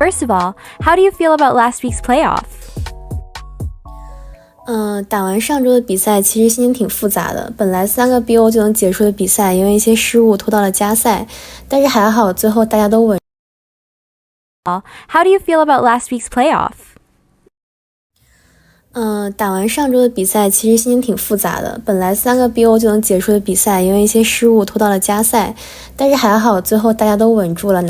First of all, how do you feel about last week's playoff? 打完上周的比赛，其实心情挺复杂的。本来3个 BO 就能结束的比赛，因为一些失误拖到了加赛，但是还好最后大家都稳。How do you feel about last week's playoff? 打完上周的比赛，其实心情挺复杂的。本来3个 BO 就能结束的比赛，因为一些失误拖到了加赛，但是还好最后大家都稳住了。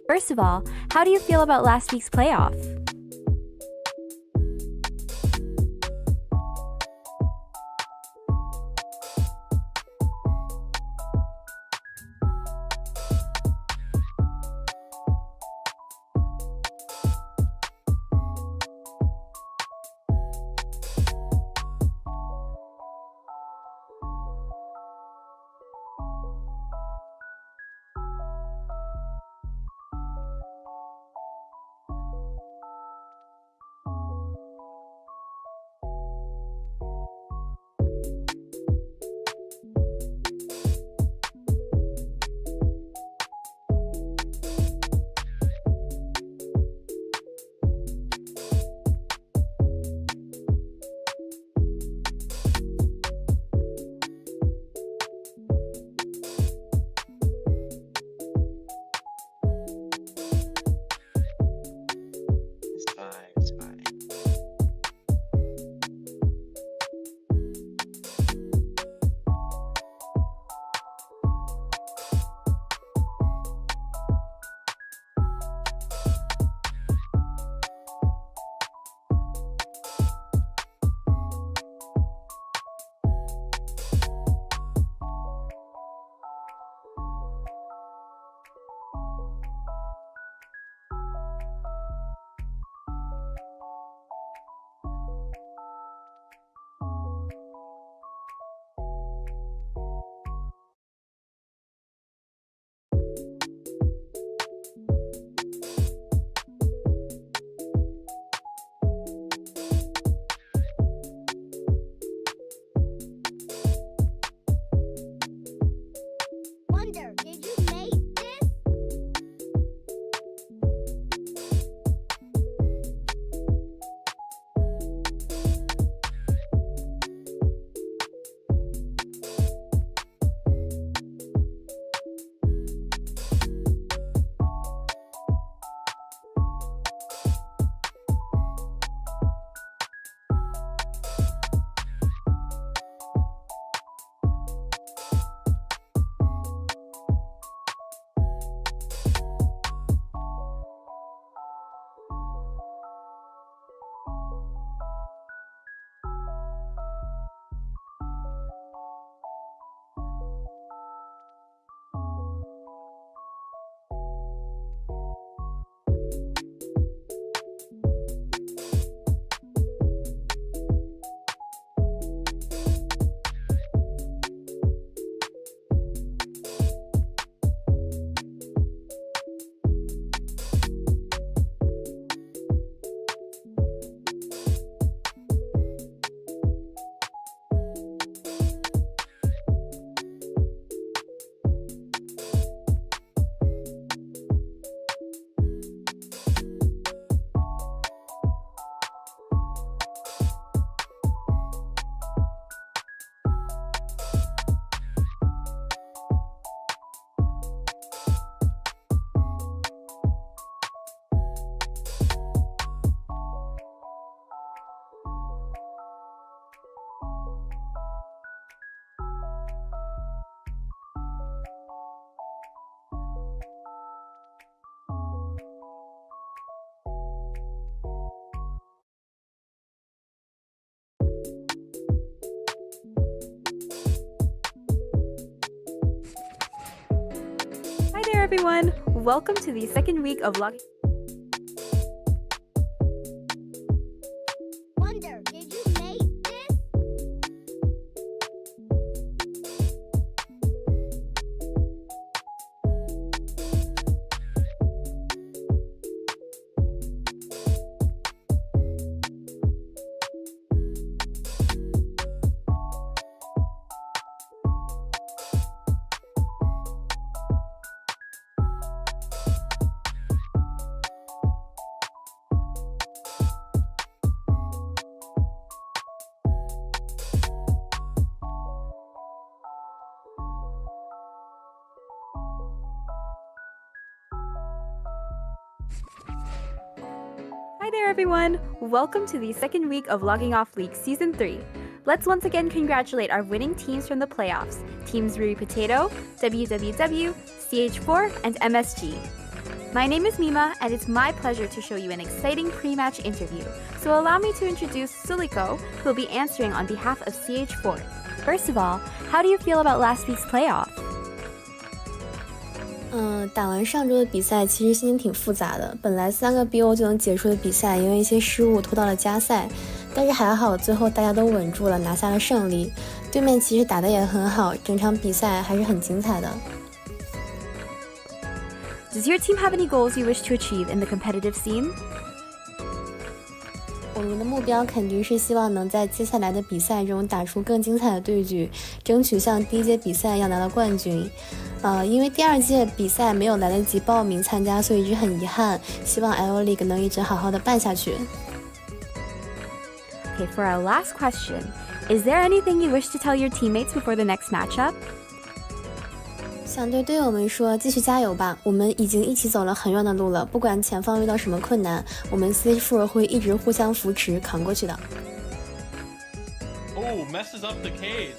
First of all, how do you feel about last week's playoff? It's fine. Hi there, everyone. Welcome to the second week of logging. Wonder, did you make this? there everyone! Welcome to the second week of Logging Off League Season 3. Let's once again congratulate our winning teams from the playoffs, Teams Rui Potato, WWW, CH4, and MSG. My name is Mima, and it's my pleasure to show you an exciting pre-match interview, so allow me to introduce Suliko, who will be answering on behalf of CH4. First of all, How do you feel about last week's playoff? 打完上周的比赛，其实心情挺复杂的。本来3个 BO 就能结束的比赛，因为一些失误拖到了加赛，但是还好，最后大家都稳住了，拿下了胜利。对面其实打得也很好，整场比赛还是很精彩的。Does your team have any goals you wish to achieve in the competitive scene? 我们的目标肯定是希望能在接下来的比赛中打出更精彩的对局，争取像第一届比赛一样拿到冠军。因为第2届比赛没有来得及报名参加，所以一直很遗憾。希望 L League 能一直好好的办下去。Okay, for our last question, is there anything you wish to tell your teammates before the next matchup? 想对队友们说，继续加油吧！我们已经一起走了很远的路了，不管前方遇到什么困难，我们 CH4 会一直互相扶持，扛过去的。Oh, messes up the cage.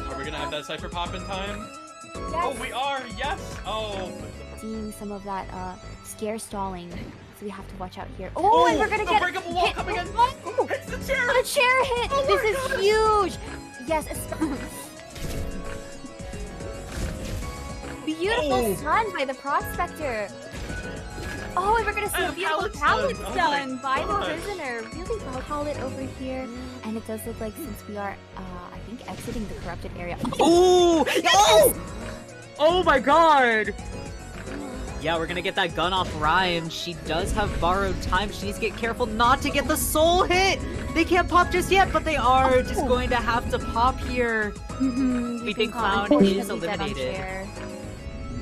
Are we gonna have that cipher pop in time? Yes. Oh, we are. Yes. Oh. Seeing some of that scare stalling, so we have to watch out here. Oh, and we're gonna get breakable wall hit. coming in. Oh, Oh, it's the chair. the chair hit. Oh This my is goodness. huge. Yes, beautiful Oh. stun by the prospector. Oh, and we're gonna see a And beautiful pallet pallet stun. Oh stun my by the gosh. prisoner. Really well pallet over here, and it does look like since we are, I think, exiting the corrupted area. Ooh! Yes! Oh my god! Yeah, we're gonna get that gun off Rhyme. She does have borrowed time. She needs to get careful not to get the soul hit! They can't pop just yet, but they are just going to have to pop here. We think Clown is eliminated.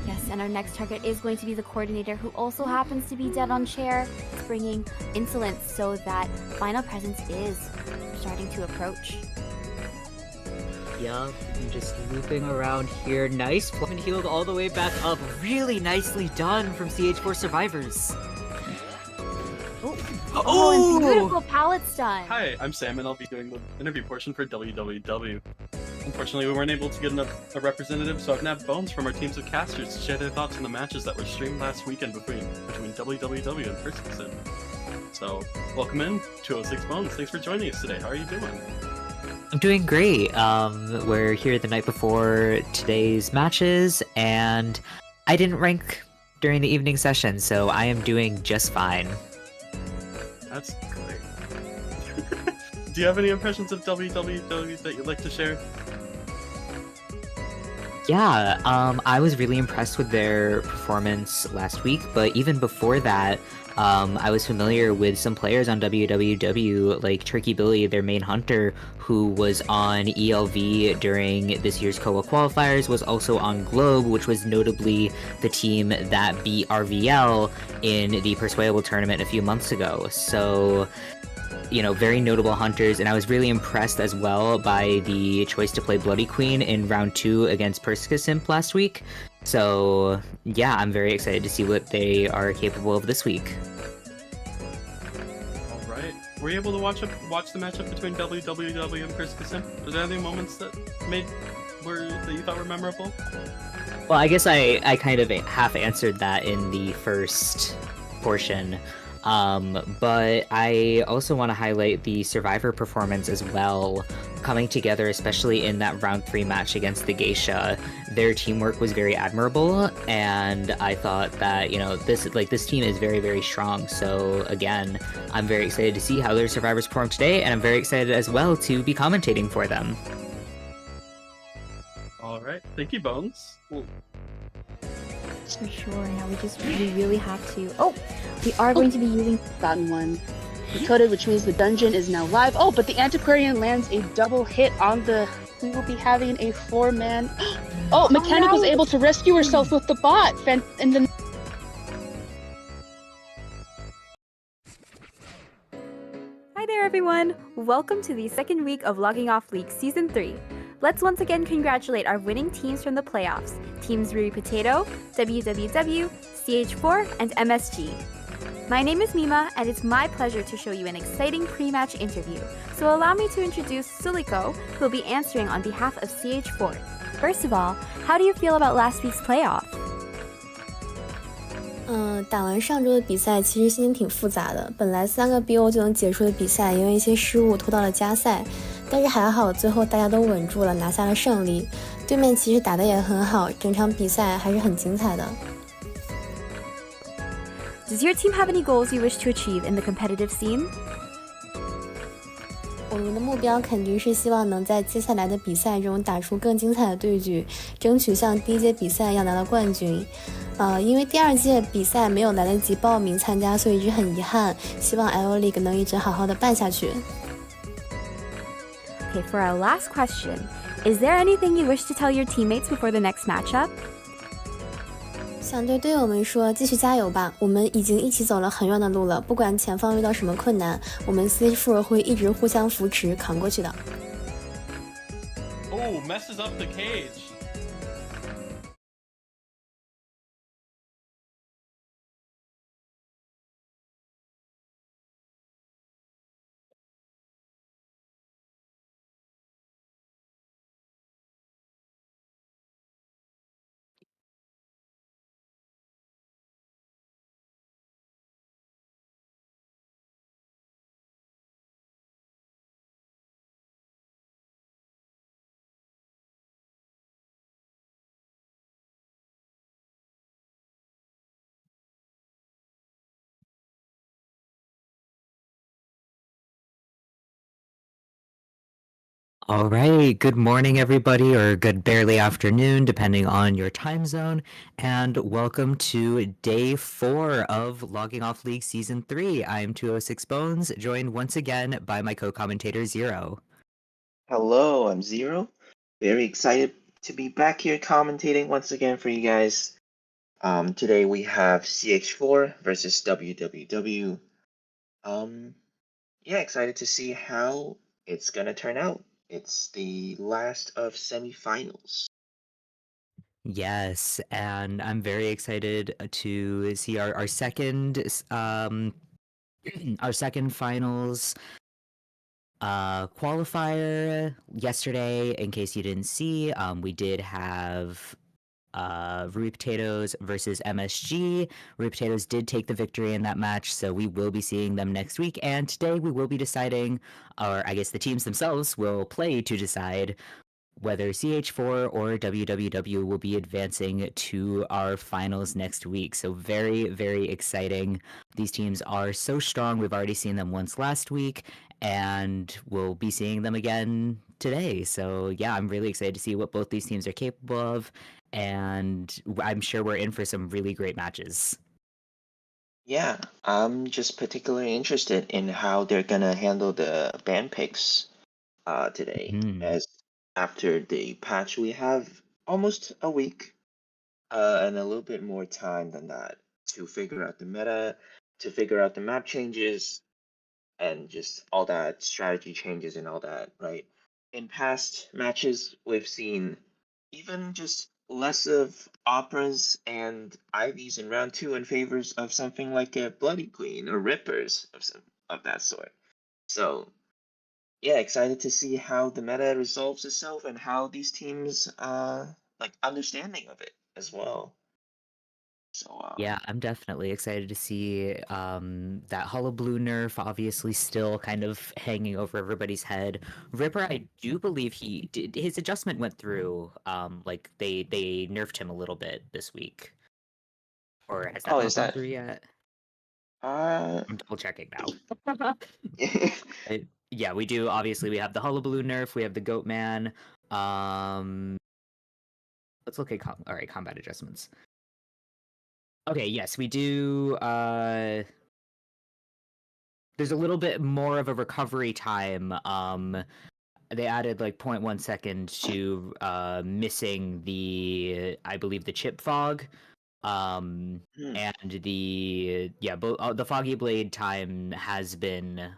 Yes, and our next target is going to be the coordinator, who also happens to be dead on chair. It's bringing insolence so that final presence is starting to approach. Yup, and just looping around here. Nice and healed all the way back up. Really nicely done from CH4 survivors. Oh, and beautiful pallet stun. Hi, I'm Sam, and I'll be doing the interview portion for WWW. Unfortunately, we weren't able to get a representative, so I've nabbed Bones from our teams of casters to share their thoughts on the matches that were streamed last weekend between WWW and Persican. So, welcome in, 206 Bones. Thanks for joining us today. How are you doing? I'm doing great. We're here the night before today's matches, and I didn't rank during the evening session, so I am doing just fine. That's great. Do you have any impressions of WWW that you'd like to share? Yeah, I was really impressed with their performance last week, but even before that, I was familiar with some players on WWW, like Turkey Billy, their main hunter, who was on ELV during this year's COA qualifiers, was also on Globe, which was notably the team that beat RVL in the Persuadable tournament a few months ago. So, you know, very notable hunters, and I was really impressed as well by the choice to play Bloody Queen in round 2 against Persicasimp last week. So, yeah, I'm very excited to see what they are capable of this week. Alright. Were you able to watch the matchup between WWW and Persicasimp? Was there any moments that you thought were memorable? Well, I guess I kind of half answered that in the first portion. But I also want to highlight the Survivor performance as well, coming together, especially in that round 3 match against the Geisha. Their teamwork was very admirable, and I thought that, you know, this team is very, very strong. So again, I'm very excited to see how their Survivors perform today, and I'm very excited as well to be commentating for them. Alright, thank you, Bones. Well, For sure. Now we really have to. Oh, we are going to be using. Gotten one decoded, which means the dungeon is now live. Oh, but the Antiquarian lands a double hit on the. We will be having a 4-man. Oh, Mechanic was able to rescue herself with the bot. And then. Hi there, everyone. Welcome to the second week of Logging Off League Season 3. Let's once again congratulate our winning teams from the playoffs, Teams Rui Potato, WWW, CH4, and MSG. My name is Mima, and it's my pleasure to show you an exciting pre-match interview. So allow me to introduce Suliko, who will be answering on behalf of CH4. First of all, how do you feel about last week's playoff? 打完上周的比赛，其实心情挺复杂的。本来3个 BO 就能结束的比赛，因为一些失误拖到了加赛，但是还好，最后大家都稳住了，拿下了胜利。对面其实打得也很好，整场比赛还是很精彩的。Does your team have any goals you wish to achieve in the competitive scene? 我们的目标肯定是希望能在接下来的比赛中打出更精彩的对局，争取像第一届比赛一样拿到冠军。因为第2届比赛没有来得及报名参加，所以一直很遗憾。希望 L League 能一直好好的办下去。Okay, for our last question, is there anything you wish to tell your teammates before the next matchup? 想对队友们说，继续加油吧！我们已经一起走了很远的路了，不管前方遇到什么困难，我们 CH4 会一直互相扶持，扛过去的。Oh, messes up the cage. All right, good morning, everybody, or good barely afternoon, depending on your time zone, and welcome to day 4 of Logging Off League Season 3. I'm 206 Bones, joined once again by my co-commentator Zero. Hello, I'm Zero. Very excited to be back here commentating once again for you guys. Today we have CH4 versus WWW. Yeah, excited to see how it's gonna turn out. It's the last of semifinals. Yes, and I'm very excited to see our second our second finals qualifier yesterday. In case you didn't see, we did have Rui Potatoes versus MSG. Rui Potatoes did take the victory in that match, so we will be seeing them next week. And today we will be deciding, or I guess the teams themselves will play to decide whether CH4 or WWW will be advancing to our finals next week. So very, very exciting. These teams are so strong. We've already seen them once last week, and we'll be seeing them again today. So yeah, I'm really excited to see what both these teams are capable of, and I'm sure we're in for some really great matches. Yeah, I'm just particularly interested in how they're gonna handle the ban picks today, as after the patch we have almost a week and a little bit more time than that to figure out the meta, to figure out the map changes, and just all that strategy changes and all that, right? In past matches, we've seen even just less of operas and ivies in round 2 in favors of something like a Bloody Queen or Rippers of some of that sort. So yeah, excited to see how the meta resolves itself and how these teams like understanding of it as well. So Yeah, I'm definitely excited to see that Hollow Blue nerf obviously still kind of hanging over everybody's head. Ripper, I do believe he did his adjustment went through. Like they nerfed him a little bit this week, or has that oh, not is gone that through yet? uh I'm double checking now. Yeah, we do. Obviously, we have the Hollow Blue nerf. We have the Goat Man. Let's look at all right, combat adjustments. Okay, yes, we do. There's a little bit more of a recovery time. They added like 0.1 second to missing the, I believe, the chip fog. hmm. And the the foggy blade time has been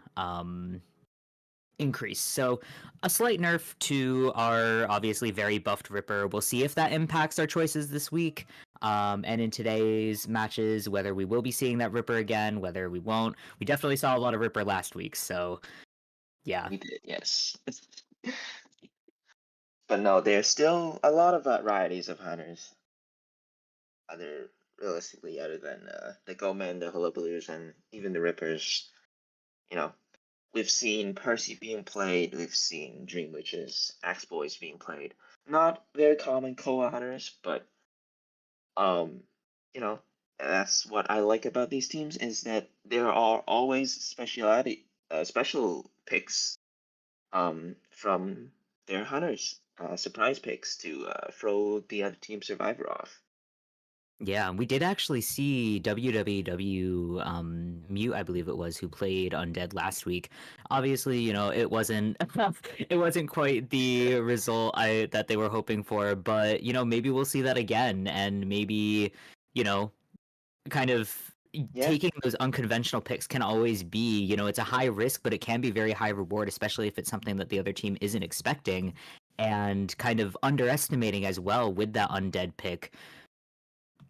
increase. So a slight nerf to our obviously very buffed Ripper. We'll see if that impacts our choices this week. And in today's matches, whether we will be seeing that Ripper again, whether we won't. We definitely saw a lot of Ripper last week, so yeah. We did, yes. But no, there's still a lot of varieties of hunters. Other realistically, other than the Gomen, the Hullablues, and even the Rippers. You know, we've seen Percy being played. We've seen Dream Witches, Axe Boys being played. Not very common Koa hunters, but um, you know, that's what I like about these teams is that there are always special picks from their hunters, surprise picks to throw the other team survivor off. Yeah, we did actually see WWW Mute, I believe it was, who played Undead last week. Obviously, you know, it wasn't it wasn't quite the result that they were hoping for, but you know, maybe we'll see that again and maybe, you know, kind of Yeah, taking those unconventional picks can always be, you know, it's a high risk, but it can be very high reward, especially if it's something that the other team isn't expecting and kind of underestimating as well with that Undead pick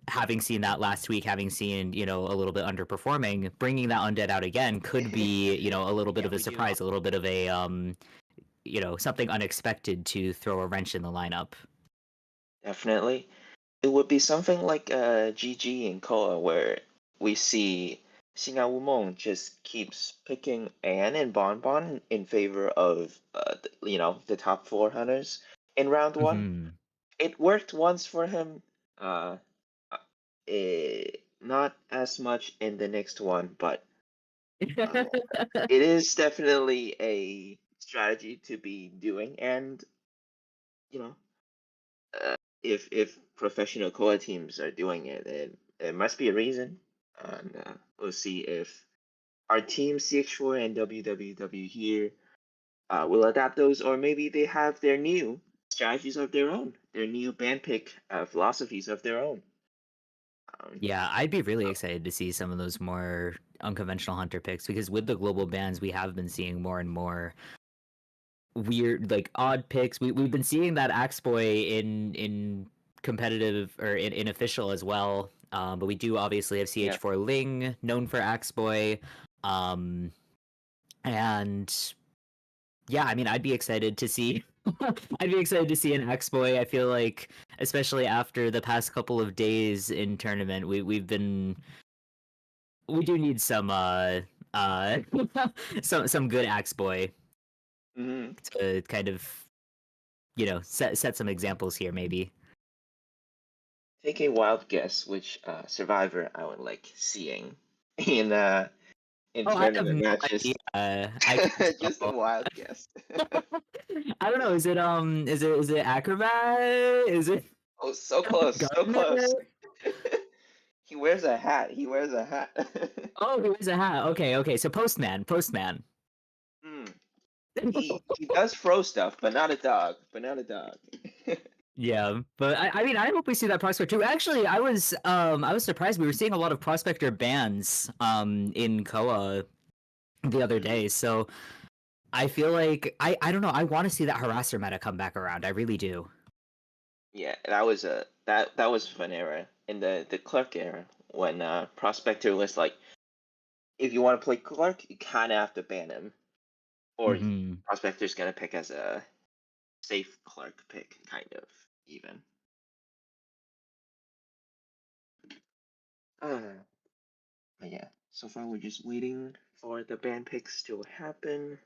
having seen that last week, having seen, you know, a little bit underperforming, bringing that Undead out again could be, you know, a little bit yeah, of a we do. surprise, a little bit of a, you know, something unexpected to throw a wrench in the lineup. Definitely. It would be something like GG and Koa where we see Xing'an Wumong just keeps picking Anne and Bonbon in favor of the top four hunters in round one. Mm-hmm. It worked once for him, uh, not as much in the next one, but uh, it is definitely a strategy to be doing, and you know, if professional core teams are doing it, it must be a reason. And we'll see if our team CX4 and WWW here will adapt those, or maybe they have their new strategies of their own, their new band pick philosophies of their own. Yeah, I'd be really excited to see some of those more unconventional hunter picks because with the global bans, we have been seeing more and more weird, like odd picks. We've been seeing that Axe Boy in competitive or in official as well. But we do obviously have Yeah. CH4 Ling, known for Axe Boy. And yeah, I mean, I'd be excited to see. I'd be excited to see an Axe Boy. I feel like, especially after the past couple of days in tournament, we do need some some good Axe Boy Mm-hmm. to kind of, you know, set some examples here maybe. Take a wild guess which survivor I would like seeing in in Oh, I have tournament no matches. idea. I can't Just a tell. wild guess. I don't know. Is it Acrobat? Is it Oh, so close, so Gardner? close. He wears a hat. He wears a hat. Oh, he wears a hat. Okay. So Postman. Hmm. He does throw stuff, but not a dog. But not a dog. Yeah, but I mean I hope we see that prospect too. Actually, I was surprised we were seeing a lot of prospector bans in Koa the other Mhm. day. So I feel like I don't know. I want to see that harasser meta come back around. I really do. Yeah, that was that was a fun era in the Clark era when Prospector was like, if you want to play Clark, you kind of have to ban him, or Hmm. Prospector's gonna pick as a safe Clark pick, kind of even. Uh, but yeah, so far we're just waiting for the ban picks to happen.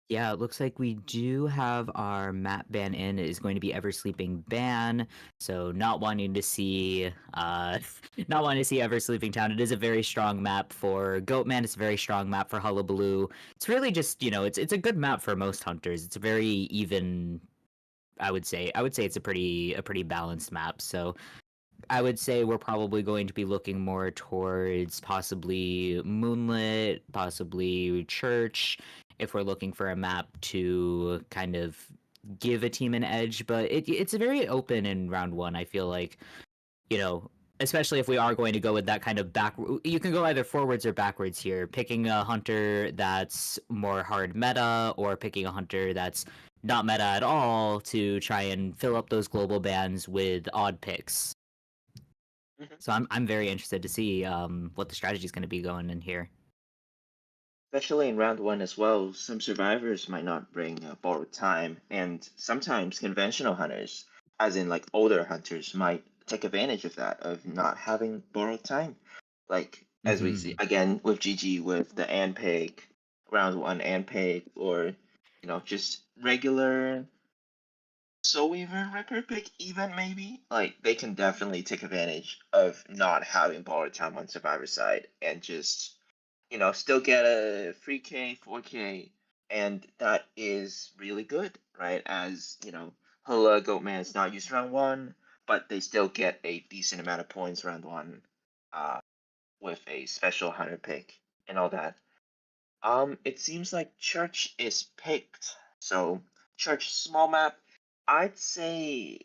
Yeah, it looks like we do have our map ban in. It is going to be Ever Sleeping Ban. So not wanting to see not wanting to see Ever Sleeping Town. It is a very strong map for Goatman. It's a very strong map for Hullabaloo. It's really just, you know, it's a good map for most hunters. It's a very even, I would say. I would say it's a pretty balanced map. So I would say we're probably going to be looking more towards possibly Moonlit, possibly Church, if we're looking for a map to kind of give a team an edge. But it's very open in round one. I feel like, you know, especially if we are going to go with that kind of back, you can go either forwards or backwards here, picking a hunter that's more hard meta or picking a hunter that's not meta at all to try and fill up those global bans with odd picks. So I'm very interested to see what the strategy is going to be going in here. Especially in round one as well, some survivors might not bring borrowed time, and sometimes conventional hunters, as in like older hunters, might take advantage of that, of not having borrowed time. Like as we see again with GG with the Anpeg, round one Anpeg, or just regular Soul Weaver Ripper pick even maybe. Like they can definitely take advantage of not having borrowed time on survivor side and just still get a 3K, 4K, and that is really good, right? As, Hula Goatman is not used round one, but they still get a decent amount of points round one uh, with a special hunter pick and all that. It seems like Church is picked. So, Church small map, I'd say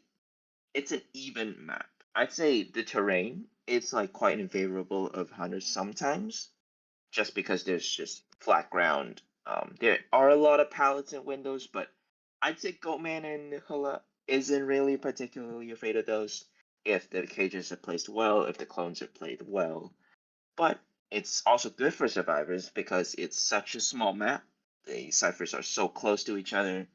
it's an even map. I'd say the terrain is like quite unfavorable of hunters sometimes just because there's just flat ground. There are a lot of pallets and windows, but I'd say Goatman and Hula isn't really particularly afraid of those if the cages are placed well, if the clones are played well. But it's also good for survivors because it's such a small map. The ciphers are so close to each other.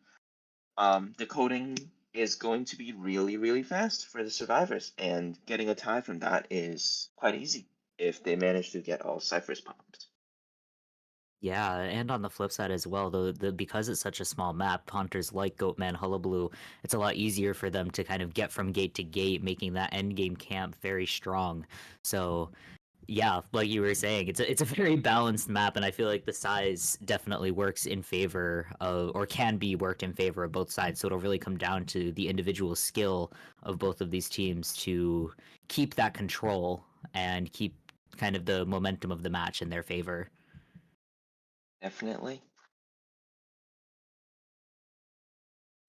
The coding is going to be really, really fast for the survivors, and getting a tie from that is quite easy if they manage to get all ciphers pumped. Yeah, and on the flip side as well, the because it's such a small map, hunters like Goatman, Hullabaloo, it's a lot easier for them to kind of get from gate to gate, making that end game camp very strong. So yeah, like you were saying, it's a very balanced map, and I feel like the size definitely works in favor of, or can be worked in favor of both sides. So it'll really come down to the individual skill of both of these teams to keep that control and keep kind of the momentum of the match in their favor. Definitely.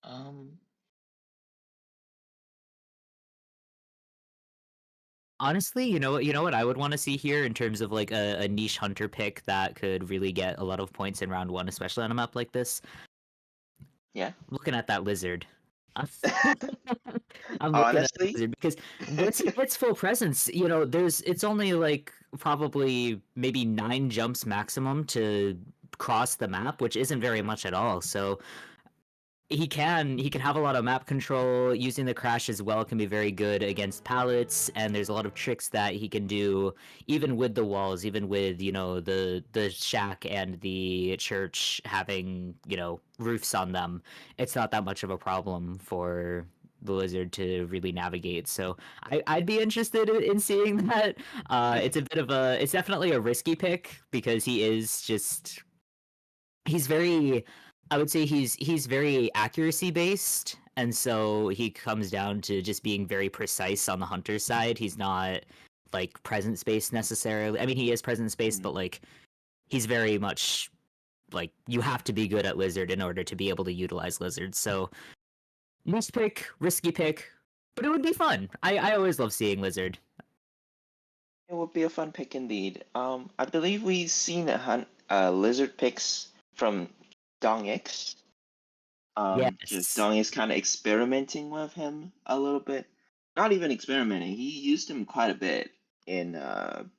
Um, Honestly, you know what I would want to see here in terms of like a niche hunter pick that could really get a lot of points in round one, especially on a map like this. yeah. Looking at that lizard. I'm looking at that Honestly, lizard because once it gets full presence, it's only like probably maybe 9 jumps maximum to cross the map, which isn't very much at all. So he can have a lot of map control. Using the crash as well can be very good against pallets, and there's a lot of tricks that he can do even with the walls, even with the shack and the church having roofs on them. It's not that much of a problem for the lizard to really navigate. So I'd be interested in seeing that. It's definitely a risky pick because he's very, I would say he's very accuracy based, and so he comes down to just being very precise on the hunter side. He's not like presence based necessarily. I mean, he is presence based, but like he's very much like you have to be good at lizard in order to be able to utilize lizard. So niche pick, risky pick, but it would be fun. I always love seeing lizard. it would be a fun pick indeed. I believe we've seen lizard picks from Dong X. Just Yes. Dong is kind of experimenting with him a little bit. Not even experimenting. He used him quite a bit in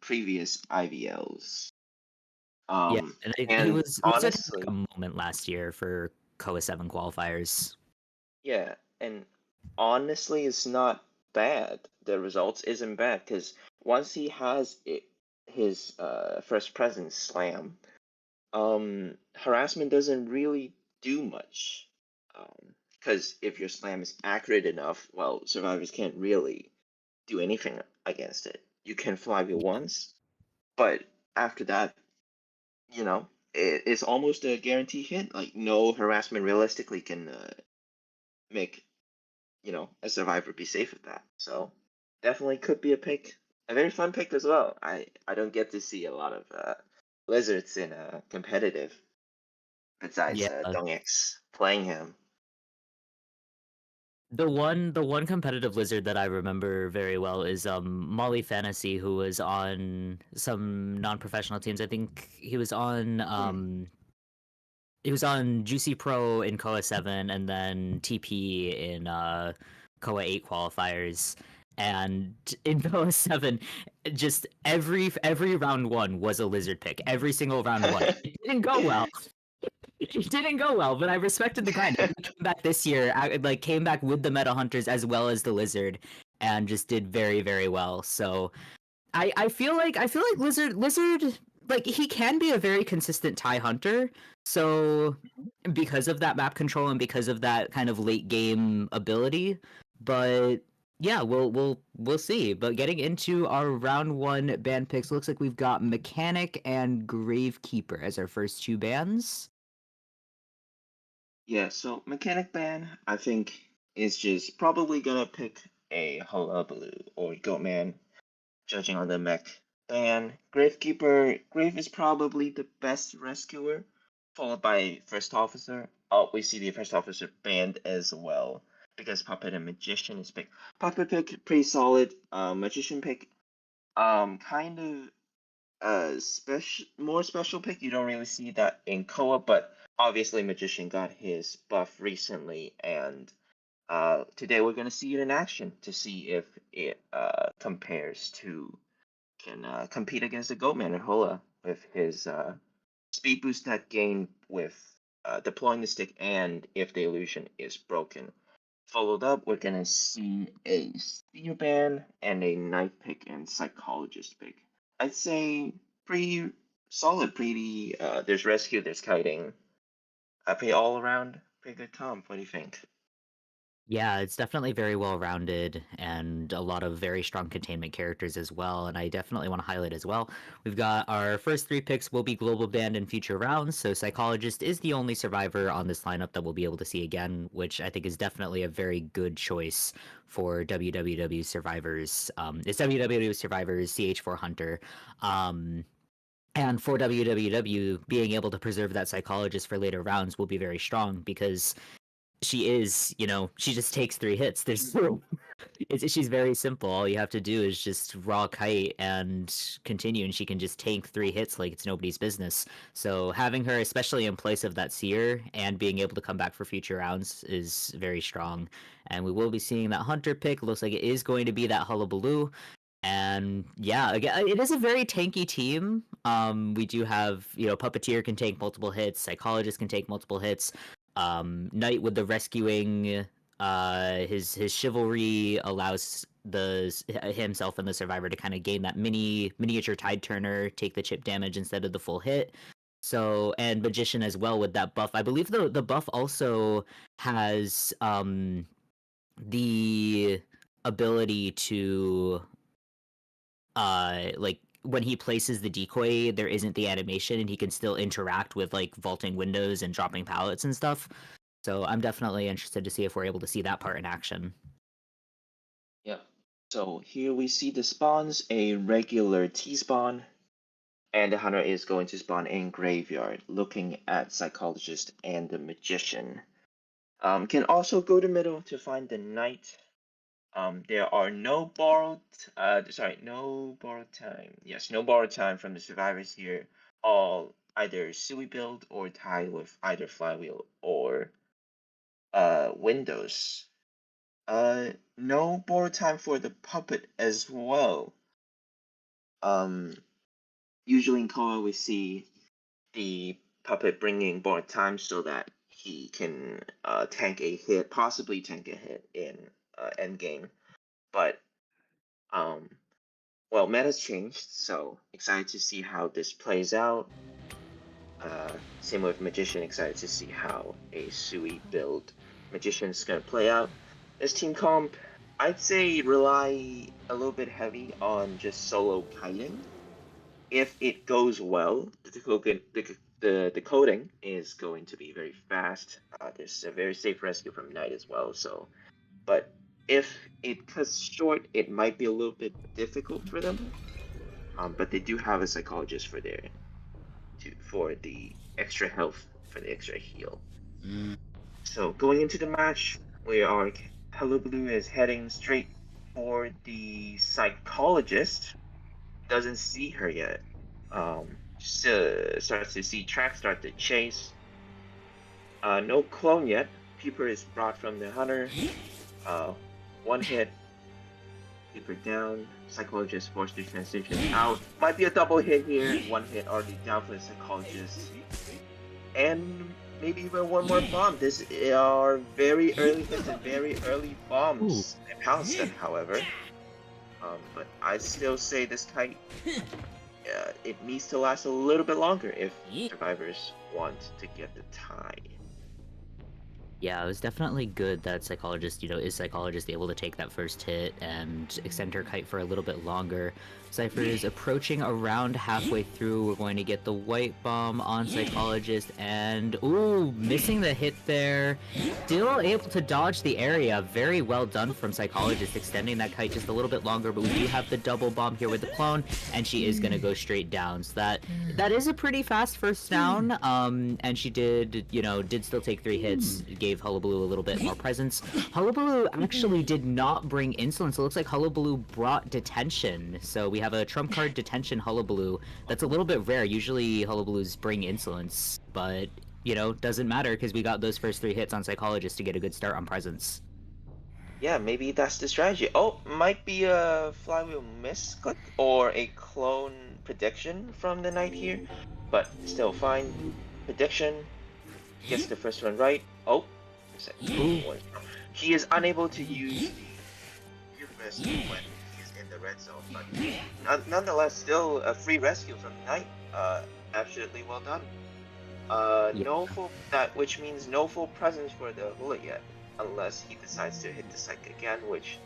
previous IVLs. Yeah, and he And was at like a honestly, moment last year for KOA 7 qualifiers. yeah, and honestly, it's not bad. The results isn't bad because once he has his first presence slam, harassment doesn't really do much. Because if your slam is accurate enough, well, survivors can't really do anything against it. You can fly it once, but after that, it's almost a guarantee hit. Like no harassment realistically can make a survivor be safe with that. So definitely could be a pick, a very fun pick as well. I don't get to see a lot of lizards in competitive besides Yeah. Dong X playing him. The one competitive lizard that I remember very well is Molly Fantasy, who was on some non-professional teams. I think he was on Juicy Pro in KOA 7 and then TP in KOA 8 qualifiers. And in KOA 7, just every round one was a lizard pick. Every single round one. It didn't go well. It didn't go well, but I respected the grind. He came back this year, came back with the Meta Hunters as well as the Lizard, and just did very, very well. So I feel like Lizard like he can be a very consistent tie hunter. So because of that map control and because of that kind of late game ability, but yeah, we'll see. But getting into our round one ban picks, looks like we've got Mechanic and Gravekeeper as our first two bans. Yeah, so Mechanic Ban, I think, is just probably gonna pick a Hullabaloo or Goatman, judging on the mech ban. Gravekeeper, Grave is probably the best rescuer, followed by First Officer. Oh, we see the First Officer banned as well, because Puppet and Magician is picked. Puppet pick, pretty solid. Magician pick, kind of more special pick. You don't really see that in Koa, but obviously Magician got his buff recently, and today we're gonna see it in action to see if it compares to can compete against the Goatman and Hola with his speed boost that gain with deploying the stick, and if the illusion is broken. Followed up, we're gonna see a Seer ban and a Knife pick and Psychologist pick. I'd say pretty solid, pretty there's rescue, there's kiting. I pay all around pretty good comp. What do you think? Yeah, it's definitely very well rounded and a lot of very strong containment characters as well. And I definitely want to highlight as well. We've got our first three picks will be global banned in future rounds. So Psychologist is the only survivor on this lineup that we'll be able to see again, which I think is definitely a very good choice for WWW survivors. It's WWW survivors, CH4 Hunter. And for WWW, being able to preserve that psychologist for later rounds will be very strong because she is, she just takes 3 hits. She's very simple. All you have to do is just raw kite and continue, and she can just tank 3 hits like it's nobody's business. So having her, especially in place of that seer, and being able to come back for future rounds is very strong. And we will be seeing that hunter pick. Looks like it is going to be that hullabaloo. And yeah, again, it is a very tanky team. We do have, Puppeteer can take multiple hits, Psychologist can take multiple hits. Knight with the rescuing, his chivalry allows himself and the survivor to kind of gain that miniature tide turner, take the chip damage instead of the full hit. So, and Magician as well with that buff. I believe the buff also has the ability to like when he places the decoy, there isn't the animation and he can still interact with like vaulting windows and dropping pallets and stuff. So I'm definitely interested to see if we're able to see that part in action. Yep. So here we see the spawns, a regular T-spawn, and the hunter is going to spawn in graveyard, looking at Psychologist and the Magician. Can also go to middle to find the Knight. There are no borrowed time. Yes, no borrowed time from the survivors here. All either Sui build or tied with either flywheel or windows. No borrowed time for the puppet as well. Usually in Koa we see the puppet bringing borrowed time so that he can tank a hit, possibly tank a hit in end game. But well, meta's changed, so excited to see how this plays out. Same with Magician, excited to see how a Sui build Magician's gonna play out. This team comp, I'd say rely a little bit heavy on just solo kiting. If it goes well, the decoding is going to be very fast. There's a very safe rescue from Knight as well, so. But if it cuts short, it might be a little bit difficult for them. But they do have a psychologist for for the extra health, for the extra heal. So going into the match, we are Hullabaloo is heading straight for the psychologist. Doesn't see her yet. Starts to see track, start to chase. No clone yet. Peeper is brought from the hunter. One hit. Peeper down. Psychologist forced to transition out. Might be a double hit here. One hit already down for the psychologist. And maybe even one more bomb. This are very early hits and very early bombs. They pounced them, however. But I'd still say this kite, it needs to last a little bit longer if survivors want to get the tie. Yeah, it was definitely good that Psychologist, is Psychologist able to take that first hit and extend her kite for a little bit longer. Cypher is approaching around halfway through. We're going to get the white bomb on Psychologist, and ooh, missing the hit there. Still able to dodge the area. Very well done from Psychologist, extending that kite just a little bit longer, but we do have the double bomb here with the clone, and she is going to go straight down. So that is a pretty fast first down, and she did still take 3 hits, gave Hullabaloo a little bit more presence. Hullabaloo actually did not bring insolence. It looks like Hullabaloo brought detention, so we have a trump card detention Hullabaloo. That's a little bit rare. Usually Hullabaloos bring insolence, but doesn't matter because we got those first 3 hits on Psychologist to get a good start on presence. Yeah, maybe that's the strategy. Oh, might be a flywheel misclick or a clone prediction from the knight here, but still fine. Prediction gets the first one right. Oh, he is unable to use the rescue when he's in the red zone, but nonetheless, still a free rescue from the knight. Absolutely well done. No full which means no full presence for the Hula yet, unless he decides to hit the Psych again, which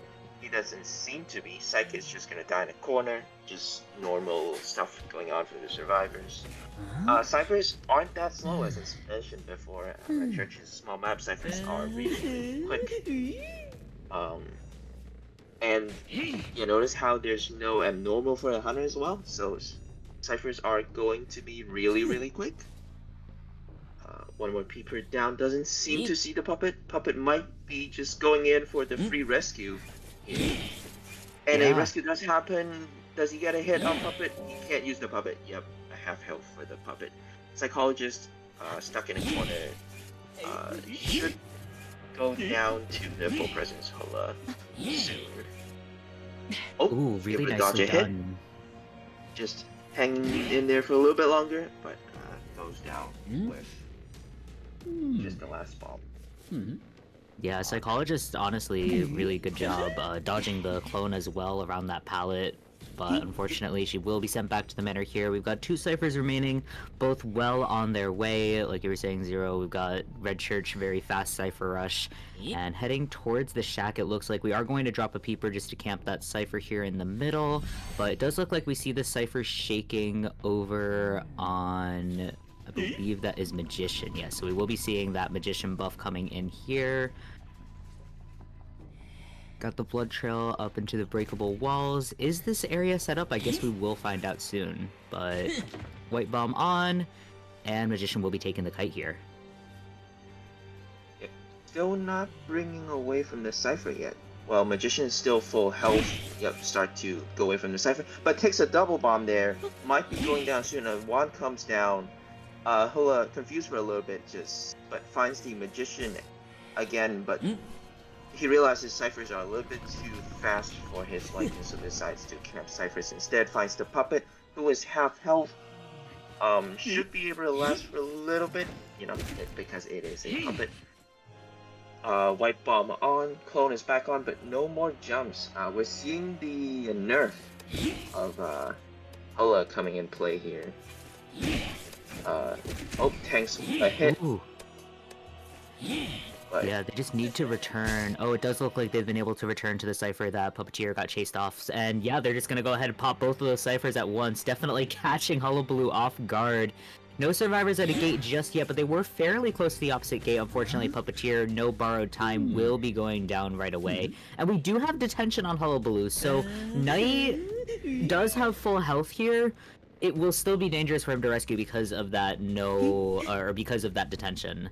he doesn't seem to be. Psych is just gonna die in a corner, just normal stuff going on for the survivors. Ciphers aren't that slow, as I mentioned before. Red Church's small map ciphers are really quick. And you notice how there's no abnormal for the hunter as well, so ciphers are going to be really quick. One more peeper down, doesn't seem to see the puppet. Puppet might be just going in for the free rescue. And a rescue does happen. Does he get a hit on puppet? He can't use the puppet. Yep, a half health for the puppet. Psychologist stuck in a corner. Should go down to the full presence Hula soon. Oh, ooh, really able to dodge nicely a hit. done. Just hanging in there for a little bit longer, but goes down with just the last bomb. Yeah, Psychologist, honestly, really good job dodging the clone as well around that pallet. But unfortunately, she will be sent back to the manor here. We've got 2 ciphers remaining, both well on their way. Like you were saying, Zero, we've got Red Church, very fast cipher rush. And heading towards the shack, it looks like we are going to drop a peeper just to camp that cipher here in the middle. But it does look like we see the cipher shaking over on, I believe that is Magician. Yes, so we will be seeing that Magician buff coming in here. Got the blood trail up into the breakable walls. Is this area set up? I guess we will find out soon. But white bomb on, and Magician will be taking the kite here. Still not bringing away from the cipher yet. Well, Magician is still full health. Yep, start to go away from the cipher, but takes a double bomb there. Might be going down soon. A wand comes down. Hula confused for a little bit, but finds the Magician again, but he realizes ciphers are a little bit too fast for his liking, so decides to camp ciphers instead. Finds the puppet, who is half health. Should be able to last for a little bit, because it is a puppet. White bomb on, clone is back on, but no more jumps. We're seeing the nerf of Hula coming in play here. Tanks a hit. Ooh. But yeah, they just need to return. Oh, it does look like they've been able to return to the cipher that Puppeteer got chased off. And yeah, they're just gonna go ahead and pop both of those ciphers at once, definitely catching Hullabaloo off guard. No survivors at a gate just yet, but they were fairly close to the opposite gate. Unfortunately, Puppeteer, no borrowed time, will be going down right away. And we do have detention on Hullabaloo, so Knight does have full health here. It will still be dangerous for him to rescue because of that because of that detention.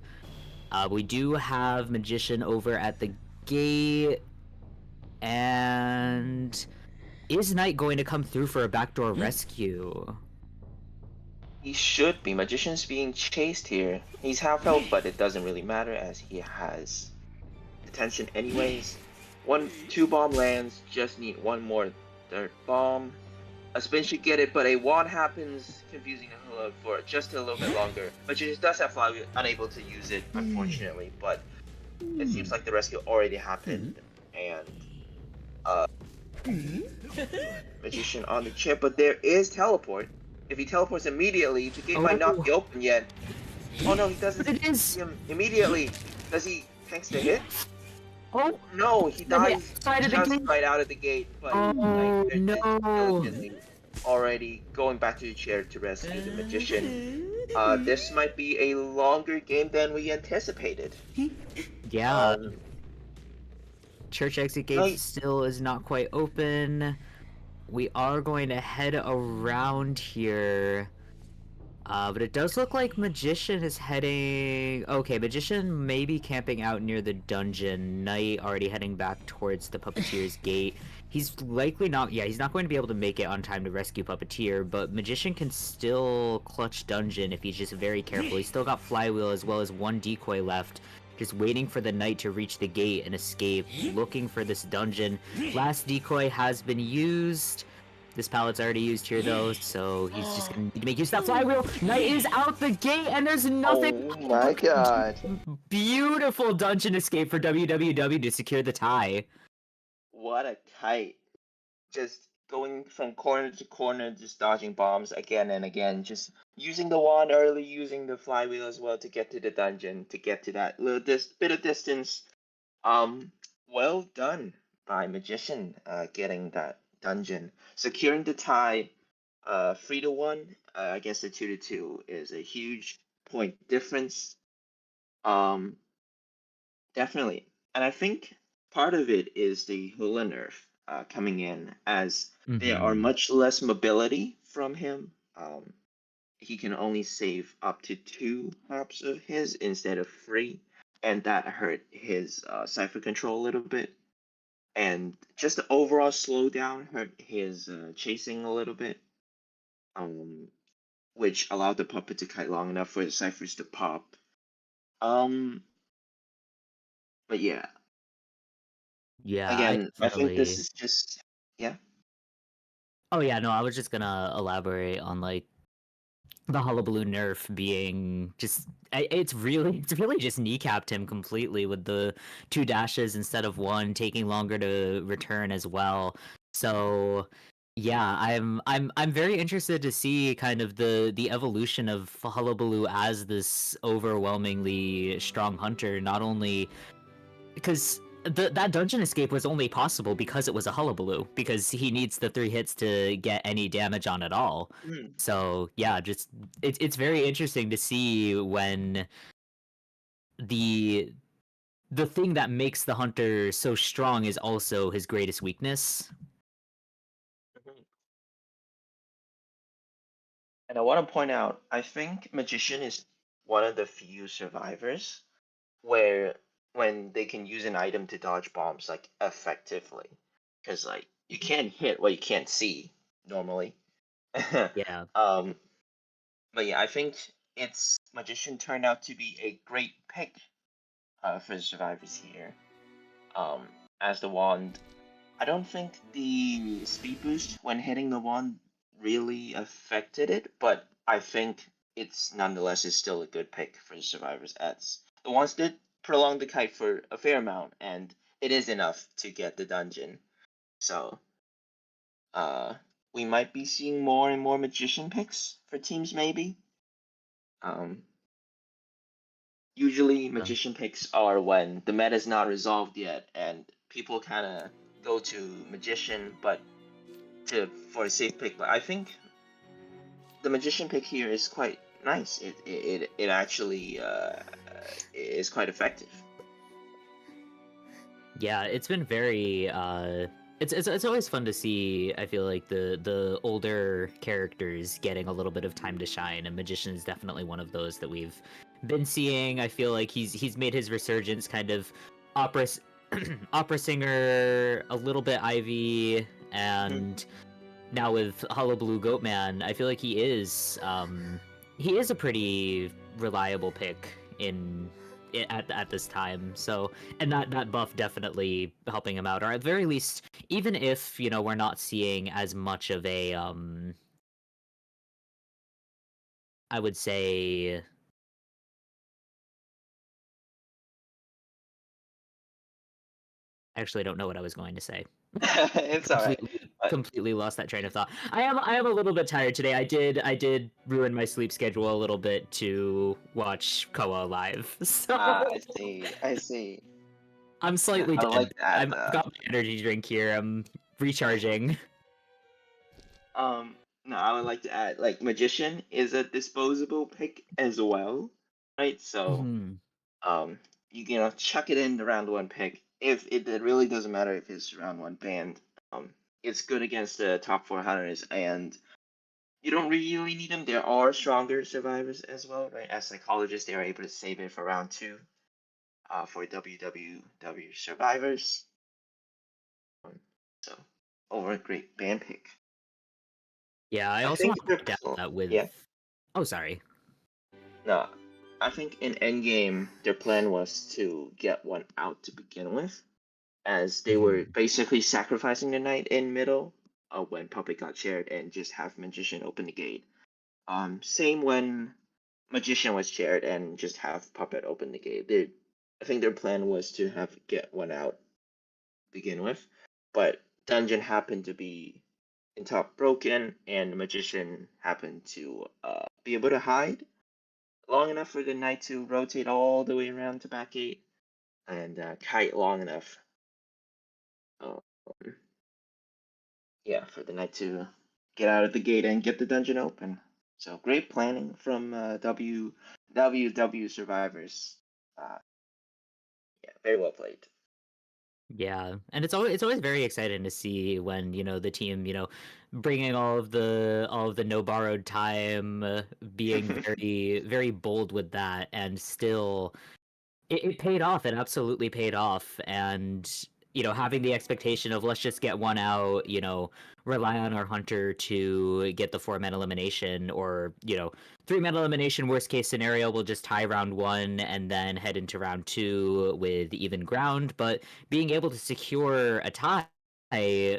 We do have Magician over at the gate, and is Knight going to come through for a backdoor rescue? He should be. Magician's being chased here. He's half health, but it doesn't really matter as he has detention anyways. 2 bomb lands, just need one more third bomb. A spin should get it, but a wand happens, confusing Hula for just a little bit longer. Magician does have Flywheel, unable to use it, unfortunately, but it seems like the rescue already happened, and Magician on the chip, but there is teleport. If he teleports immediately, the gate might not be open yet. Oh no, he doesn't see him immediately. Does he, thanks to hit? Oh no, he dies just right out of the gate, but no! diligently already going back to the chair to rescue the Magician. This might be a longer game than we anticipated. Yeah. Church exit gate still is not quite open. We are going to head around here. But it does look like Magician is heading... Okay, Magician may be camping out near the dungeon. Knight already heading back towards the Puppeteer's gate. He's likely not... Yeah, he's not going to be able to make it on time to rescue Puppeteer, but Magician can still clutch dungeon if he's just very careful. He's still got Flywheel as well as 1 decoy left. Just waiting for the Knight to reach the gate and escape, looking for this dungeon. Last decoy has been used. This pallet's already used here though, so he's just gonna need to make use of that Flywheel. Knight is out the gate and there's nothing. Oh my god. Beautiful dungeon escape for WWW to secure the tie. What a kite. Just going from corner to corner, just dodging bombs again and again, just using the wand early, using the Flywheel as well to get to the dungeon, to get to that little bit of distance. Well done by Magician, getting that dungeon. Securing the tie, 3-1 against the 2-2 is a huge point difference. Definitely. And I think part of it is the Hula nerf coming in, as there are much less mobility from him. He can only save up to 2 hops of his instead of 3, and that hurt his cipher control a little bit. And just the overall slowdown hurt his chasing a little bit, which allowed the puppet to kite long enough for the ciphers to pop. But yeah. Yeah. Again, I think this is just Oh yeah, no, I was just gonna elaborate on like the Hullabaloo nerf being just it's really just kneecapped him completely with the 2 dashes instead of 1, taking longer to return as well. So yeah, I'm very interested to see kind of the evolution of Hullabaloo as this overwhelmingly strong hunter, not only because that dungeon escape was only possible because it was a Hullabaloo, because he needs the 3 hits to get any damage on at all. So yeah, just it's very interesting to see when the thing that makes the hunter so strong is also his greatest weakness. And I want to point out, I think Magician is one of the few survivors where when they can use an item to dodge bombs like effectively, because like you can't hit what you can't see normally. Yeah. But yeah, I think it's Magician turned out to be a great pick for the survivors here. As the wand, I don't think the speed boost when hitting the wand really affected it, but I think it's nonetheless is still a good pick for the survivors, as the wands did prolong the kite for a fair amount, and it is enough to get the dungeon. So, we might be seeing more and more Magician picks for teams, maybe. Usually Magician picks are when the meta is not resolved yet, and people kind of go to Magician, but for a safe pick. But I think the Magician pick here is quite nice. It actually is quite effective. Yeah, it's been very it's always fun to see. I feel like the older characters getting a little bit of time to shine, and Magician is definitely one of those that we've been seeing. I feel like he's made his resurgence kind of opera singer, a little bit Ivy, and now with Hollow Blue Goatman, I feel like he is a pretty reliable pick at this time. So, and that buff definitely helping him out, or at the very least, even if we're not seeing as much of a I would say. Actually, I don't know what I was going to say. It's all right. Completely lost that train of thought. I am a little bit tired today. I did ruin my sleep schedule a little bit to watch Koa live. So I see. I'm slightly I would dead. like to add, I've got my energy drink here. I'm recharging. no, I would like to add, like, Magician is a disposable pick as well, right? So, Mhm. you chuck it in the round one pick. If it really doesn't matter if it's round one banned. It's good against the top 400s, and you don't really need them. There are stronger survivors as well, right? As psychologists, they are able to save it for round two, for WWW survivors. So, over a great ban pick. Yeah, I I also think want to they're point out that with. yeah. Oh, sorry. No, I think in endgame their plan was to get one out to begin with, as they were Mhm. basically sacrificing the knight in middle, when Puppet got shared, and just have Magician open the gate. Same when Magician was shared and just have Puppet open the gate. I think their plan was to have get one out to begin with, but Dungeon happened to be in top broken, and Magician happened to be able to hide long enough for the knight to rotate all the way around to back gate, and kite long enough. Um, yeah, for the knight to get out of the gate and get the dungeon open. So great planning from WW survivors. Uh, yeah, very well played. Yeah, and it's always very exciting to see when the team bringing all of the no borrowed time, being very very bold with that, and still it paid off. It absolutely paid off, and having the expectation of let's just get one out, rely on our hunter to get the 4-man elimination, or 3-man elimination. Worst case scenario, we'll just tie round one and then head into round two with even ground. But being able to secure a tie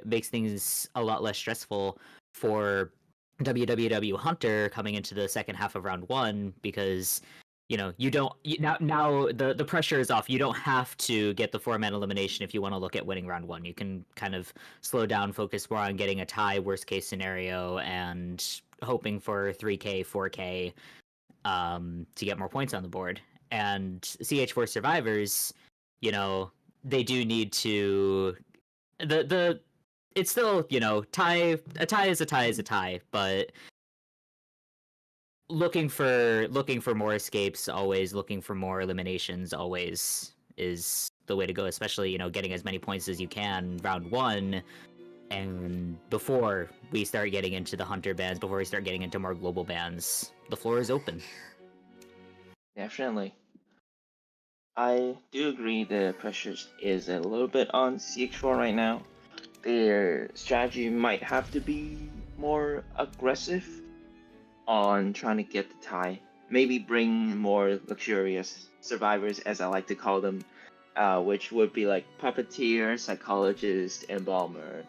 makes things a lot less stressful for WWW Hunter coming into the second half of round one, because you don't now the pressure is off. You don't have to get the 4-man elimination if you want to look at winning round one. You can kind of slow down, focus more on getting a tie, worst case scenario, and hoping for 3K 4K, to get more points on the board. And CH4 survivors, they do need to the it's still tie. A tie is a tie is a tie, but looking for more escapes, always looking for more eliminations, always is the way to go, especially getting as many points as you can round one, and before we start getting into the hunter bans, before we start getting into more global bans, the floor is open. Definitely. I do agree the pressure is a little bit on CX4 right now. Their strategy might have to be more aggressive on trying to get the tie. Maybe bring more luxurious survivors, as I like to call them, which would be like puppeteer, psychologist, embalmer,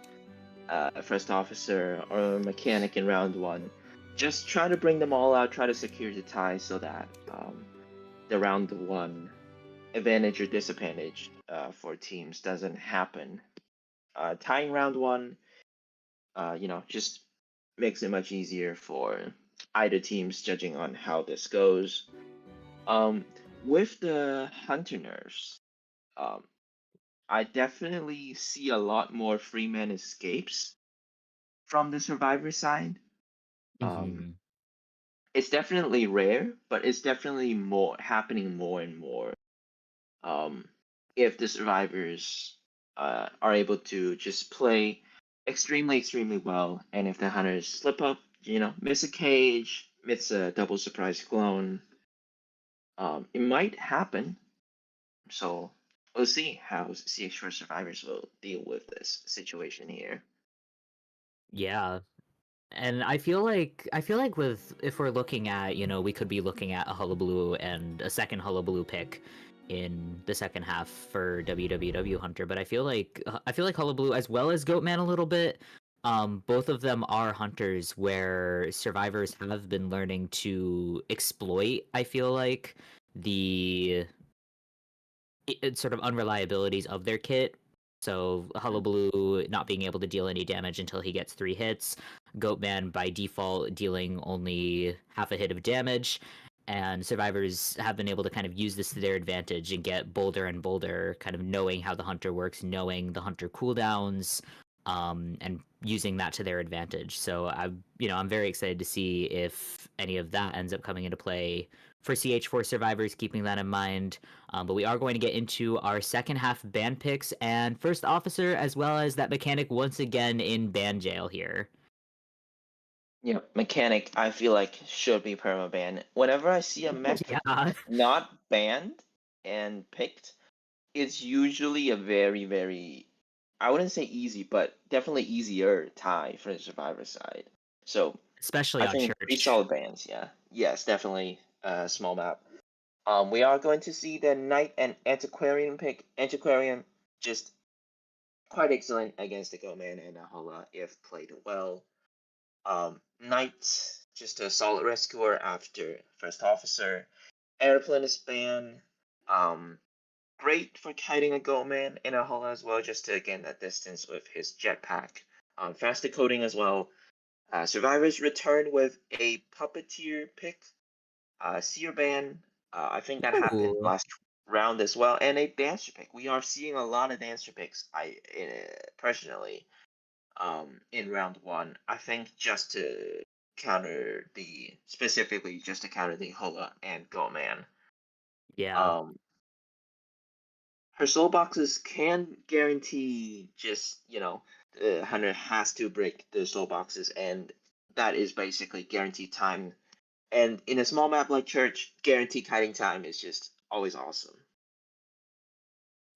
first officer, or mechanic in round one. Just try to bring them all out, try to secure the tie so that the round one advantage or disadvantage for teams doesn't happen. Tying round one, just makes it much easier for either teams judging on how this goes. Um, with the hunter nerfs, um, I definitely see a lot more freeman escapes from the survivor side. Um, Mm-hmm. it's definitely rare, but it's definitely more happening more and more. Um, if the survivors are able to just play extremely well, and if the hunters slip up, miss a cage, miss a double surprise clone, it might happen. So we'll see how CH4 survivors will deal with this situation here. Yeah. And I feel like with if we're looking at, we could be looking at a Hullabaloo and a second Hullabaloo pick in the second half for WWW Hunter, but I feel like Hullabaloo as well as Goatman a little bit. Both of them are hunters where survivors have been learning to exploit, I feel like, the sort of unreliabilities of their kit. So Hullabaloo not being able to deal any damage until he gets 3 hits, Goatman by default dealing only half a hit of damage, and survivors have been able to kind of use this to their advantage and get bolder and bolder, kind of knowing how the hunter works, knowing the hunter cooldowns, and using that to their advantage. So I'm very excited to see if any of that ends up coming into play for CH4 survivors, keeping that in mind. But we are going to get into our second half ban picks and first officer, as well as that mechanic once again in ban jail here. Yeah, mechanic, I feel like should be permaban. Whenever I see a mech not banned and picked, it's usually a very, very, I wouldn't say easy, but definitely easier tie for the survivor side. So especially I on think pretty Church. solid bans, yeah. Yes, definitely small map. We are going to see the Knight and Antiquarian pick. Antiquarian just quite excellent against the Goatman and Ahola if played well. Knight, just a solid rescuer after first officer. Airplane is banned. Great for kiting a Goatman and Ahola as well, just to gain that distance with his jetpack. Faster coding as well. Survivors return with a puppeteer pick. Seer ban. I think that happened last round as well, and a dancer pick. We are seeing a lot of dancer picks. Personally, in round one, I think just to specifically just to counter the Hola and Goatman. Yeah. Her soul boxes can guarantee just the hunter has to break the soul boxes, and that is basically guaranteed time. And in a small map like Church, guaranteed kiting time is just always awesome.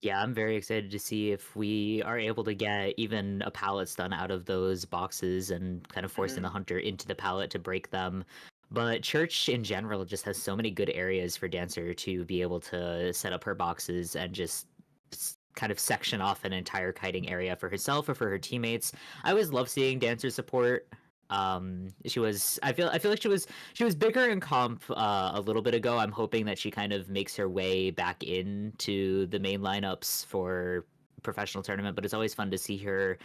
Yeah, I'm very excited to see if we are able to get even a pallet stun out of those boxes and kind of forcing the hunter into the pallet to break them. But Church in general just has so many good areas for Dancer to be able to set up her boxes and just kind of section off an entire kiting area for herself or for her teammates. I always love seeing Dancer support. She was I feel like she was bigger in comp a little bit ago. I'm hoping that she kind of makes her way back into the main lineups for professional tournament, but it's always fun to see her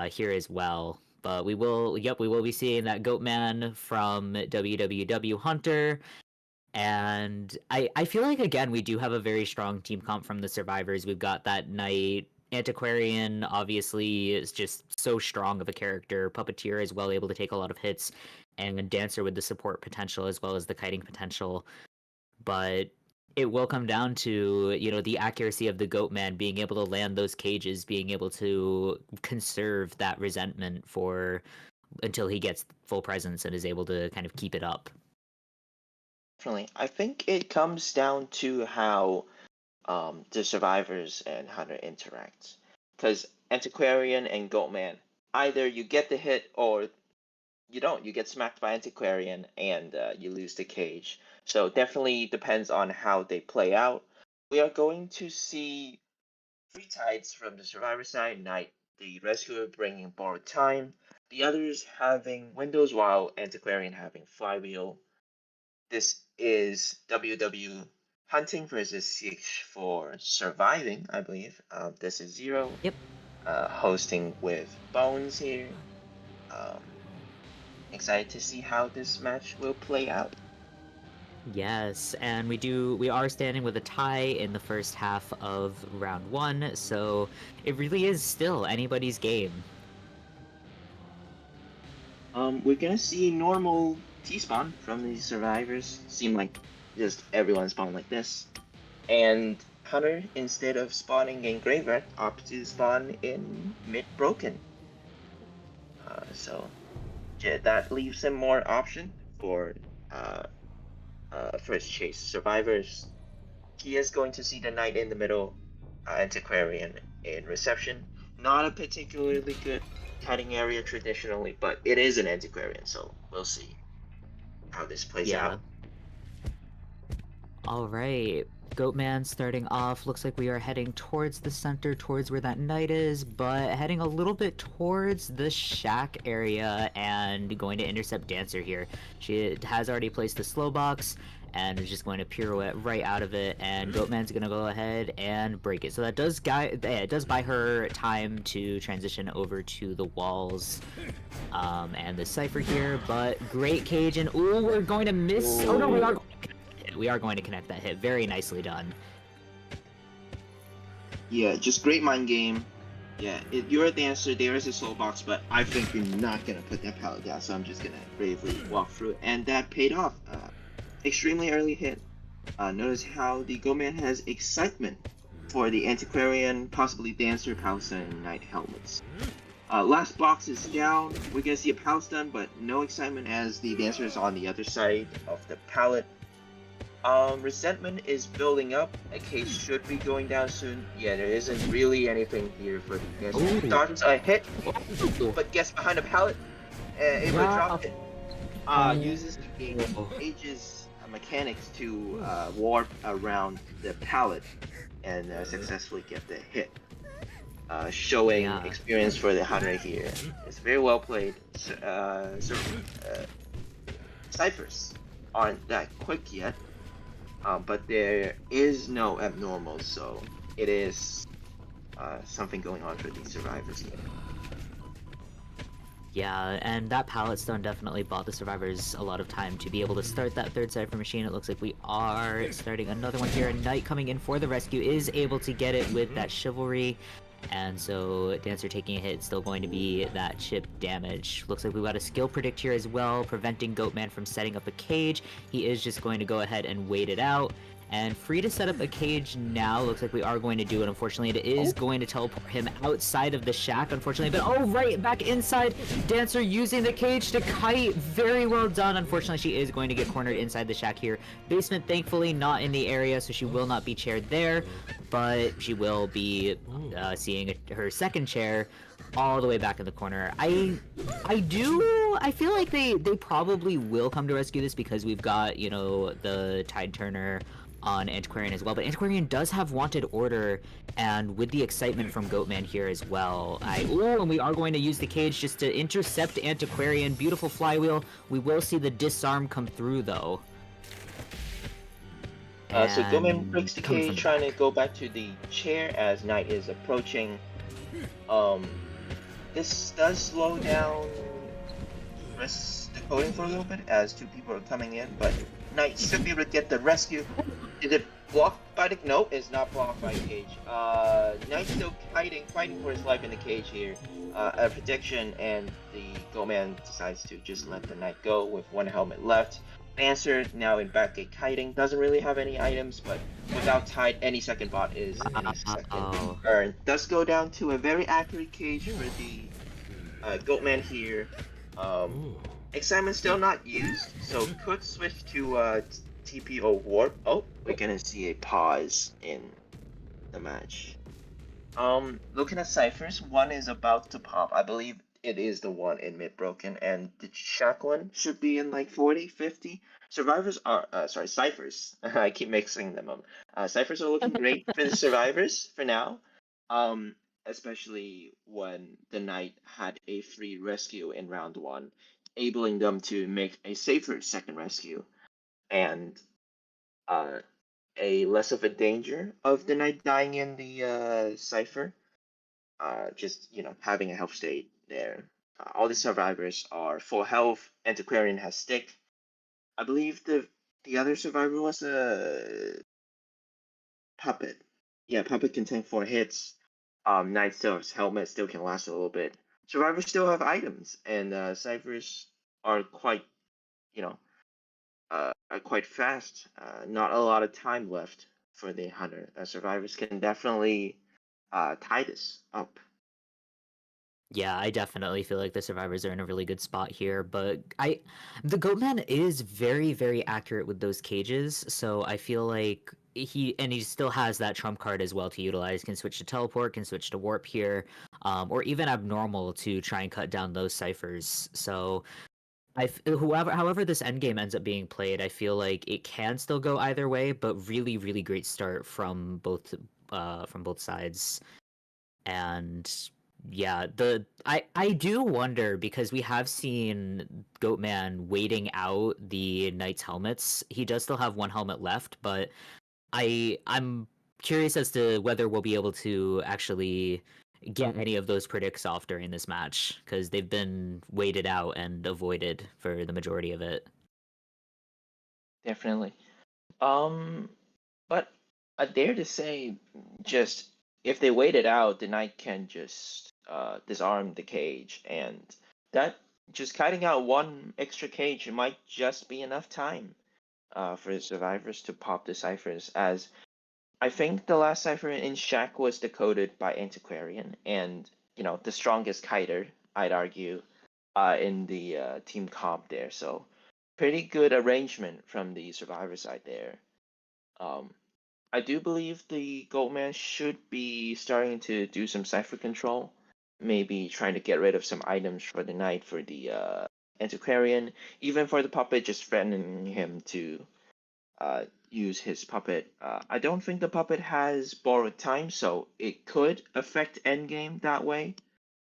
here as well. But we will be seeing that Goatman from WWW Hunter. And I feel like again we do have a very strong team comp from the survivors. We've got that Knight. Antiquarian obviously is just so strong of a character. Puppeteer is well able to take a lot of hits, and Dancer with the support potential as well as the kiting potential. But it will come down to the accuracy of the Goatman being able to land those cages, being able to conserve that resentment for until he gets full presence and is able to kind of keep it up. Definitely, I think it comes down to how the survivors and hunter interact. Because Antiquarian and Goatman, either you get the hit or you don't. You get smacked by Antiquarian and you lose the cage. So definitely depends on how they play out. We are going to see three tides from the survivor side. Knight, the rescuer, bringing borrowed time. The others having windows, while Antiquarian having flywheel. This is WW Hunting versus CH4 Surviving, I believe. This is Zero. Yep. Hosting with Bones here. Excited to see how this match will play out. Yes, and we are standing with a tie in the first half of round 1, so it really is still anybody's game. We're gonna see normal T-spawn from the survivors. Seem like just everyone spawn like this. And Hunter, instead of spawning in Graveyard, opts to spawn in Mid-Broken. So yeah, that leaves him more option for first chase survivors. He is going to see the Knight in the middle. Antiquarian in reception. Not a particularly good kiting area traditionally, but it is an Antiquarian, so we'll see how this plays out. All right. Goatman starting off. Looks like we are heading towards the center, towards where that knight is, but heading a little bit towards the shack area and going to intercept Dancer here. She has already placed the slow box and is just going to pirouette right out of it, and Goatman's going to go ahead and break it. So that does it does buy her time to transition over to the walls and the cipher here, but great cage, and ooh, we're going to miss. Oh no, we are going to connect that hit. Very nicely done. Yeah, just great mind game. Yeah, you're a dancer, there is a soul box, but I think you're not gonna put that pallet down, so I'm just gonna bravely walk through it. And that paid off. Extremely early hit. Notice how the Goatman has excitement for the Antiquarian, possibly Dancer, Palace, and Knight helmets. Last box is down. We're gonna see a Palace done, but no excitement as the Dancer is on the other side of the pallet. Resentment is building up. A case should be going down soon. Yeah, there isn't really anything here for the Dancer. Dodges a hit, but gets behind the pallet. Able to drop it. Uses the cage's mechanics to warp around the pallet and successfully get the hit. Showing experience for the hunter here. It's very well played. Ciphers aren't that quick yet, but there is no abnormal, so it is something going on for the survivors here. Yeah, and that pallet stone definitely bought the survivors a lot of time to be able to start that third cipher machine. It looks like we are starting another one here. Knight coming in for the rescue is able to get it with that chivalry. And so Dancer taking a hit, still going to be that chip damage. Looks like we've got a skill predict here as well, preventing Goatman from setting up a cage. He is just going to go ahead and wait it out. And free to set up a cage now. Looks like we are going to do it. Unfortunately, it is going to teleport him outside of the shack, unfortunately. But oh, right, back inside. Dancer using the cage to kite. Very well done. Unfortunately, she is going to get cornered inside the shack here. Basement, thankfully, not in the area, so she will not be chaired there. But she will be seeing her second chair all the way back in the corner. I feel like they probably will come to rescue this because we've got, you know, the Tide Turner on Antiquarian as well, but Antiquarian does have Wanted Order, and with the excitement from Goatman here as well, and we are going to use the cage just to intercept Antiquarian. Beautiful flywheel. We will see the disarm come through though. So Goatman breaks the cage, trying to go back to the chair as Knight is approaching. This does slow down risk decoding for a little bit as two people are coming in, but Knight should be able to get the rescue. Is it blocked by the... No, it's not blocked by the cage. Knight's still fighting for his life in the cage here. A protection, and the Goatman decides to just let the Knight go with one helmet left. Dancer now in backgate kiting. Doesn't really have any items, but without Tide, any second bot is a second earn. Does go down to a very accurate cage for the Goatman here. Excitement still not used, so could switch to TPO Warp. Oh, we're gonna see a pause in the match. Looking at ciphers, one is about to pop. I believe it is the one in mid broken, and the shack one should be in like 40, 50. Survivors are, ciphers. I keep mixing them up. Ciphers are looking great for the survivors for now. Especially when the Knight had a free rescue in round one, enabling them to make a safer second rescue, and a less of a danger of the Knight dying in the cipher. Just, you know, having a health state there. All the survivors are full health. Antiquarian has stick. I believe the other survivor was a puppet. Yeah, puppet can tank 4 hits. Knight still has helmet, still can last a little bit. Survivors still have items, and ciphers are quite, you know, are quite fast. Not a lot of time left for the hunter. Survivors can definitely tie this up. Yeah, I definitely feel like the survivors are in a really good spot here, but the Goatman is very, very accurate with those cages, so I feel like he still has that trump card as well to utilize. Can switch to teleport, can switch to warp here, or even abnormal to try and cut down those ciphers. So however this endgame ends up being played, I feel like it can still go either way, but really, really great start from both sides. And yeah, I do wonder, because we have seen Goatman waiting out the Knight's helmets. He does still have one helmet left, but I'm curious as to whether we'll be able to actually get any of those predicts off during this match, because they've been waited out and avoided for the majority of it. Definitely. But I dare to say, just if they wait it out, the knight can just disarm the cage, and that just kiting out one extra cage might just be enough time for the survivors to pop the ciphers. As I think the last cipher in Shack was decoded by Antiquarian, and the strongest kiter, I'd argue, in the team comp there. So pretty good arrangement from the survivor side there. I do believe the Goldman should be starting to do some cipher control, maybe trying to get rid of some items for the knight for the Antiquarian, even for the puppet, just threatening him to use his puppet. I don't think the puppet has borrowed time, so it could affect endgame that way.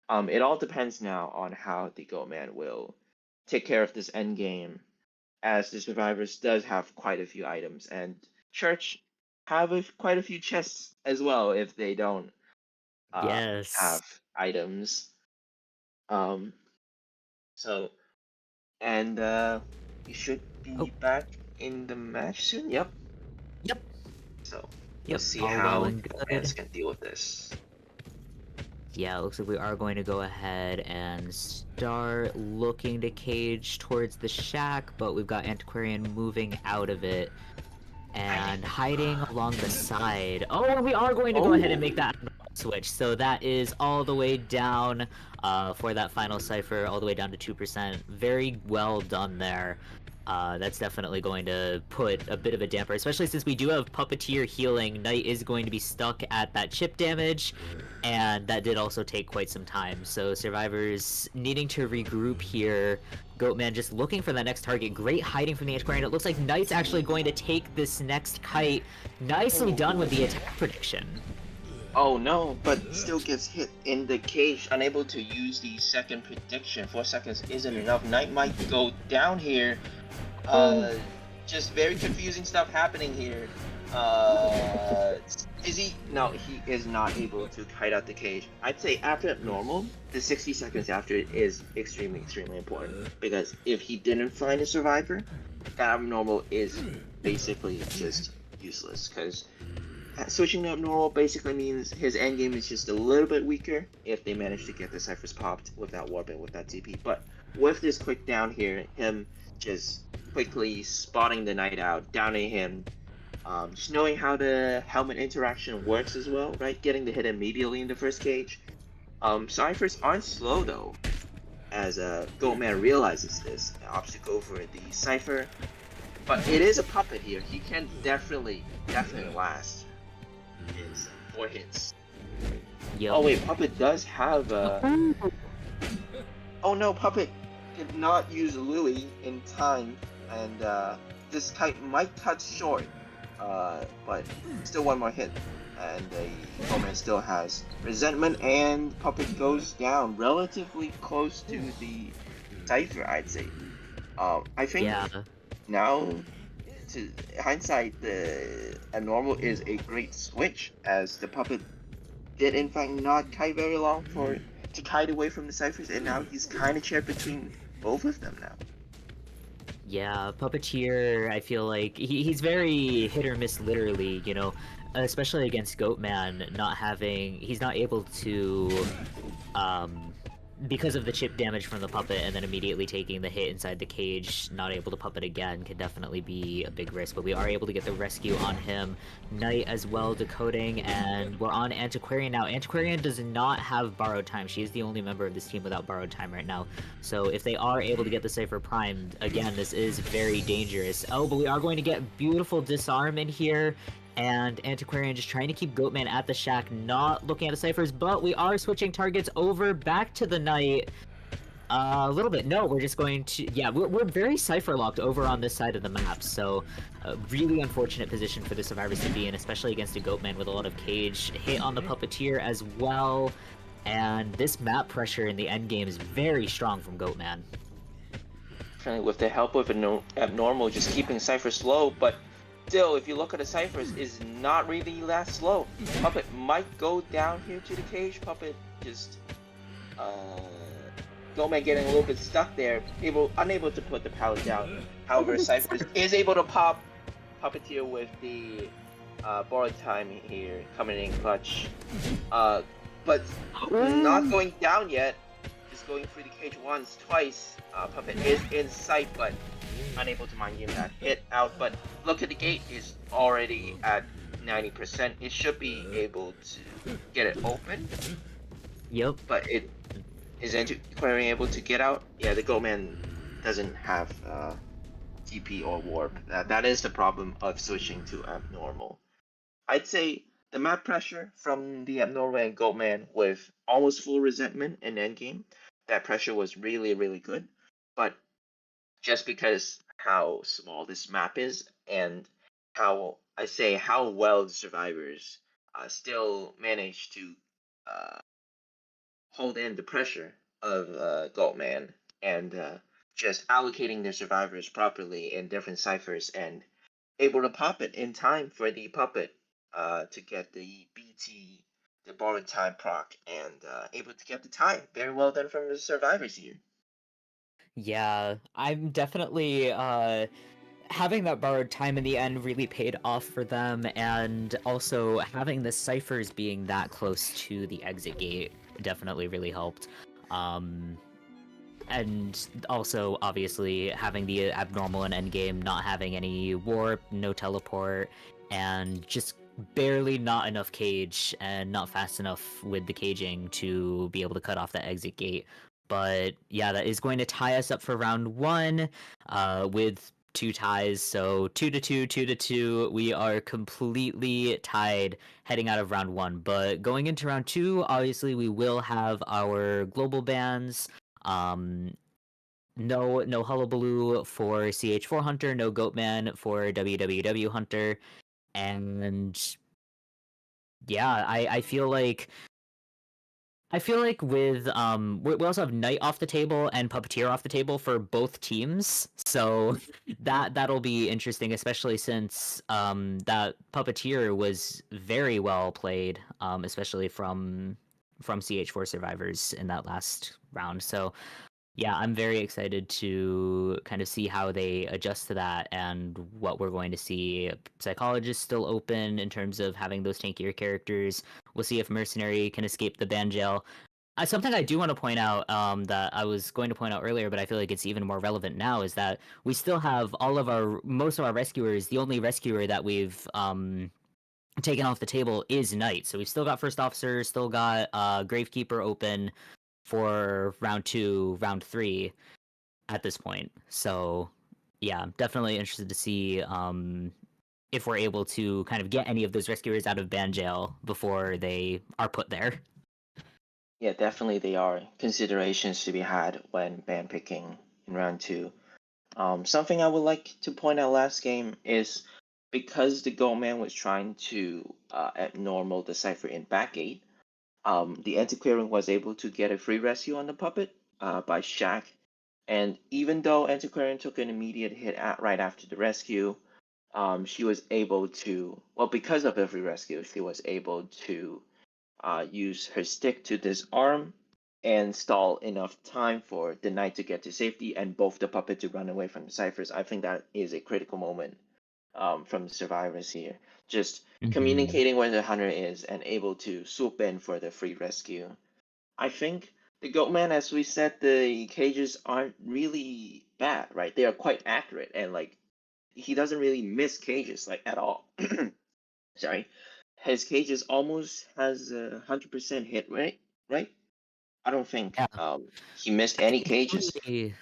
It all depends now on how the Goatman will take care of this endgame, as the survivors does have quite a few items, and Church have quite a few chests as well if they don't Yes. have items. So, and we should be back in the match soon. Yep. So let's see all how well the and good. fans can deal with this. Yeah, it looks like we are going to go ahead and start looking to cage towards the shack, but we've got Antiquarian moving out of it and hiding along the side. Oh, and we are going to go ahead and make that switch. So that is all the way down for that final cipher, all the way down to 2%. Very well done there. That's definitely going to put a bit of a damper, especially since we do have Puppeteer healing. Knight is going to be stuck at that chip damage, and that did also take quite some time. So survivors needing to regroup here. Goatman just looking for that next target. Great hiding from the Antiquarian. It looks like Knight's actually going to take this next kite. Nicely done with the attack prediction. Oh no, but still gets hit in the cage, unable to use the second prediction. 4 seconds isn't enough. Knight might go down here. Just very confusing stuff happening here. Is he? No, he is not able to kite out the cage. I'd say after normal, the 60 seconds after it is extremely, extremely important. Because if he didn't find a survivor, that abnormal is basically just useless. Because switching to abnormal basically means his endgame is just a little bit weaker if they manage to get the ciphers popped without warping, with that TP. But with this quick down here, him just quickly spotting the knight out, downing him, just knowing how the helmet interaction works as well, right? Getting the hit immediately in the first cage. Ciphers aren't slow though, as Goatman realizes this and opts to go for the cipher. But it is a puppet here. He can definitely last his 4 hits. Yep. Oh wait, Puppet does have Oh no, Puppet did not use Louis in time, and this kite might cut short. But still one more hit, and the Goatman still has resentment, and Puppet goes down relatively close to the cipher, I'd say. I think now, to hindsight, the abnormal is a great switch, as the Puppet did in fact not kite very long to kite away from the ciphers, and now he's kind of shared between both of them now. Yeah, Puppeteer, I feel like he's very hit or miss, literally, especially against Goatman, he's not able to, because of the chip damage from the puppet and then immediately taking the hit inside the cage, not able to puppet again can definitely be a big risk, but we are able to get the rescue on him. Knight as well decoding, and we're on Antiquarian now. Antiquarian does not have borrowed time. She is the only member of this team without borrowed time right now. So if they are able to get the cipher primed, again, this is very dangerous. Oh, but we are going to get beautiful disarm in here. And Antiquarian just trying to keep Goatman at the shack, not looking at the ciphers, but we are switching targets over back to the knight. A little bit. No, we're just going to... Yeah, we're very cipher locked over on this side of the map, so really unfortunate position for the survivors to be in, especially against a Goatman with a lot of cage. Hit on the Puppeteer as well, and this map pressure in the endgame is very strong from Goatman. With the help of Abnormal just keeping ciphers low, but still, if you look at the ciphers, is not really that slow. Puppet might go down here to the cage. Puppet just Goatman getting a little bit stuck there, unable to put the pallet down. However, Cyphers is able to pop Puppeteer with the borrowed time here, coming in clutch. But not going down yet, just going through the cage once, twice. Puppet is in sight, but unable to mind that hit out. But look at the gate, is already at 90%. It should be able to get it open. Yep. But is Antiquarian able to get out? Yeah, the Goatman doesn't have TP or warp. That is the problem of switching to Abnormal. I'd say the map pressure from the Abnormal and Goatman with almost full resentment in endgame, that pressure was really, really good. But just because how small this map is and how well the survivors still manage to hold in the pressure of Goatman and just allocating their survivors properly in different ciphers and able to pop it in time for the puppet to get the BT, the borrowed time proc, and able to get the time. Very well done from the survivors here. Yeah, I'm definitely having that borrowed time in the end really paid off for them, and also having the ciphers being that close to the exit gate definitely really helped. And also, obviously, having the Abnormal in endgame, not having any warp, no teleport, and just barely not enough cage and not fast enough with the caging to be able to cut off that exit gate. But yeah, that is going to tie us up for round one with 2 ties. So 2-2, 2-2. We are completely tied heading out of round one. But going into round two, obviously, we will have our global bans. No Hullabaloo for CH4 Hunter, no Goatman for WWW Hunter, and yeah, I feel like with we also have Knight off the table and Puppeteer off the table for both teams, so that'll be interesting, especially since that Puppeteer was very well played, especially from CH4 survivors in that last round. So yeah, I'm very excited to kind of see how they adjust to that and what we're going to see. Psychologist still open in terms of having those tankier characters. We'll see if Mercenary can escape the ban jail. Something I do want to point out that I was going to point out earlier, but I feel like it's even more relevant now, is that we still have most of our rescuers. The only rescuer that we've taken off the table is Knight. So we've still got First Officer, still got Gravekeeper open for round 2, round 3 at this point. So yeah, definitely interested to see if we're able to kind of get any of those rescuers out of ban jail before they are put there. Yeah, definitely they are considerations to be had when ban picking in round 2. Something I would like to point out last game is because the Goatman was trying to abnormal the cipher in backgate, the Antiquarian was able to get a free rescue on the puppet by Shaq. And even though Antiquarian took an immediate hit right after the rescue, she was able to, well, because of the free rescue, she was able to use her stick to disarm and stall enough time for the knight to get to safety and both the puppet to run away from the ciphers. I think that is a critical moment from the survivors here. Just communicating where the hunter is and able to swoop in for the free rescue. I think the Goatman, as we said, the cages aren't really bad, right? They are quite accurate and like he doesn't really miss cages like at all. Sorry, his cages almost has 100% hit rate, right? I don't think Yeah. he missed any cages. The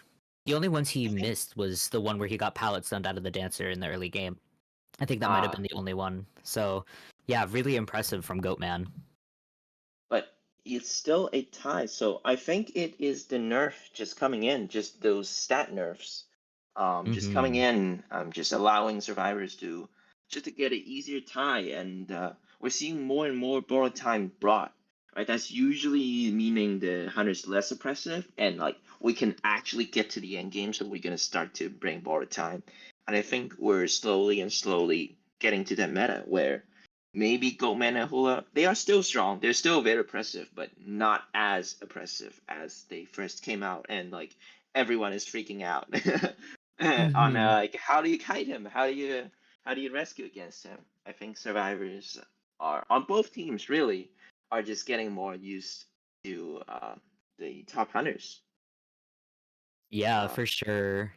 only ones he missed was the one where he got pallet stunned out of the dancer in the early game. I think that might have been the only one. So, yeah, really impressive from Goatman. But it's still a tie. So I think it is the nerf just coming in, just those stat nerfs, just coming in, just allowing survivors to just to get an easier tie, and we're seeing more and more borrowed time brought. Right, that's usually meaning the hunter's less oppressive, and like we can actually get to the end game, so we're gonna start to bring borrowed time, and I think we're slowly getting to that meta where maybe Goatman and Hula, they are still strong. They're still very oppressive, but not as oppressive as they first came out. And like everyone is freaking out on like how do you kite him? How do you rescue against him? I think survivors are on both teams really are just getting more used to the top hunters. Yeah, Uh, for sure.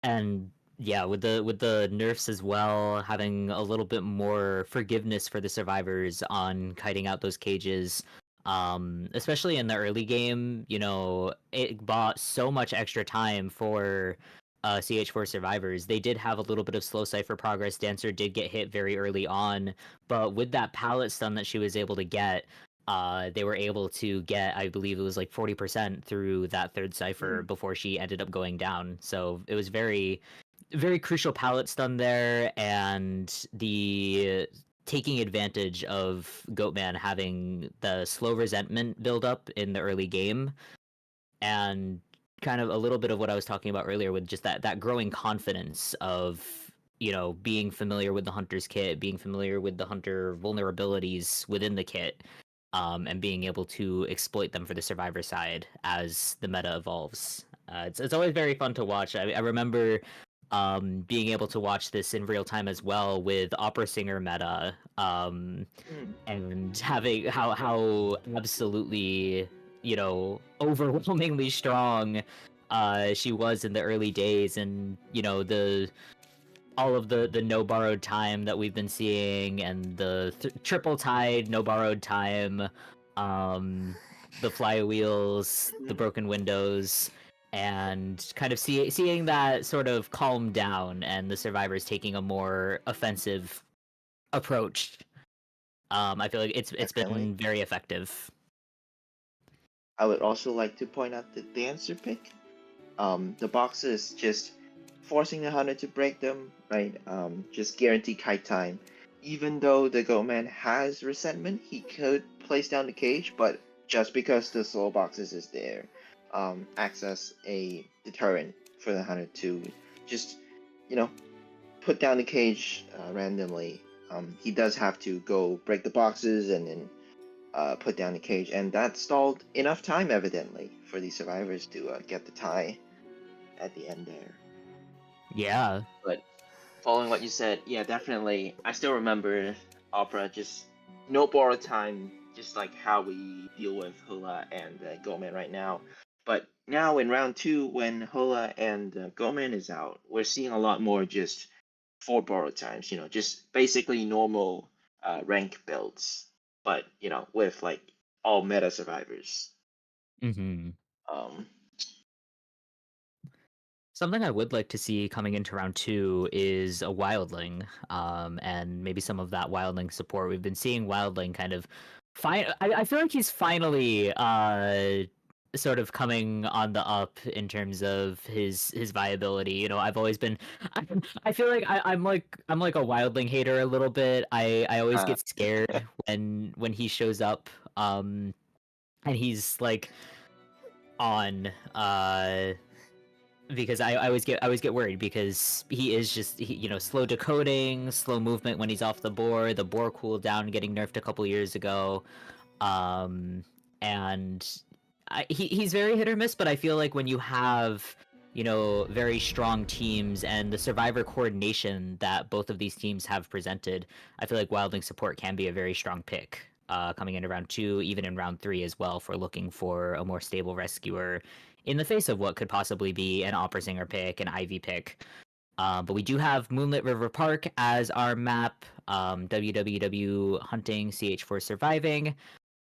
And yeah, with the nerfs as well, having a little bit more forgiveness for the survivors on kiting out those cages. Especially in the early game, it bought so much extra time for CH4 survivors. They did have a little bit of slow cipher progress. Dancer did get hit very early on, but with that pallet stun that she was able to get, they were able to get, I believe it was like 40% through that third cipher before she ended up going down. So it was very, very crucial pallet stun there, and the taking advantage of Goatman having the slow resentment build up in the early game, and kind of a little bit of what I was talking about earlier with just that growing confidence of being familiar with the hunter's kit, being familiar with the hunter vulnerabilities within the kit, and being able to exploit them for the survivor side as the meta evolves. It's always very fun to watch. I remember being able to watch this in real time as well with opera singer meta, and having how absolutely overwhelmingly strong she was in the early days, and the all of the no borrowed time that we've been seeing, and the triple tide no borrowed time, the flywheels, the broken windows, and kind of seeing that sort of calm down, and the survivors taking a more offensive approach. I feel like it's Definitely. been very effective. I would also like to point out the dancer pick. The boxes just forcing the hunter to break them, right? Just guarantee kite time. Even though the Goatman has resentment, he could place down the cage, but just because the soul boxes is there, acts as a deterrent for the hunter to just, you know, put down the cage randomly. He does have to go break the boxes and then put down the cage, and that stalled enough time, evidently, for the survivors to get the tie at the end there. Yeah. But following what you said, yeah, definitely. I still remember Opera just no borrowed time, just like how we deal with Hula and Goman right now. But now in round two, when Hula and Goman is out, we're seeing a lot more just four borrowed times. Just basically normal rank builds, but with like all meta survivors. Mm-hmm. Um, Something I would like to see coming into round two is a wildling, and maybe some of that wildling support. We've been seeing wildling kind of I feel like he's finally sort of coming on the up in terms of his viability. I've always been I feel like I'm like a wildling hater a little bit. I always uh, get scared when he shows up, and he's like on because I always get worried, because he is just slow decoding, slow movement when he's off the board, the boar cooldown getting nerfed a couple years ago, um, and he's very hit or miss. But I feel like when you have very strong teams and the survivor coordination that both of these teams have presented, I feel like wildling support can be a very strong pick. Coming into round two, even in round three as well, for looking for a more stable rescuer in the face of what could possibly be an opera singer pick, an Ivy pick. But we do have Moonlit River Park as our map, www hunting, CH4 surviving.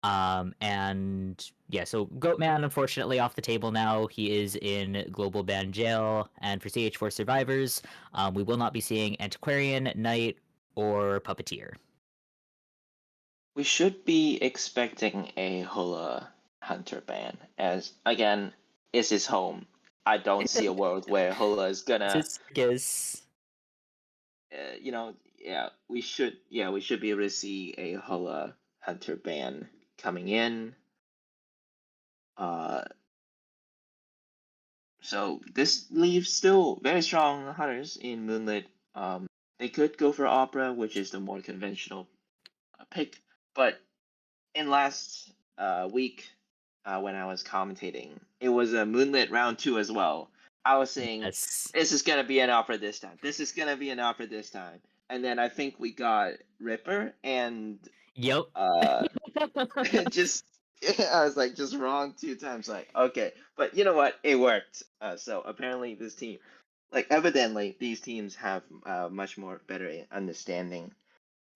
And yeah, so Goatman unfortunately off the table now. He is in global ban jail. And for CH4 survivors, we will not be seeing Antiquarian, Knight, or Puppeteer? We should be expecting a Hula Hunter ban, as again, it's his home. I don't see a world where Hula is gonna, It's circus. we should be able to see a Hula Hunter ban coming in. So this leaves still very strong hunters in Moonlit. They could go for Opera, which is the more conventional pick, but in last week when I was commentating, it was a Moonlit round 2 as well. I was saying Yes. this is gonna be an Opera this time. This is gonna be an Opera this time, and then I think we got Ripper and Yep. just I was like just wrong 2 times. Like okay, but you know what? It worked. So apparently this team, like evidently these teams have much more better understanding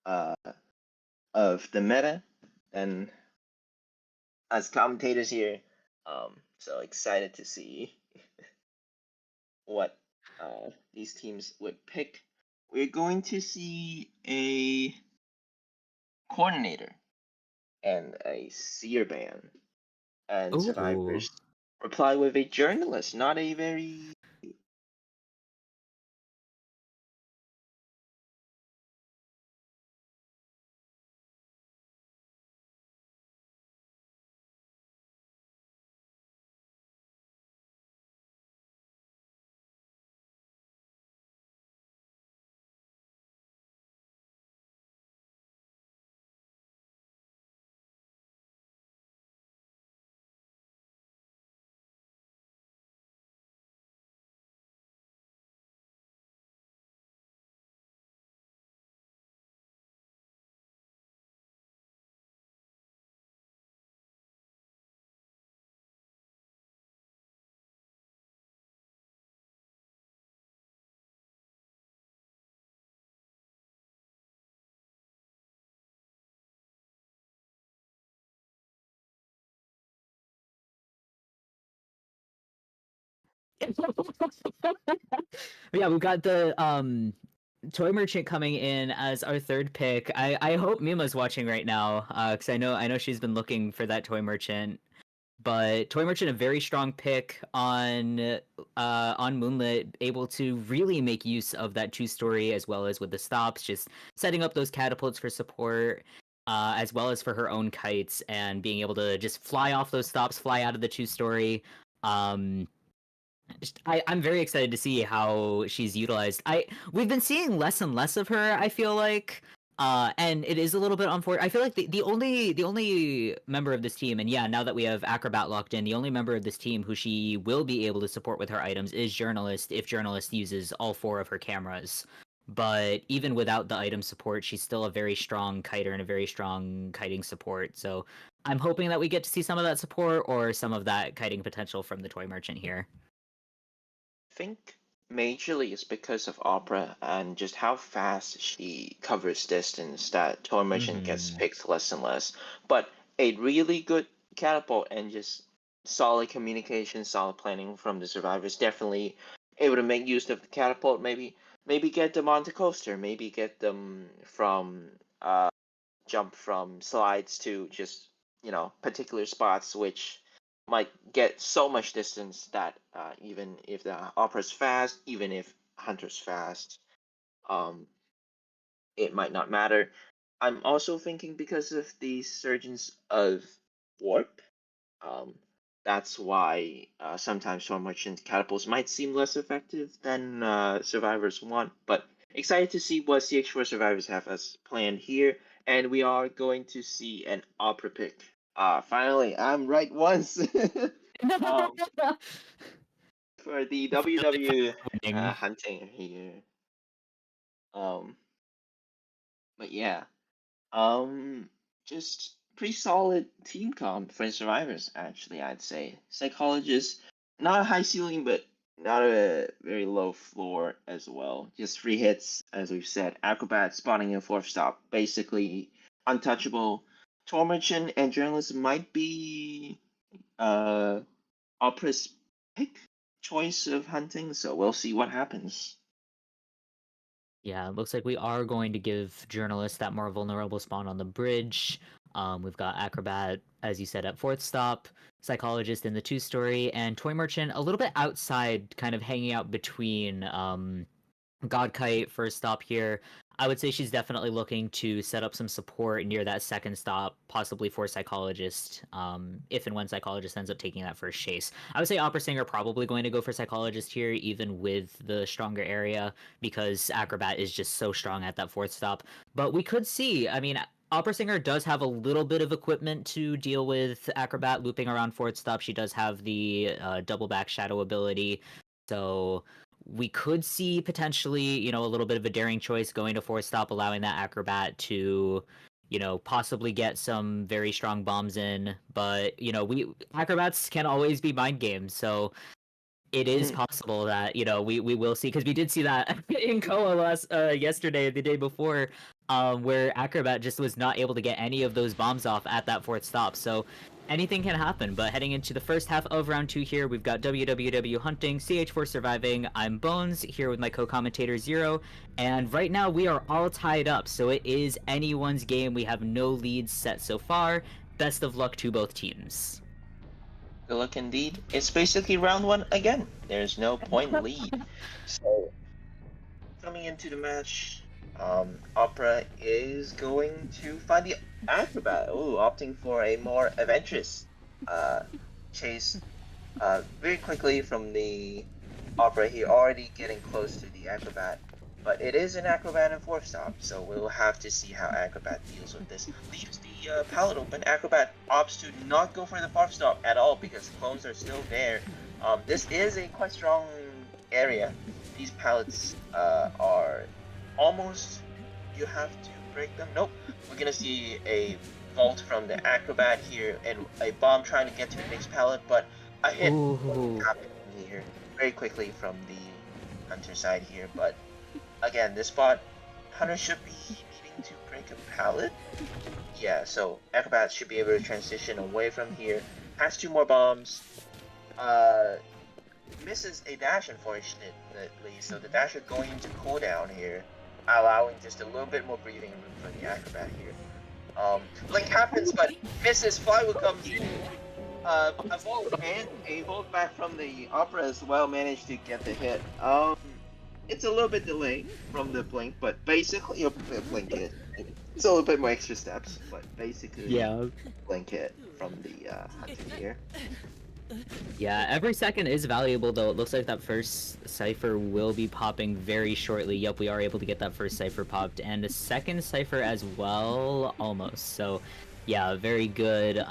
of the meta than as commentators here. So excited to see what these teams would pick. We're going to see a coordinator and a seer ban, and Ooh. survivors reply with a journalist, not a very Yeah, we've got the Toy Merchant coming in as our third pick. I hope Mima's watching right now, because I know she's been looking for that Toy Merchant. But Toy Merchant, a very strong pick on Moonlit, able to really make use of that 2-story as well as with the stops, just setting up those catapults for support, as well as for her own kites, and being able to just fly off those stops, fly out of the 2-story. I'm very excited to see how she's utilized. We've been seeing less and less of her, I feel like. And it is a little bit unfortunate. I feel like the only member of this team, and yeah, now that we have Acrobat locked in, the only member of this team who she will be able to support with her items is Journalist, if Journalist uses all 4 of her cameras. But even without the item support, she's still a very strong kiter and a very strong kiting support. So I'm hoping that we get to see some of that support or some of that kiting potential from the Toy Merchant here. think majorly it's because of Opera and just how fast she covers distance that Toy Merchant gets picked less and less. But a really good catapult and just solid communication, solid planning from the survivors, definitely able to make use of the catapult. Maybe get them onto coaster. Maybe get them from jump from slides to just particular spots which might get so much distance that even if the opera's fast, even if hunter's fast, um, it might not matter. I'm also thinking because of the surgeons of warp, um, that's why sometimes Storm Merchant catapults might seem less effective than survivors want. But excited to see what CH4 survivors have as planned here, and we are going to see an opera pick. Finally, I'm right once. um, for the WW hunting here. Um, but yeah, just pretty solid team comp for survivors. Actually, I'd say psychologist, not a high ceiling, but not a very low floor as well. Just 3 hits, as we've said. Acrobat spawning in 4th stop, basically untouchable. Tormerchin and journalist might be Opera's pick choice of hunting, so we'll see what happens. Yeah, it looks like we are going to give journalists that more vulnerable spawn on the bridge. We've got Acrobat, as you said, at fourth stop, Psychologist in the two-story, and Toy Merchant a little bit outside, kind of hanging out between God Kite first stop here. I would say she's definitely looking to set up some support near that second stop, possibly for Psychologist, if and when Psychologist ends up taking that first chase. I would say Opera Singer probably going to go for Psychologist here, even with the stronger area, because Acrobat is just so strong at that fourth stop. But we could see, I mean, Opera Singer does have a little bit of equipment to deal with Acrobat looping around fourth stop. She does have the double back shadow ability, so we could see potentially, you know, a little bit of a daring choice going to fourth stop, allowing that Acrobat to, you know, possibly get some very strong bombs in. But, you know, Acrobats can always be mind games, so it is possible that, you know, we will see, because we did see that in Koa yesterday, the day before, where Acrobat just was not able to get any of those bombs off at that fourth stop. So anything can happen. But heading into the first half of round 2 here, we've got WWW hunting, CH4 surviving. I'm Bones here with my co-commentator Zero, and right now we are all tied up. So it is anyone's game. We have no leads set so far. Best of luck to both teams. Good luck indeed. It's basically round 1 again. There's no point lead. So, coming into the match, Opera is going to find the Acrobat. Ooh, opting for a more adventurous chase very quickly from the Opera here, already getting close to the Acrobat. But it is an Acrobat in fourth stop, so we'll have to see how Acrobat deals with this. Leaves the pallet open. Acrobat opts to not go for the fourth stop at all because clones are still there. This is a quite strong area. These pallets are almost, you have to break them. Nope. We're gonna see a vault from the Acrobat here and a bomb trying to get to the next pallet, but a hit happened here very quickly from the Hunter side here. But again, this spot, Hunter should be needing to break a pallet. Yeah, so Acrobat should be able to transition away from here. Has 2 more bombs. Misses a dash, unfortunately, so the dash is going into cooldown here, allowing just a little bit more breathing room for the Acrobat here. Blink happens, but misses. Flywheel comes in. A vault and a vault back from the Opera as well managed to get the hit. It's a little bit delayed from the blink, but basically a blink hit. It's a little bit more extra steps, but basically blink hit from the Hunter here. Yeah, every second is valuable, though. It looks like that first cipher will be popping very shortly. Yep, we are able to get that first cipher popped, and a second cipher as well, almost. So, yeah, very good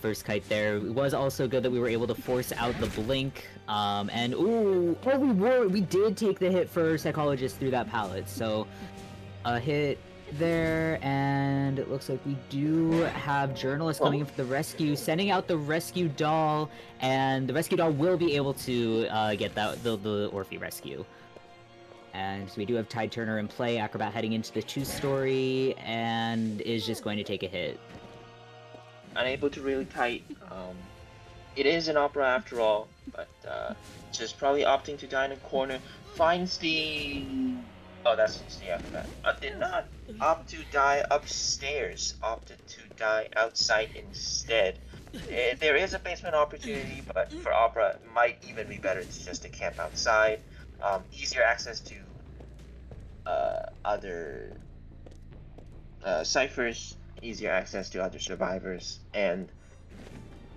first kite there. It was also good that we were able to force out the blink, and we did take the hit for Psychologist through that pallet. So, a hit there, and it looks like we do have journalists coming in for the rescue, sending out the rescue doll, and the rescue doll will be able to get that the Orphe rescue. And so we do have Tide Turner in play. Acrobat heading into the 2-story and is just going to take a hit. Unable to really kite. It is an Opera after all, but just probably opting to die in a corner. Finds the... Oh, that's the Acrobat. Did not opt to die upstairs. Opted to die outside instead. There is a basement opportunity, but for Opera, it might even be better just to camp outside. Easier access to other ciphers, easier access to other survivors, and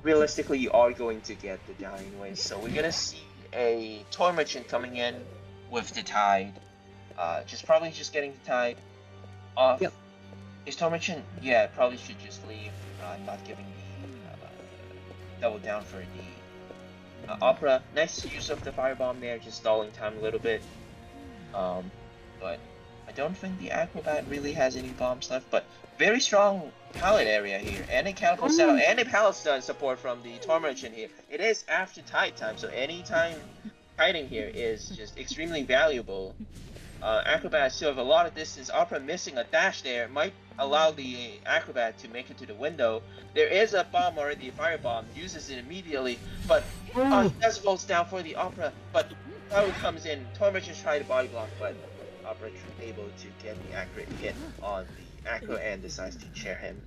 realistically, you are going to get the dying ways. So we're gonna see a Toy Merchant coming in with the Tide. Probably just getting the Tide off. Yep. Is Toy Merchant? Yeah, probably should just leave. Not giving the double down for the Opera. Nice use of the firebomb there, just stalling time a little bit. But I don't think the Acrobat really has any bombs left. But very strong pallet area here, and a catapult setup, and a pallet stun support from the Toy Merchant here. It is after tide time, so any time kiting here is just extremely valuable. Acrobat still have a lot of distance. Opera missing a dash there might allow the Acrobat to make it to the window. There is a bomb already, a firebomb, uses it immediately, but Decibel's down for the Opera, but Power comes in. Toy Merchant try to body block, but Opera able to get the accurate hit on the Acro and decides to chair him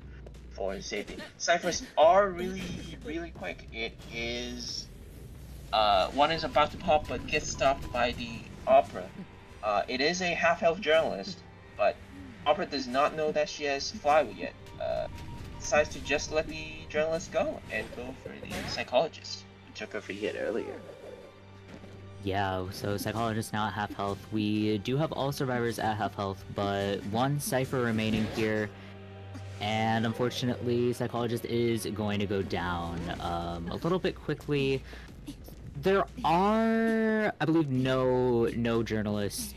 for his safety. Ciphers are really quick. It is one is about to pop but gets stopped by the Opera. It is a half health journalist, but Opera does not know that she has flywheel yet. Decides to just let the journalist go and go for the psychologist who took a free hit earlier. Yeah, so Psychologist now at half health. We do have all survivors at half health, but one Cypher remaining here. And unfortunately, Psychologist is going to go down a little bit quickly. There are, I believe, no journalists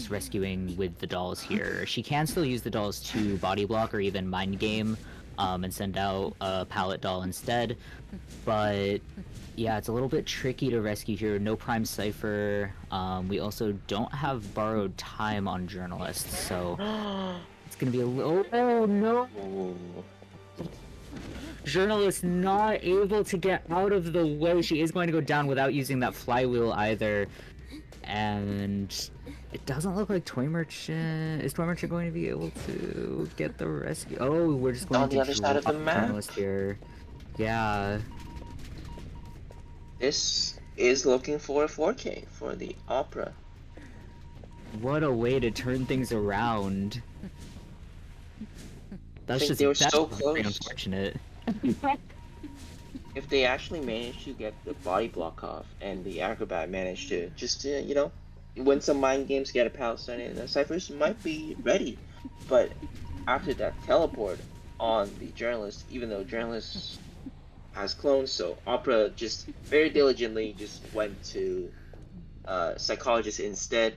rescuing with the dolls here. She can still use the dolls to body block or even mind game, and send out a pallet doll instead. But yeah, it's a little bit tricky to rescue here. No Prime Cipher. We also don't have borrowed time on journalists, so it's gonna be a little. Oh no! Journalist not able to get out of the way. She is going to go down without using that flywheel either. And it doesn't look like Toy Merchant. Is Toy Merchant going to be able to get the rescue? Oh, we're just going on the other side of the map. Journalist here. Yeah. This is looking for a 4K for the Opera. What a way to turn things around. That's just they were that's so very close. unfortunate. If they actually managed to get the body block off and the acrobat managed to just win some mind games, get a Palestine, and the Cyphers might be ready. But after that teleport on the journalist, even though journalist has clones, so Opera just very diligently just went to psychologist instead.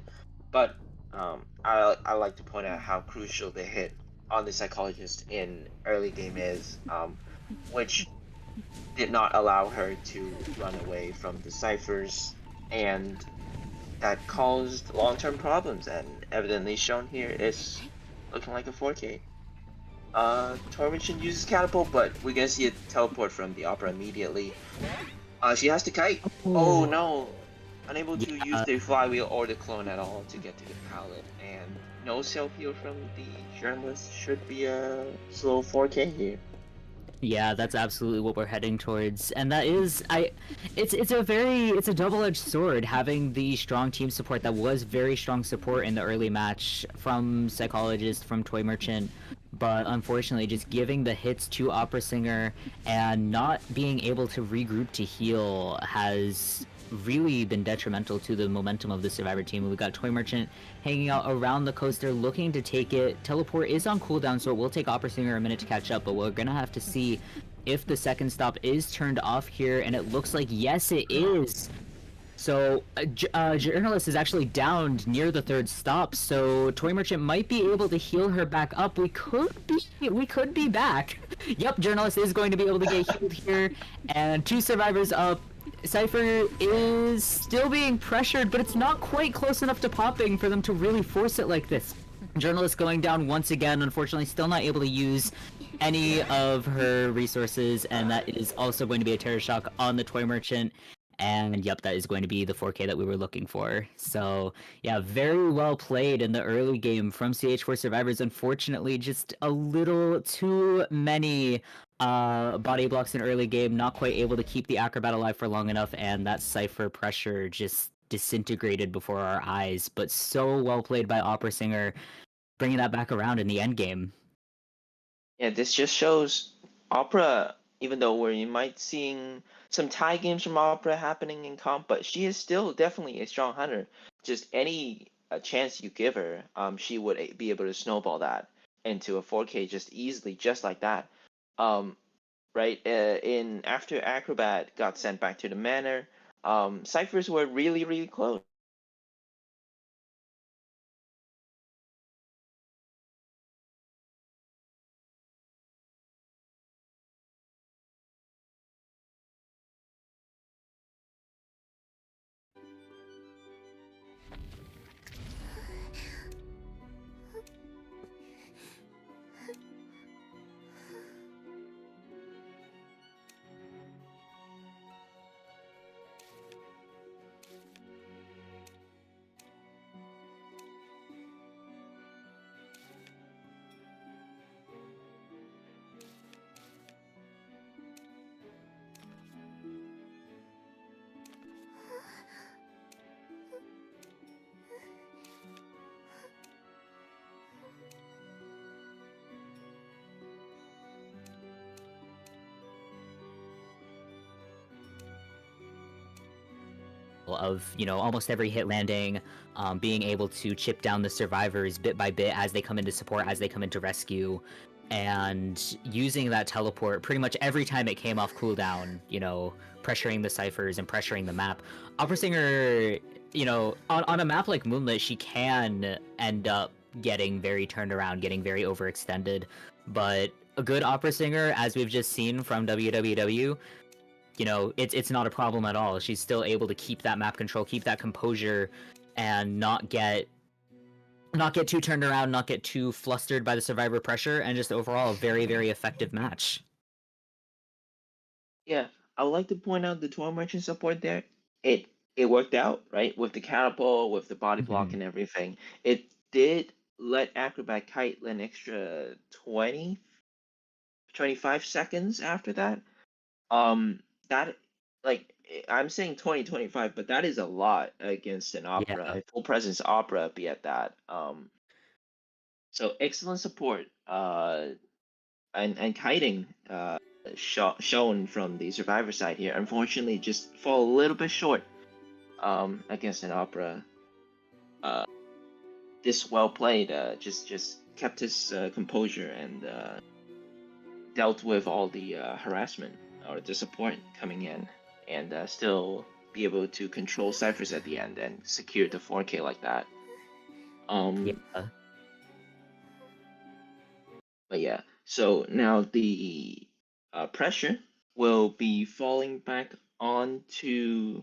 But I like to point out how crucial the hit on the psychologist in early game is, which did not allow her to run away from the ciphers, and that caused long-term problems, and evidently shown here is looking like a 4K. Tormention uses catapult, but we're gonna see a teleport from the Opera immediately. She has to kite. Oh no! Unable to use the flywheel or the clone at all to get to the pallet, and no self-heal from the journalist. Should be a slow 4K here. Yeah, that's absolutely what we're heading towards, and that is it's a double-edged sword having the strong team support that was very strong support in the early match from Psychologist, from Toy Merchant, but unfortunately just giving the hits to Opera Singer and not being able to regroup to heal has really been detrimental to the momentum of the Survivor team. We've got Toy Merchant hanging out around the coaster looking to take it. Teleport is on cooldown, so it will take Opera Singer a minute to catch up, but we're gonna have to see if the second stop is turned off here, and it looks like yes it is. So Journalist is actually downed near the third stop, so Toy Merchant might be able to heal her back up. We could be back. Yep, Journalist is going to be able to get healed here, and 2 survivors up. Cypher is still being pressured, but it's not quite close enough to popping for them to really force it like this. Journalist going down once again, unfortunately still not able to use any of her resources, and that is also going to be a terror shock on the Toy Merchant. And yep, that is going to be the 4K that we were looking for. So yeah, very well played in the early game from CH4 Survivors. Unfortunately, just a little too many body blocks in early game, not quite able to keep the Acrobat alive for long enough, and that Cypher pressure just disintegrated before our eyes. But so well played by Opera Singer, bringing that back around in the end game. Yeah, this just shows Opera, even though we might seeing some tie games from Opera happening in comp, but she is still definitely a strong hunter. Just any chance you give her, she would be able to snowball that into a 4K just easily, just like that. Right? In after Acrobat got sent back to the manor, ciphers were really close. of almost every hit landing, being able to chip down the survivors bit by bit as they come into support, as they come into rescue, and using that teleport pretty much every time it came off cooldown, pressuring the ciphers and pressuring the map. Opera Singer, on a map like Moonlit, she can end up getting very turned around, getting very overextended, but a good opera singer, as we've just seen from WWW, it's not a problem at all. She's still able to keep that map control, keep that composure, and not get too turned around, not get too flustered by the survivor pressure, and just overall a very, very effective match. Yeah, I would like to point out the tour merchant support there. It worked out, right? With the catapult, with the body block and everything. It did let Acrobat kite an extra 20, 25 seconds after that. That like I'm saying 20, 25, but that is a lot against an opera, Yeah. a full presence opera be at that. So excellent support. And kiting shown from the survivor side here. Unfortunately, just fall a little bit short against an opera. This well played. Just kept his composure and dealt with all the harassment or the support coming in, and still be able to control ciphers at the end and secure the 4K like that. Yeah. But yeah, so now the pressure will be falling back onto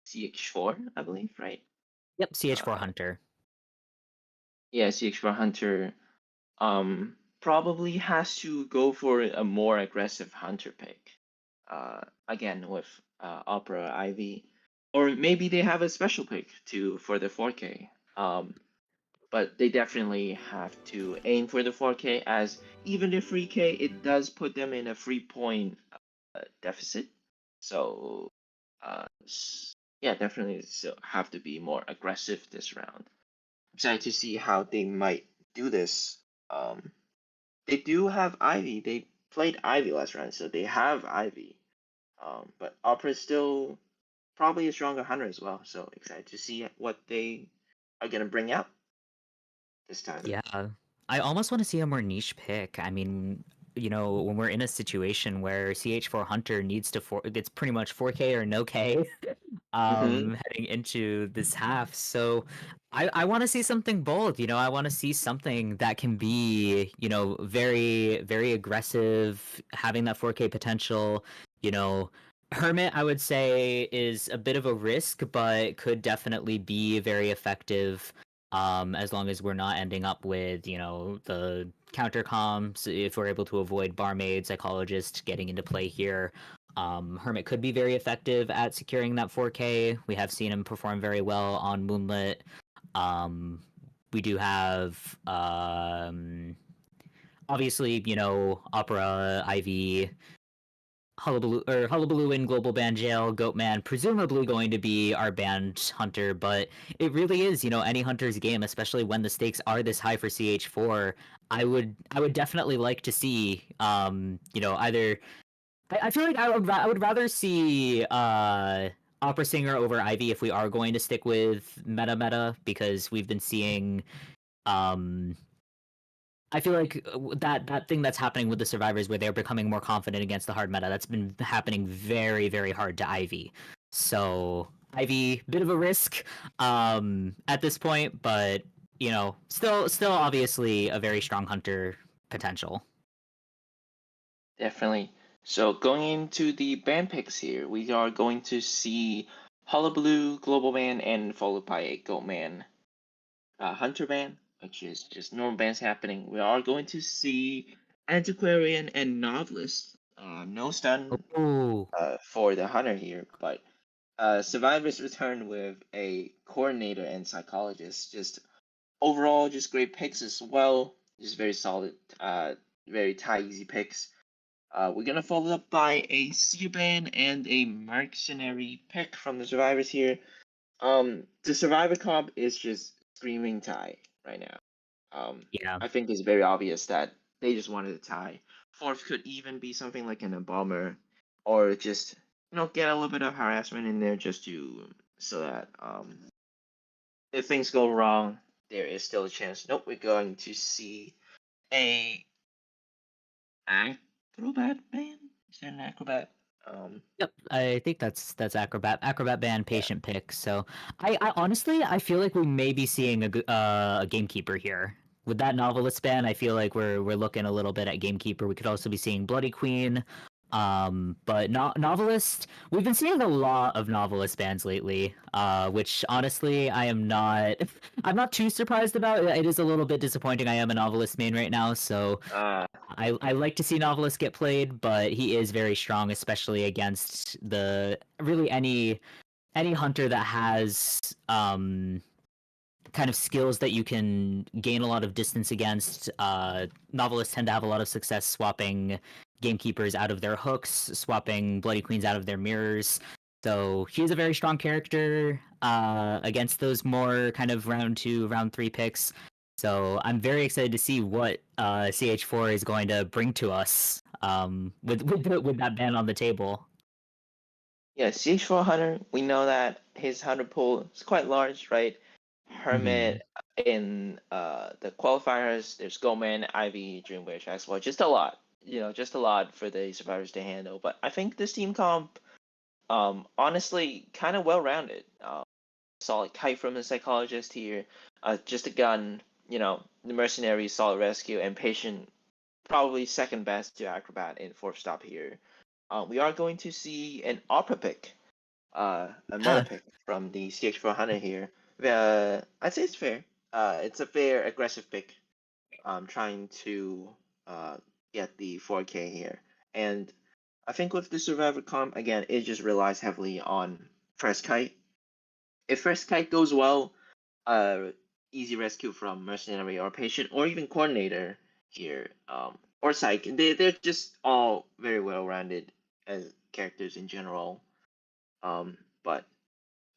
CH4, I believe, right? Yep, CH4 Hunter. Yeah, CH4 Hunter probably has to go for a more aggressive Hunter pick. Again with Opera Ivy, or maybe they have a special pick to for the 4K. But they definitely have to aim for the 4K, as even the 3K, it does put them in a 3-point deficit. So, yeah, definitely still have to be more aggressive this round. Excited to see how they might do this. They do have Ivy. They played Ivy last round, so they have Ivy. But Opera is still probably a stronger hunter as well. So excited to see what they are gonna bring out this time. Yeah. I almost want to see a more niche pick. I mean, when we're in a situation where CH4 Hunter needs to it's pretty much 4K or no K heading into this half. So I want to see something bold, I want to see something that can be, very, very aggressive, having that 4K potential, you know. Hermit, I would say, is a bit of a risk, but could definitely be very effective, as long as we're not ending up with, the counter comms. If we're able to avoid barmaid, psychologist getting into play here, Hermit could be very effective at securing that 4K. We have seen him perform very well on Moonlit. We do have, obviously, Opera, Ivy, Hullabaloo in Global Band Jail, Goatman, presumably going to be our band hunter, but it really is, any hunter's game, especially when the stakes are this high for CH4. I would definitely like to see, either. I feel like I would rather see Opera Singer over Ivy if we are going to stick with meta, because we've been seeing, I feel like that thing that's happening with the survivors, where they're becoming more confident against the hard meta, that's been happening very, very hard to Ivy. So Ivy, bit of a risk at this point, but still obviously a very strong hunter potential. Definitely. So going into the band picks here, we are going to see Hullabaloo, Global Man, and followed by a Goatman Hunter Band, which is just normal bands happening. We are going to see Antiquarian and Novelist. No stun Oh, for the Hunter here, but Survivors return with a coordinator and psychologist. Just overall, just great picks as well. Just very solid, very tie easy picks. We're gonna follow up by a Seaban and a mercenary pick from the survivors here. The survivor comp is just screaming tie right now. yeah. I think it's very obvious that they just wanted a tie. Fourth could even be something like an Embalmer, or just get a little bit of harassment in there just so that if things go wrong, there is still a chance. Nope, we're going to see a acrobat ban. Is there an acrobat? Yep, I think that's acrobat ban patient pick. So I honestly I feel like we may be seeing a gamekeeper here. With that novelist ban, I feel like we're looking a little bit at gamekeeper. We could also be seeing Bloody Queen. But novelist, we've been seeing a lot of novelist bans lately. Which honestly I'm not too surprised about. It is a little bit disappointing. I am a novelist main right now, so I like to see Novelist get played, but he is very strong, especially against any hunter that has kind of skills that you can gain a lot of distance against. Novelists tend to have a lot of success swapping gamekeepers out of their hooks, swapping Bloody Queens out of their mirrors. So he's a very strong character against those more kind of round 2, round 3 picks. So I'm very excited to see what CH4 is going to bring to us with that ban on the table. Yeah, CH4 Hunter, we know that his Hunter pool is quite large, right? Hermit in the qualifiers, there's Goman, Ivy, Dreamwish as well. Just a lot, just a lot for the survivors to handle. But I think this team comp, honestly, kind of well rounded. Solid kite from the psychologist here, just a gun, the mercenary, solid rescue, and patient, probably second best to acrobat in fourth stop here. We are going to see an opera pick, a meta pick from the CH400 here. I'd say it's fair. It's a fair aggressive pick. Trying to get the 4K here, and I think with the survivor comp again, it just relies heavily on first kite. If first kite goes well, easy rescue from mercenary or patient or even coordinator here, or psych. They're just all very well rounded as characters in general. But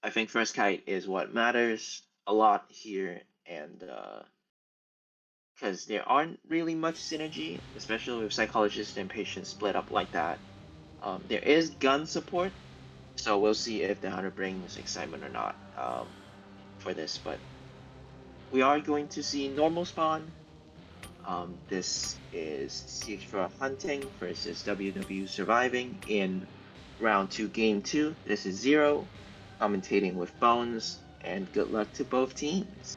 I think first kite is what matters a lot here, and because there aren't really much synergy, especially with psychologists and patients split up like that. There is gun support, so we'll see if the hunter brings excitement or not for this. But we are going to see normal spawn. This is CH4 hunting versus WW surviving in round 2, game 2. This is Zero, commentating with Bones, and good luck to both teams.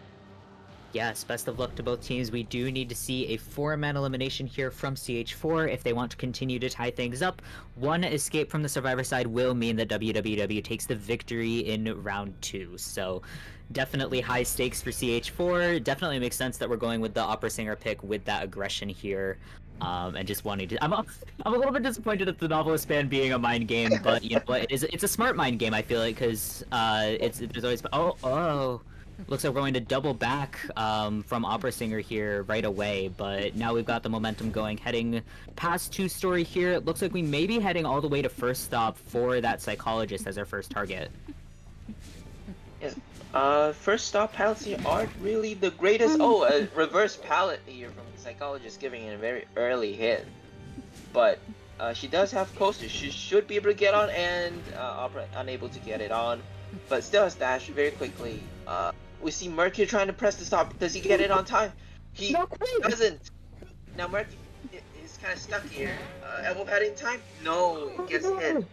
Yes, best of luck to both teams. We do need to see a 4-man elimination here from CH4 if they want to continue to tie things up. One escape from the survivor side will mean that WWW takes the victory in round 2. So definitely high stakes for CH4. Definitely makes sense that we're going with the opera singer pick with that aggression here. And just wanting to, I'm a little bit disappointed at the novelist ban being a mind game, but you know what? It's a smart mind game. I feel like because there's always looks like we're going to double back from Opera Singer here right away, but now we've got the momentum going, heading past 2-story here. It looks like we may be heading all the way to first stop for that psychologist as our first target. Yes. First stop pallets here aren't really the greatest. Oh, a reverse pallet here from the psychologist, giving it a very early hit. But she does have coasters. She should be able to get on, and Opera unable to get it on. But still has dash very quickly. We see Mercury trying to press the stop. Does he get it on time? He doesn't. Now Mercury is kind of stuck here. Elbow pad in time? No, it gets hit.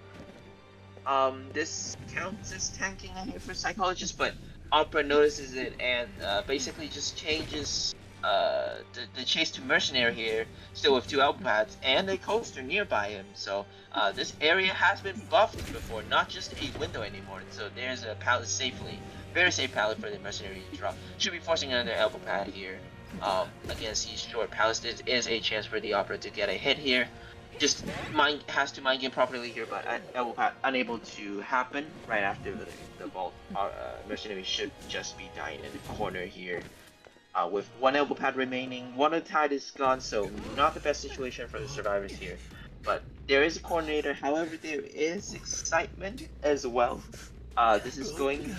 This counts as tanking here for psychologist, but Opera notices it and basically just changes the chase to mercenary here, still with 2 elbow pads and a coaster nearby him. So this area has been buffed before, not just a window anymore. So there's a pallet safely. Very safe pallet for the mercenary to drop. Should be forcing another elbow pad here. Against these short pallets, there is a chance for the Opera to get a hit here. Just has to mind game properly here, but elbow pad unable to happen right after the vault. Mercenary should just be dying in the corner here. With 1 elbow pad remaining, 1 of the tide is gone, so not the best situation for the survivors here. But there is a coordinator, however there is excitement as well. This is looking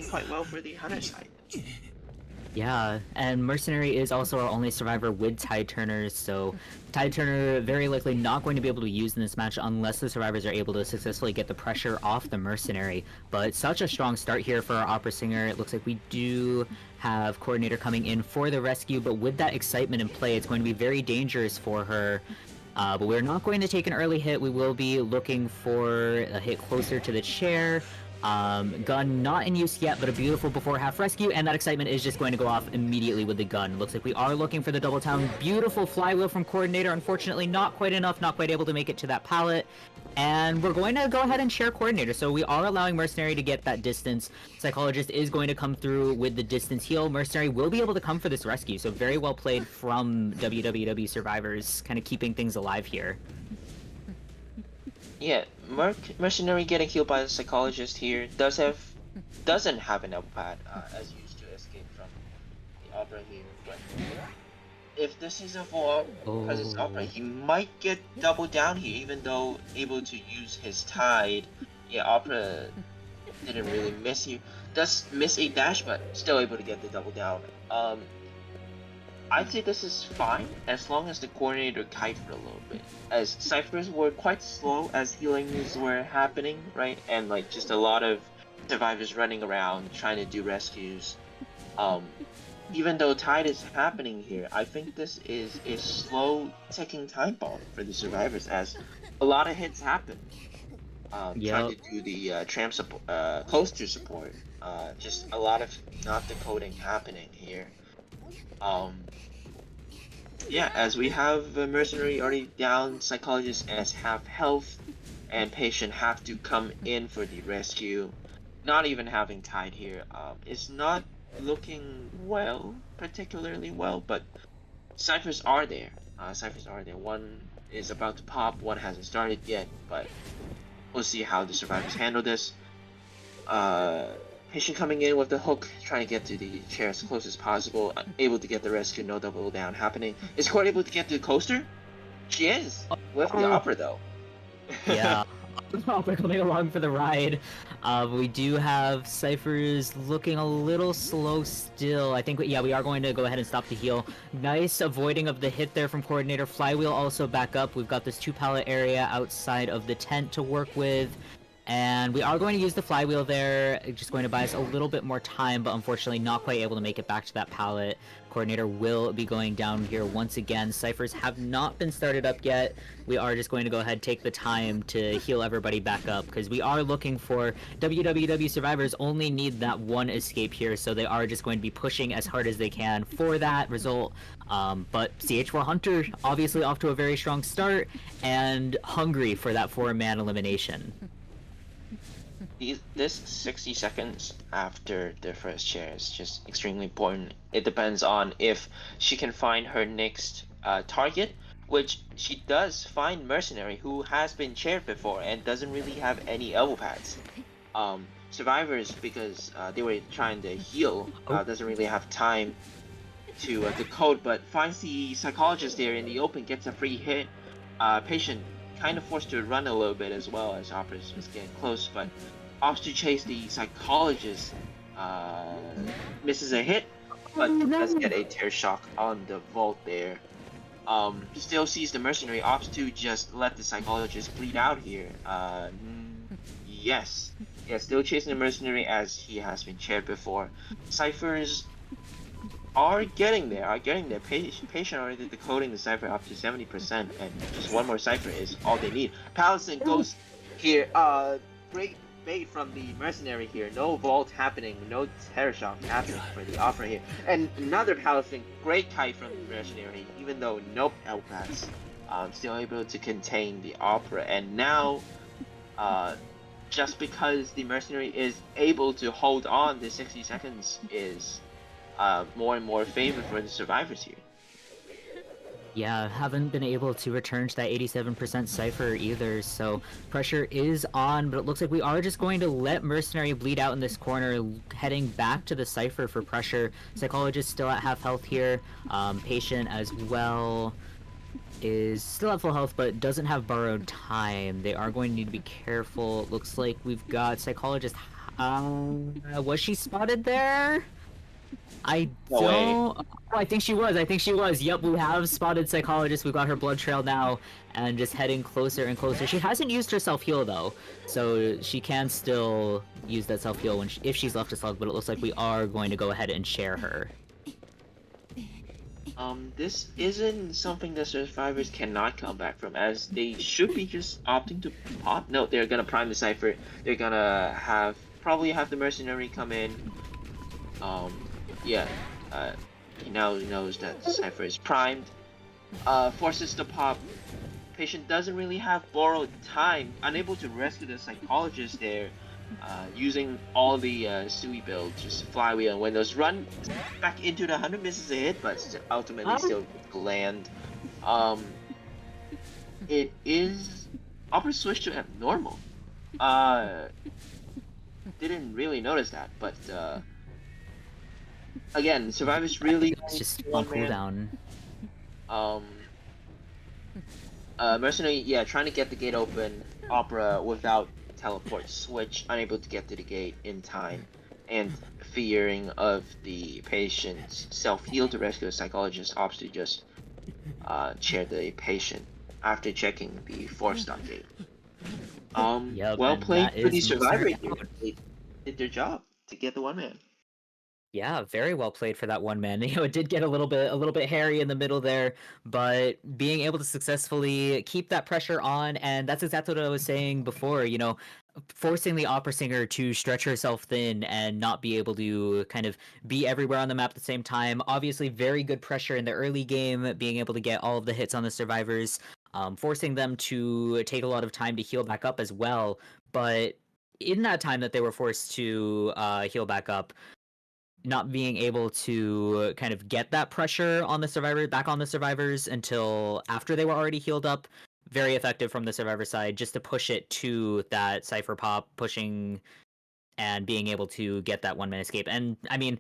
quite well for the Hunter side. Yeah, and Mercenary is also our only survivor with Tide Turners, so Tide Turner very likely not going to be able to be used in this match unless the survivors are able to successfully get the pressure off the Mercenary. But such a strong start here for our Opera Singer. It looks like we do have Coordinator coming in for the rescue, but with that excitement in play, it's going to be very dangerous for her. But we're not going to take an early hit. We will be looking for a hit closer to the chair. Gun not in use yet, but a beautiful before half rescue, and that excitement is just going to go off immediately with the gun. Looks like we are looking for the double town. Beautiful flywheel from Coordinator. Unfortunately, not quite enough, not quite able to make it to that pallet. And we're going to go ahead and share Coordinator. So we are allowing Mercenary to get that distance. Psychologist is going to come through with the distance heal. Mercenary will be able to come for this rescue. So very well played from WWW survivors, kind of keeping things alive here. Yeah, Mercenary getting healed by the psychologist here doesn't have an elbow pad as used to escape from the opera here. But if this is a full because it's opera, he might get double down here, even though able to use his tide. Yeah, opera didn't really miss you. Does miss a dash, but still able to get the double down. I'd say this is fine as long as the coordinator kite for a little bit. As ciphers were quite slow as healings were happening, right? And like just a lot of survivors running around trying to do rescues. Even though tide is happening here, I think this is a slow ticking time bomb for the survivors as a lot of hits happen. Trying to do the tram support, coaster support. Just a lot of not decoding happening here. Yeah, as we have Mercenary already down, Psychologist as half health, and Patient have to come in for the rescue. Not even having Tide here. It's not looking well, particularly well, but Ciphers are there. Ciphers are there. One is about to pop, one hasn't started yet, but we'll see how the survivors handle this. Patient coming in with the hook, trying to get to the chair as close as possible, able to get the rescue, no double down happening. Is Court able to get to the coaster? She is, with the opera though. Yeah, opera coming along for the ride. We do have Cyphers looking a little slow still. I think, we are going to go ahead and stop the heal. Nice avoiding of the hit there from Coordinator. Flywheel also back up. We've got this 2-pallet area outside of the tent to work with. And we are going to use the flywheel there, just going to buy us a little bit more time, but unfortunately not quite able to make it back to that pallet. Coordinator will be going down here once again. Ciphers have not been started up yet. We are just going to go ahead and take the time to heal everybody back up, because we are looking for WWW survivors only need that one escape here, so they are just going to be pushing as hard as they can for that result. But CH4 Hunter obviously off to a very strong start and hungry for that 4-man elimination. This 60 seconds after the first chair is just extremely important. It depends on if she can find her next target, which she does find Mercenary, who has been chaired before and doesn't really have any elbow pads. Survivors, because they were trying to heal, doesn't really have time to decode, but finds the psychologist there in the open, gets a free hit. Patient kind of forced to run a little bit as well as Opera's was getting close, but opts to chase the psychologist, misses a hit, but does get a tear shock on the vault there. Still sees the Mercenary, opts to just let the psychologist bleed out here. Yes, still chasing the Mercenary as he has been chaired before. Ciphers are getting there, Patient already decoding the Cypher up to 70%, and just one more Cypher is all they need. Palisade goes here, great bait from the Mercenary here, no vault happening, no terror shock happening for the Opera here, and another Palisade, great kite from the Mercenary, even though no L-Pass, still able to contain the Opera, and now, just because the Mercenary is able to hold on the 60 seconds is more and more favor for the survivors here. Yeah, haven't been able to return to that 87% Cypher either, so pressure is on, but it looks like we are just going to let Mercenary bleed out in this corner, heading back to the Cypher for pressure. Psychologist still at half health here, Patient as well is still at full health, but doesn't have borrowed time. They are going to need to be careful. It looks like we've got Psychologist, was she spotted there? I No way. don't. Oh, I think she was. I think she was. Yep, we have spotted psychologist. We've got her blood trail now, and just heading closer and closer. She hasn't used her self heal though, so she can still use that self heal when if she's left a slug. But it looks like we are going to go ahead and share her. This isn't something the survivors cannot come back from, as they should be just opting to pop. No, they're gonna prime the cipher. They're gonna probably have the mercenary come in. Yeah. He now knows that the cipher is primed. Forces the pop. Patient doesn't really have borrowed time, unable to rescue the psychologist there. Using all the Sui build, just flywheel and windows, run back into the 100, misses a hit, but ultimately still land. It is upper switch to abnormal. Didn't really notice that, but again, survivors really It's just on cooldown. Mercenary, yeah, trying to get the gate open. Opera without teleport switch, unable to get to the gate in time, and fearing of the patient's self-heal to rescue the psychologist, opts to just chair the patient after checking the 4-star gate. Yep, well and played that for the is survivor Mercenary here. out. They did their job to get the 1-man. Yeah, very well played for that one man. You know, it did get a little bit hairy in the middle there, but being able to successfully keep that pressure on, and that's exactly what I was saying before. You know, forcing the opera singer to stretch herself thin and not be able to kind of be everywhere on the map at the same time. Obviously, very good pressure in the early game, being able to get all of the hits on the survivors, forcing them to take a lot of time to heal back up as well. But in that time that they were forced to heal back up, not being able to kind of get that pressure on the survivor back on the survivors until after they were already healed up. Very effective from the survivor side, just to push it to that cipher pop, pushing and being able to get that 1-man escape. And I mean,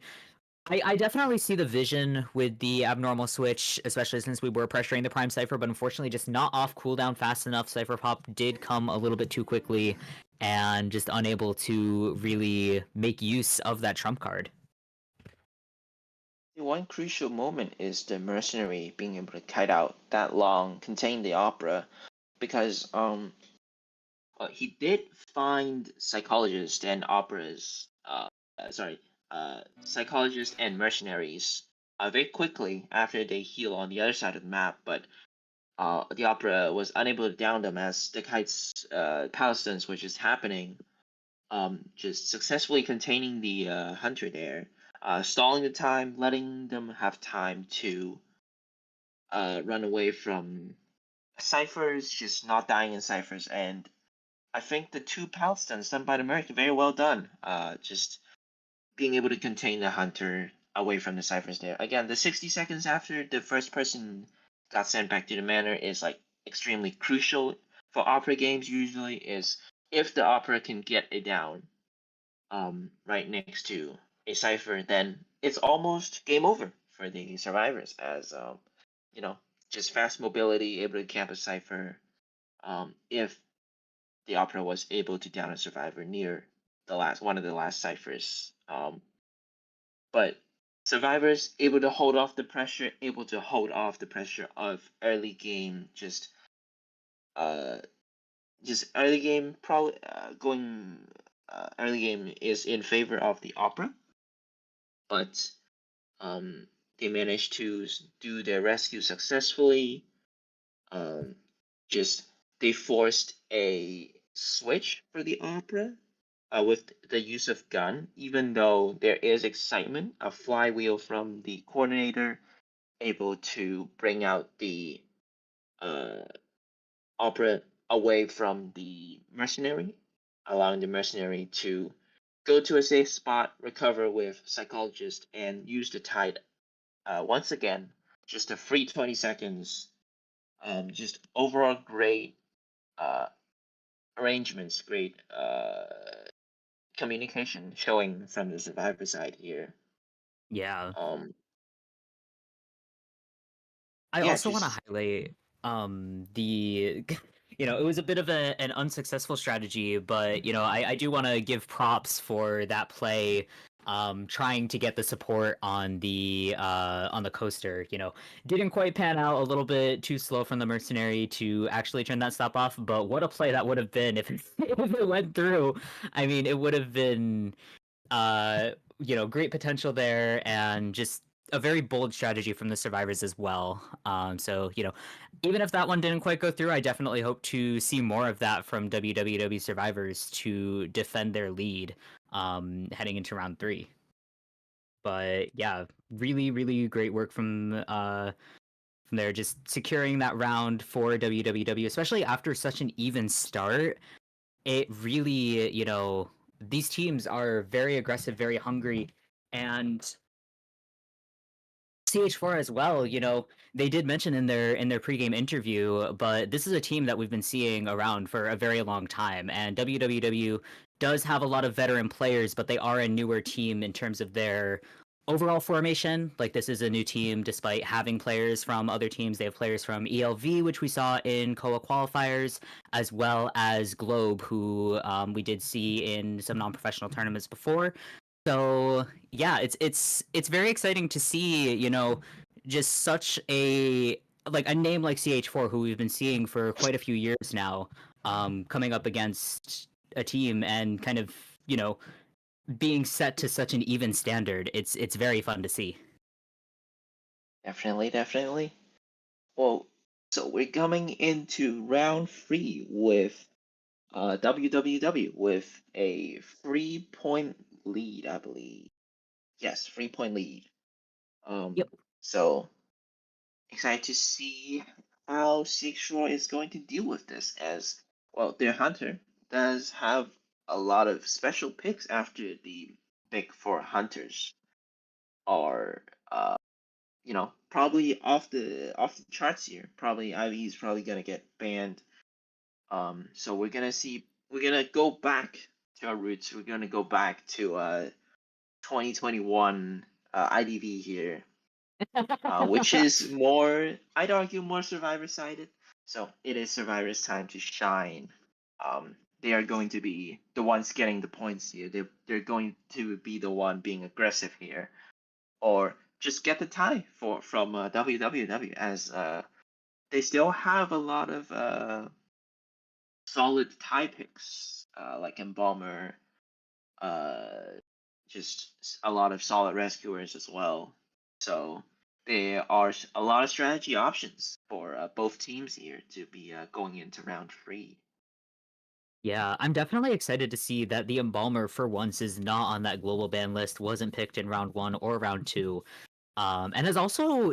I definitely see the vision with the abnormal switch, especially since we were pressuring the prime cipher, but unfortunately just not off cooldown fast enough. Cipher pop did come a little bit too quickly and just unable to really make use of that trump card. One crucial moment is the mercenary being able to kite out that long, contain the opera, because he did find psychologists and operas, psychologists and mercenaries very quickly after they heal on the other side of the map, but the opera was unable to down them as the kite's Palestines, which is happening, just successfully containing the hunter there, stalling the time, letting them have time to run away from ciphers, just not dying in ciphers. And I think the 2 Palestines done by the American, very well done. Just being able to contain the hunter away from the ciphers there. Again, the 60 seconds after the first person got sent back to the manor is like extremely crucial for opera games. Usually, is if the opera can get it down, right next to a cipher, then it's almost game over for the survivors. As you know, just fast mobility, able to camp a cipher. If the opera was able to down a survivor near the last one of the last ciphers. But survivors able to hold off the pressure, able to hold off the pressure of early game, uh just early game probably going early game is in favor of the opera, but they managed to do their rescue successfully. Um, just they forced a switch for the opera with the use of gun, even though there is excitement, a flywheel from the coordinator able to bring out the uh, opera away from the mercenary, allowing the mercenary to go to a safe spot, recover with psychologist, and use the tide once again. Just a free 20 seconds. Just overall great uh, arrangements, great communication showing from the survivor side here. Yeah. Um, I yeah, also want to just highlight the you know, it was a bit of an unsuccessful strategy, but you know, I do want to give props for that play trying to get the support on the coaster. Didn't quite pan out, a little bit too slow from the mercenary to actually turn that stop off. But what a play that would have been if if it went through. I mean, it would have been great potential there, and just a very bold strategy from the survivors as well. So even if that one didn't quite go through, I definitely hope to see more of that from WWW survivors to defend their lead heading into round 3. But yeah, really, really great work from there, just securing that round for WWW, especially after such an even start. It really, these teams are very aggressive, very hungry, and CH4 as well. They did mention in their pregame interview, but this is a team that we've been seeing around for a very long time, and WWW does have a lot of veteran players, but they are a newer team in terms of their overall formation. Like, this is a new team despite having players from other teams. They have players from ELV, which we saw in COA qualifiers, as well as Globe, who we did see in some non-professional tournaments before. So yeah, it's very exciting to see, just such a name like CH4, who we've been seeing for quite a few years now, coming up against a team and kind of, being set to such an even standard. It's very fun to see. Definitely, definitely. Well, so we're coming into round 3 with WWW with a 3-point lead, I believe. Yes, 3-point lead. Yep. So excited to see how Seashore is going to deal with this, as well, their hunter does have a lot of special picks after the big four hunters are probably off the charts here. Probably IV is probably gonna get banned. So we're gonna go back to our roots. We're gonna go back to 2021 IDV here, which is more, I'd argue, more survivor sided. So it is survivor's time to shine. They are going to be the ones getting the points here. They're going to be the one being aggressive here, or just get the tie from WWW, as they still have a lot of solid tie picks, like Embalmer, uh, just a lot of solid rescuers as well. So there are a lot of strategy options for both teams here to be going into round 3. Yeah, I'm definitely excited to see that the Embalmer for once is not on that global ban list, wasn't picked in round 1 or round 2. And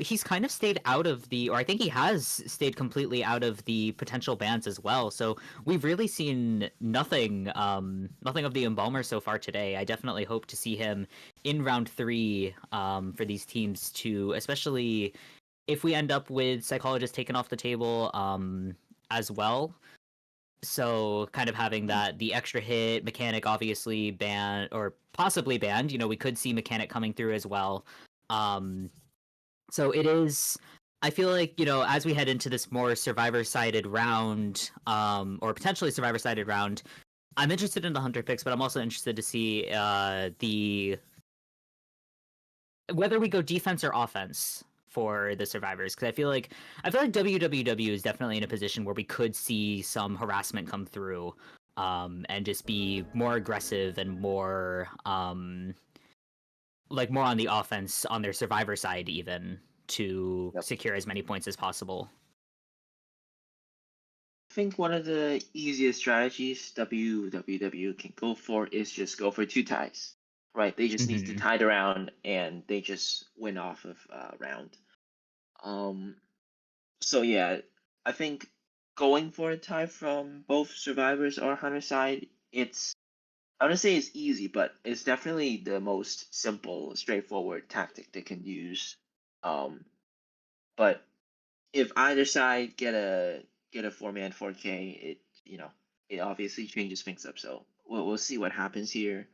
he's kind of stayed out of or I think he has stayed completely out of the potential bans as well. So we've really seen nothing of the Embalmer so far today. I definitely hope to see him in round 3 for these teams too, especially if we end up with Psychologist taken off the table as well. So kind of having the extra hit mechanic obviously banned, or possibly banned. We could see mechanic coming through as well. So it is, I feel like, as we head into this more survivor-sided round, or potentially survivor-sided round, I'm interested in the hunter picks, but I'm also interested to see whether we go defense or offense for the survivors, because I feel like WWW is definitely in a position where we could see some harassment come through, and just be more aggressive and more more on the offense on their survivor side, even to Yep. secure as many points as possible. I think one of the easiest strategies WWW can go for is just go for 2 ties. Right, they just need to tie the round and they just win off of round. So yeah, I think going for a tie from both survivors or hunter side, I wouldn't say it's easy, but it's definitely the most simple, straightforward tactic they can use. But if either side get a 4-man 4K, it obviously changes things up. So we'll see what happens here.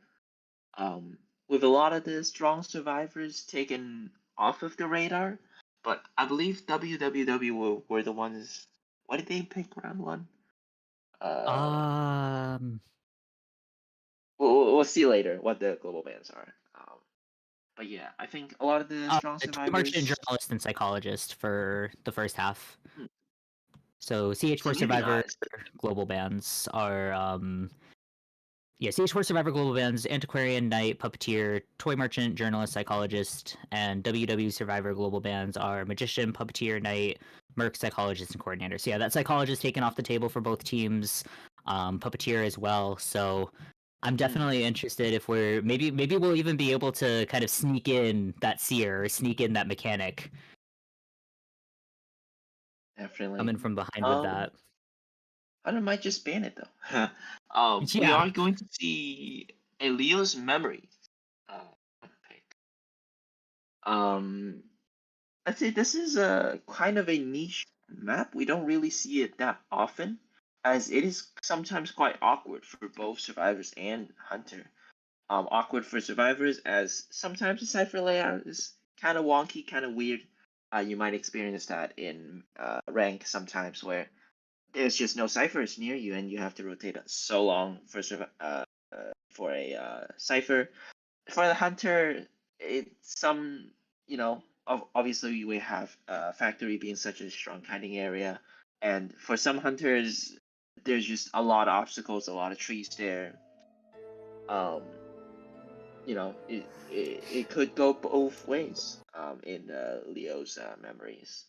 With a lot of the strong survivors taken off of the radar, but I believe WWW were the ones. What did they pick round 1? Um, We'll see later what the global bans are. But yeah, I think a lot of the strong Merchant, survivors. journalist, and psychologist for the first half. Hmm, So CH4 So maybe Survivor not. global bands are CH4 Survivor global bands, Antiquarian, Knight, Puppeteer, Toy Merchant, Journalist, Psychologist, and WW Survivor global bands are Magician, Puppeteer, Knight, Merc, Psychologist, and Coordinator. So yeah, that Psychologist taken off the table for both teams, Puppeteer as well. So I'm definitely interested if we're maybe we'll even be able to kind of sneak in that seer or sneak in that mechanic Definitely. coming from behind with that. I don't might just ban it though. We Yeah. are going to see a Leo's memory pick. I'd say this is a kind of a niche map. We don't really see it that often, as it is sometimes quite awkward for both survivors and hunter. Awkward for survivors as sometimes the cipher layout is kind of wonky, kind of weird. You might experience that in rank sometimes where there's just no ciphers near you and you have to rotate so long for a cipher. For the hunter, it's some, obviously we have factory being such a strong hiding area, and for some hunters there's just a lot of obstacles, a lot of trees there. um it could go both ways in Leo's memories.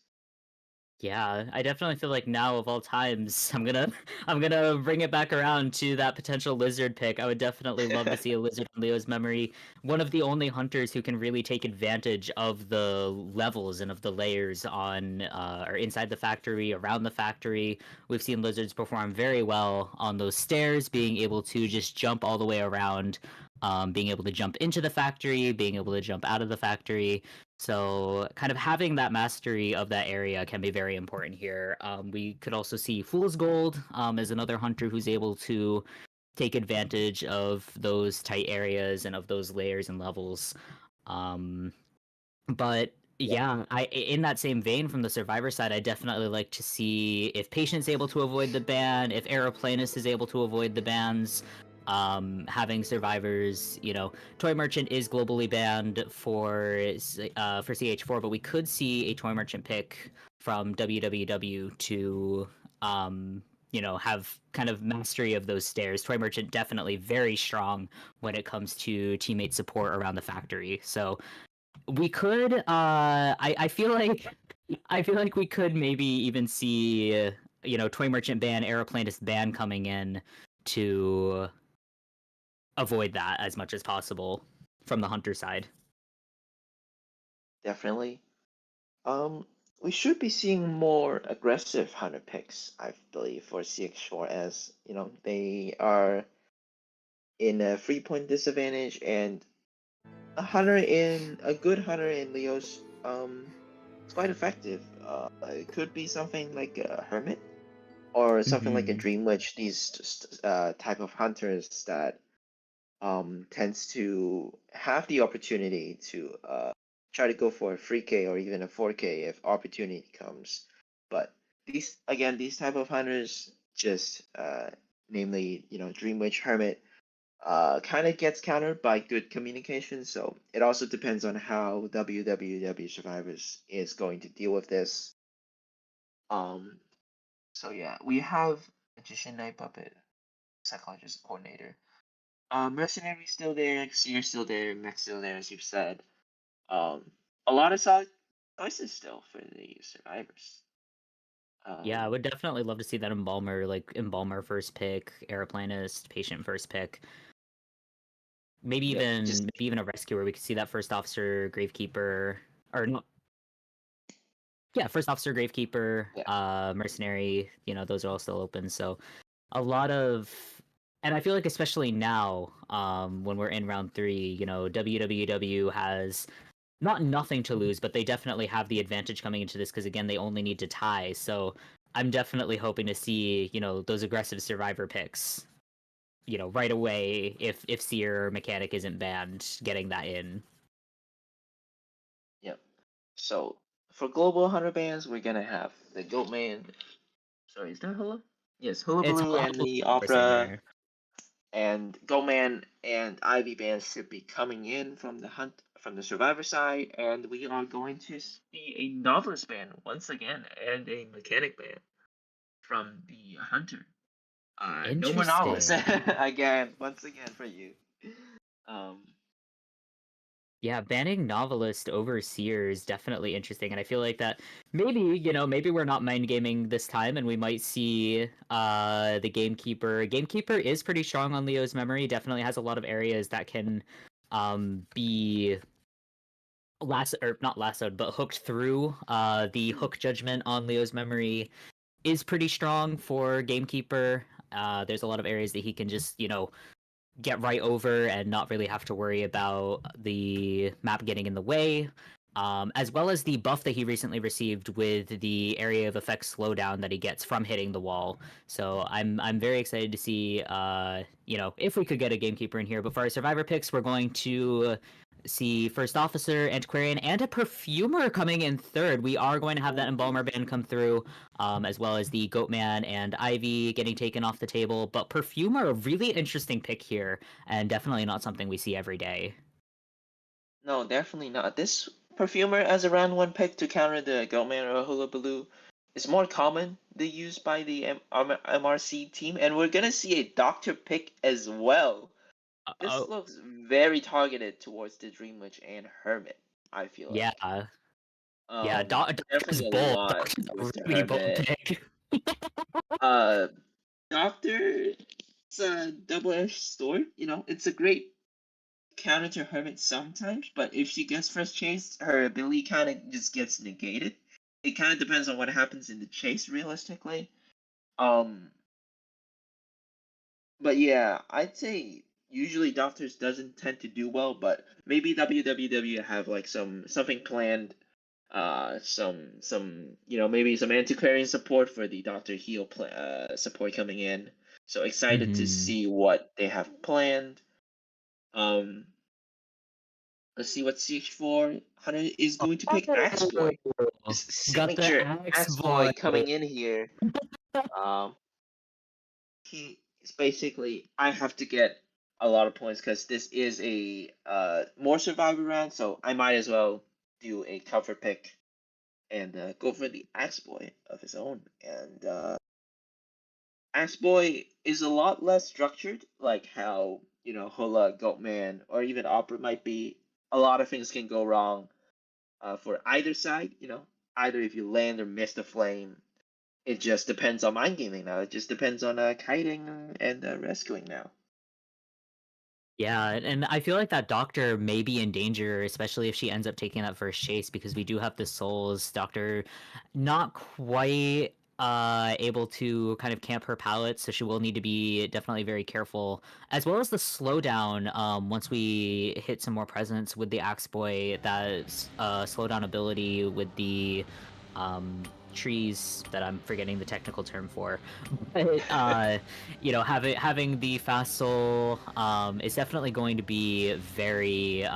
Yeah, I definitely feel like now of all times, I'm gonna bring it back around to that potential lizard pick. I would definitely love to see a lizard in Leo's memory. One of the only hunters who can really take advantage of the levels and of the layers on or inside the factory, around the factory. We've seen lizards perform very well on those stairs, being able to just jump all the way around, being able to jump into the factory, being able to jump out of the factory. So, kind of having that mastery of that area can be very important here. We could also see Fool's Gold as another hunter who's able to take advantage of those tight areas and of those layers and levels. Um, but yeah, in that same vein from the survivor side, I definitely like to see if Patient's able to avoid the ban, if Aeroplanist is able to avoid the bans. Having survivors, Toy Merchant is globally banned for CH4, but we could see a Toy Merchant pick from WWW to have kind of mastery of those stairs. Toy Merchant definitely very strong when it comes to teammate support around the factory. So we could I feel like we could maybe even see Toy Merchant ban, Aeroplanist ban coming in to avoid that as much as possible from the hunter side. Definitely. We should be seeing more aggressive hunter picks, I believe, for CX4, as they are in a 3 point disadvantage, and a good hunter in Leo's it's quite effective. It could be something like a hermit or something like a dream witch. These type of hunters that tends to have the opportunity to try to go for a 3K or even a 4K if opportunity comes. But these type of hunters just namely Dream Witch Hermit kind of gets countered by good communication. So it also depends on how WWW Survivors is going to deal with this. Um, so yeah, we have Magician, Night Puppet, Psychologist, Coordinator. Mercenary still there, Seer still there, Mech still there, as you've said. A lot of solid choices still for the survivors. Yeah, I would definitely love to see that Embalmer first pick, Aeroplanist, Patient first pick. Maybe Yep, just even a rescuer. We could see that first officer, Gravekeeper, or no, yeah, first officer, Gravekeeper, yeah, mercenary. Those are all still open. So a lot of, and I feel like especially now, when we're in round 3, WWW has not nothing to lose, but they definitely have the advantage coming into this because again, they only need to tie. So I'm definitely hoping to see those aggressive survivor picks. Right away if Seer Mechanic isn't banned, getting that in. yep. So for global hunter bands, we're gonna have the Goatman. Sorry, is that Hula? Yes, It's Hullabaloo and the we're saying Opera there. and Goatman and Ivy bands should be coming in from from the Survivor side, and we are going to see a Novelist ban once again, and a Mechanic ban from the Hunter. No more Novelist again, once again for you. Yeah, banning Novelist over Seer is definitely interesting, and I feel like that maybe, maybe we're not mind gaming this time, and we might see the Gamekeeper. Gamekeeper is pretty strong on Leo's memory, definitely has a lot of areas that can be not lassoed, but hooked through. The hook judgment on Leo's memory is pretty strong for Gamekeeper. There's a lot of areas that he can just, get right over and not really have to worry about the map getting in the way. As well as the buff that he recently received with the area of effect slowdown that he gets from hitting the wall. So I'm very excited to see if we could get a Gamekeeper in here. But for our Survivor picks, we're going to see First Officer, Antiquarian, and a Perfumer coming in third. We are going to have that Embalmer ban come through, as well as the Goatman and Ivy getting taken off the table. But Perfumer, a really interesting pick here, and definitely not something we see every day. No, definitely not. This Perfumer as a round 1 pick to counter the Goatman or Hullabaloo is more common than used by the MRC team, and we're gonna see a Doctor pick as well. This looks very targeted towards the Dream Witch and Hermit, I feel like. Yeah, Doctor's definitely a bold. lot Doctor's with the really bold Hermit. pick. Doctor, it's a double-edged sword. It's a great counter to Hermit sometimes, but if she gets first chase, her ability kind of just gets negated. It kind of depends on what happens in the chase, realistically. But yeah, I'd say usually Doctors doesn't tend to do well, but maybe WWW have like something planned, maybe some antiquarian support for the Doctor heal support coming in. So excited to see what they have planned. Let's see what CH4 Hunter is going to pick. Axe Boy. His signature Axe Boy coming in here. He is basically, I have to get a lot of points because this is a more Survivor round, so I might as well do a cover pick and go for the Axe Boy of his own. And Axe Boy is a lot less structured, like how Hula, Goatman, or even Opera might be. A lot of things can go wrong for either side. Either if you land or miss the flame. It just depends on mind gaming now. It just depends on kiting and rescuing now. Yeah, and I feel like that Doctor may be in danger, especially if she ends up taking that first chase, because we do have the Souls. Doctor not quite able to kind of camp her palette, so she will need to be definitely very careful, as well as the slowdown. Once we hit some more presence with the Axe Boy, that slowdown ability with the trees that I'm forgetting the technical term for, but having the fast soul is definitely going to be very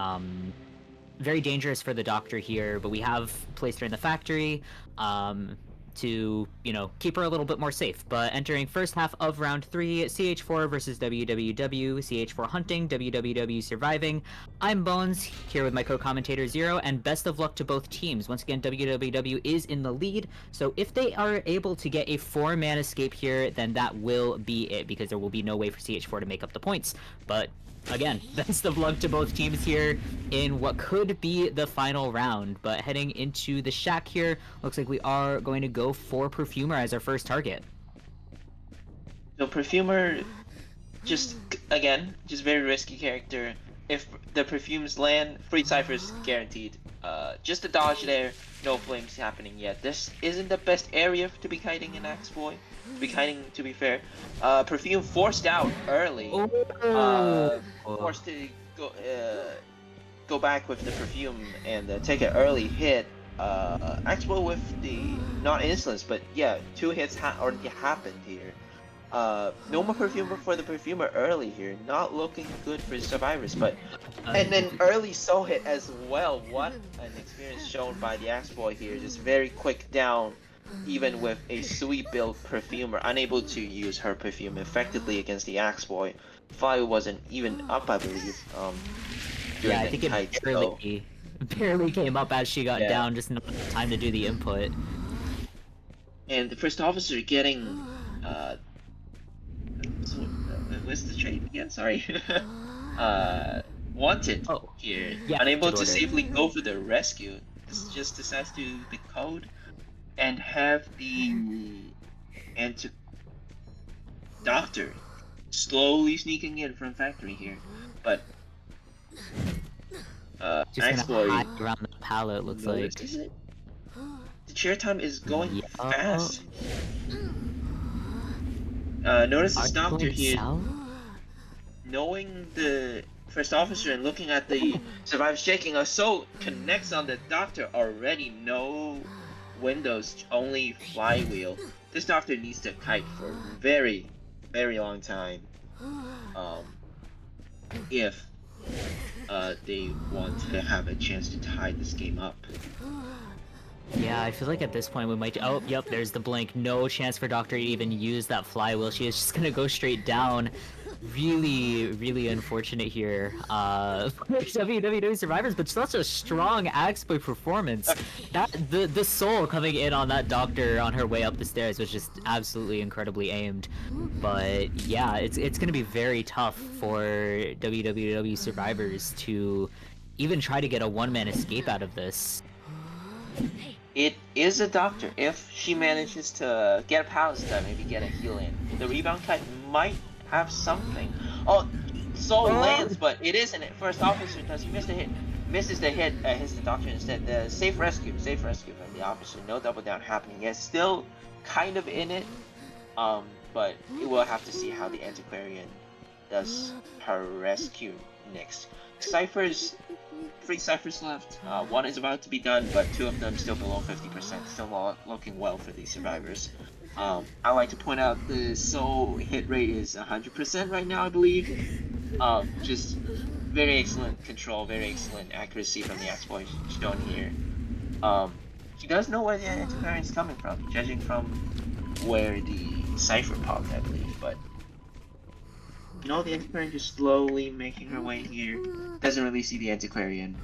very dangerous for the Doctor here. But we have placed her in the factory to keep her a little bit more safe. But entering first half of round 3, CH4 versus WWW, CH4 hunting, WWW surviving. I'm Bones, here with my co-commentator Zero, and best of luck to both teams. Once again, WWW is in the lead, so if they are able to get a 4-man escape here, then that will be it, because there will be no way for CH4 to make up the points. But again, best of luck to both teams here in what could be the final round. But heading into the shack here, looks like we are going to go for Perfumer as our first target. So Perfumer, just very risky character. If the Perfumes land, free ciphers guaranteed. Just a dodge there, no flames happening yet. This isn't the best area to be kiting an Axe Boy. To be fair. Perfume forced out early. Forced to go back with the Perfume and take an early hit. Axe Boy with the not insolence, but yeah, 2 hits already happened here. No more Perfumer for the Perfumer early here. Not looking good for Survivors, but and then early soul hit as well. What an experience shown by the Axe Boy here. Just very quick down. Even with a sweet build Perfumer, unable to use her Perfume effectively against the Axe Boy. Fire wasn't even up, I believe. during I the think kite. it barely came up as she got Yeah. down, just not enough time to do the input. And the first officer getting what's the trait again? Sorry. Wanted Oh, here, yeah, unable wanted to order. safely go for the rescue. This just decides to the code and have the doctor slowly sneaking in from factory here, but Just gonna X-Boy hide around the pallet, looks like. notices it. The chair time is going Yeah. fast. Notices Are doctor going here, south? knowing the first officer and looking at the survivors shaking. So connects on the doctor already. No windows, only flywheel. This doctor needs to kite for a very, very long time. If they want to have a chance to tie this game up. Yeah, I feel like at this point we might. Oh, yep, there's the blink. No chance for Doctor to even use that flywheel. She is just gonna go straight down. Really, really unfortunate here for WWE Survivors, but such a strong Axboy performance. That the soul coming in on that Doctor on her way up the stairs was just absolutely incredibly aimed. But yeah, it's gonna be very tough for WWE Survivors to even try to get a one-man escape out of this. It is a doctor. If she manages to get a power step, maybe get a heal in, the rebound kite might have something. Oh, Soul lands, but it isn't it. First officer does. He missed the hit. Misses the hit. Hits the doctor instead. The safe rescue from the officer. No double down happening. It's still kind of in it. But we'll have to see how the antiquarian does her rescue next. Ciphers. 3 ciphers left. One is about to be done, but 2 of them still below 50%. Still not looking well for these survivors. I like to point out the soul hit rate is 100% right now, I believe. Just very excellent control, very excellent accuracy from the X-Boy shown here. He does know where the antiquarian is coming from, judging from where the cipher popped, I believe, but the antiquarian just slowly making her way here. Doesn't really see the antiquarian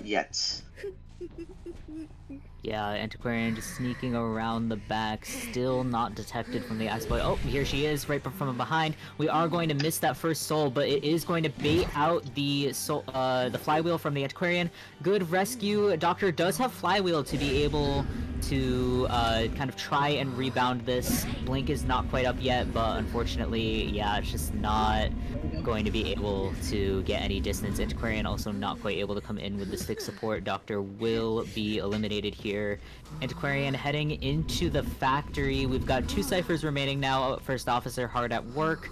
yet. Yeah, Antiquarian just sneaking around the back, still not detected from the X-Boy. Oh, here she is, right from behind. We are going to miss that first soul, but it is going to bait out the soul, the flywheel from the Antiquarian. Good rescue. Doctor does have flywheel to be able to kind of try and rebound this. Blink is not quite up yet, but unfortunately, yeah, it's just not going to be able to get any distance. Antiquarian also not quite able to come in with the stick support. Doctor will be eliminated here. Antiquarian heading into the factory. We've got 2 ciphers remaining now. First officer hard at work.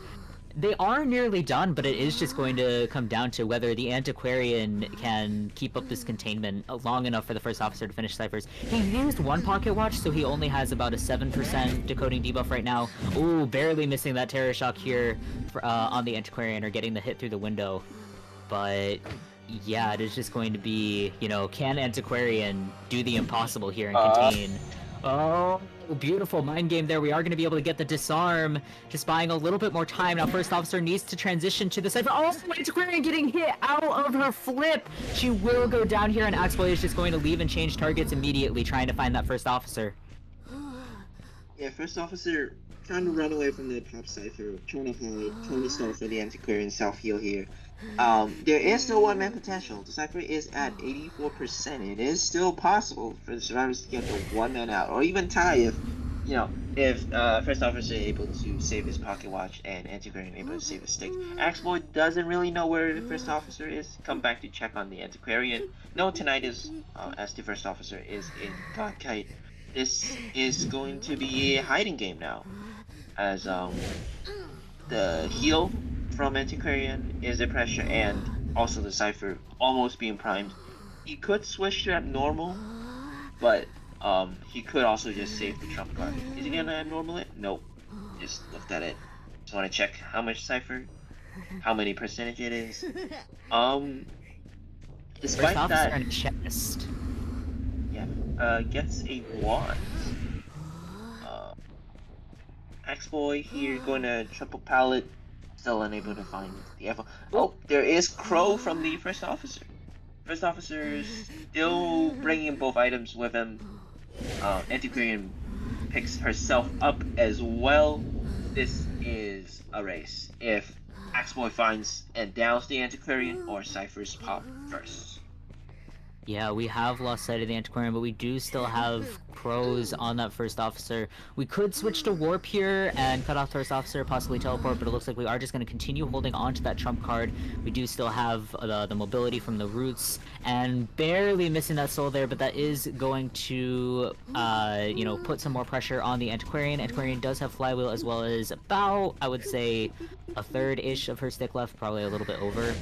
They are nearly done, but it is just going to come down to whether the Antiquarian can keep up this containment long enough for the first officer to finish ciphers. He used 1 pocket watch, so he only has about a 7% decoding debuff right now. Ooh, barely missing that terror shock here for, on the Antiquarian, or getting the hit through the window. But yeah, it is just going to be, can Antiquarian do the impossible here and contain? Oh, beautiful mind game there. We are going to be able to get the disarm, just buying a little bit more time. Now first officer needs to transition to the cipher. Oh, Antiquarian getting hit out of her flip. She will go down here, and Axboy is just going to leave and change targets immediately, trying to find that first officer. Yeah, first officer trying to run away from the pop cipher, trying to hide, trying to start for the antiquarian self-heal here. There is still one-man potential. The cipher is at 84%. It is still possible for the survivors to get the one-man out, or even tie if first officer able to save his pocket watch and antiquarian able to save his stick. Axboy doesn't really know where the first officer is. Come back to check on the antiquarian. No tinnitus, as the first officer is in Godkite. This is going to be a hiding game now, as the heal from Antiquarian is the pressure, and also the cipher almost being primed. He could switch to abnormal, but he could also just save the trump card. Is he gonna abnormal it? Nope. Just looked at it. Just want to check how much cipher, how many percentage it is. Despite First that, officer and chest. Gets a wand. Axboy here going to triple pallet still unable to find the F. Oh, there is Crow from the first officer. First officer is still bringing both items with him. Antiquarian picks herself up as well. This is a race. If Axeboy finds and downs the Antiquarian, or Cypher's pop first. Yeah, we have lost sight of the Antiquarian, but we do still have crows on that first officer. We could switch to warp here and cut off first officer, possibly teleport, but it looks like we are just going to continue holding on to that trump card. We do still have the mobility from the roots, and barely missing that soul there, but that is going to, put some more pressure on the Antiquarian. Antiquarian does have flywheel as well as about, I would say, a third-ish of her stick left, probably a little bit over.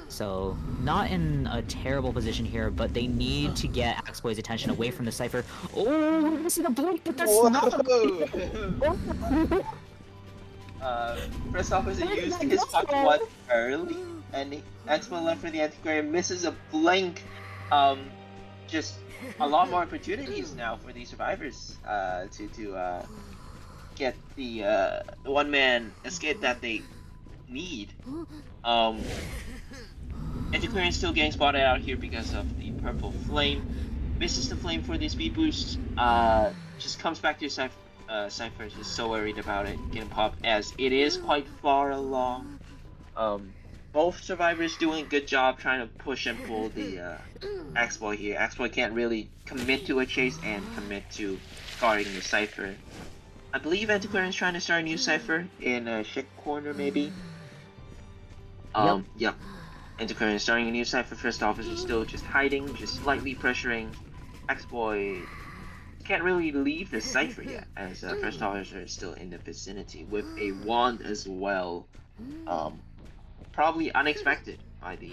So, not in a terrible position here, but they need to get Axeboy's attention away from the Cypher. Oh, we're missing the blink, but that's not... First officer used his puck one early, and Axeboy left for the Antiquarian, misses a blink. Just a lot more opportunities now for the survivors to get the one-man escape that they need. Antiquarian still getting spotted out here because of the purple flame. Misses the flame for the speed boost. Just comes back to Cypher. Cypher is so worried about it getting popped as it is quite far along. Both survivors doing a good job trying to push and pull the Axeboy here. Axeboy can't really commit to a chase and commit to guarding the Cypher. I believe Antiquarian is trying to start a new Cypher in a ship corner maybe. Yep. Antiquarian starting a new Cypher. First officer still just hiding, just slightly pressuring. Axeboy can't really leave the Cypher yet, as first officer is still in the vicinity with a wand as well. Probably unexpected by the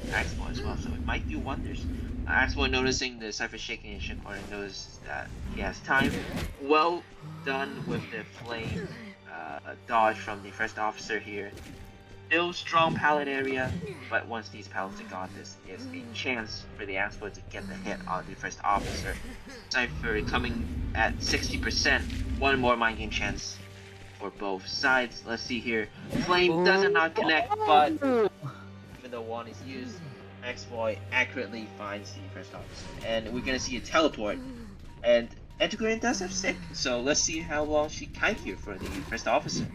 Axeboy as well, so it might do wonders. Axeboy noticing the Cypher shaking in ship corner knows that he has time. Well done with the flame dodge from the first officer here. Still strong pallet area, but once these pallets are gone, this is a chance for the Axeboy to get the hit on the first officer. Cypher coming at 60%, one more mind game chance for both sides. Let's see here. Flame does not connect, but even though one is used, Axeboy accurately finds the first officer. And we're gonna see a teleport. And Antiquarian does have sick, so let's see how long she kite here for the first officer.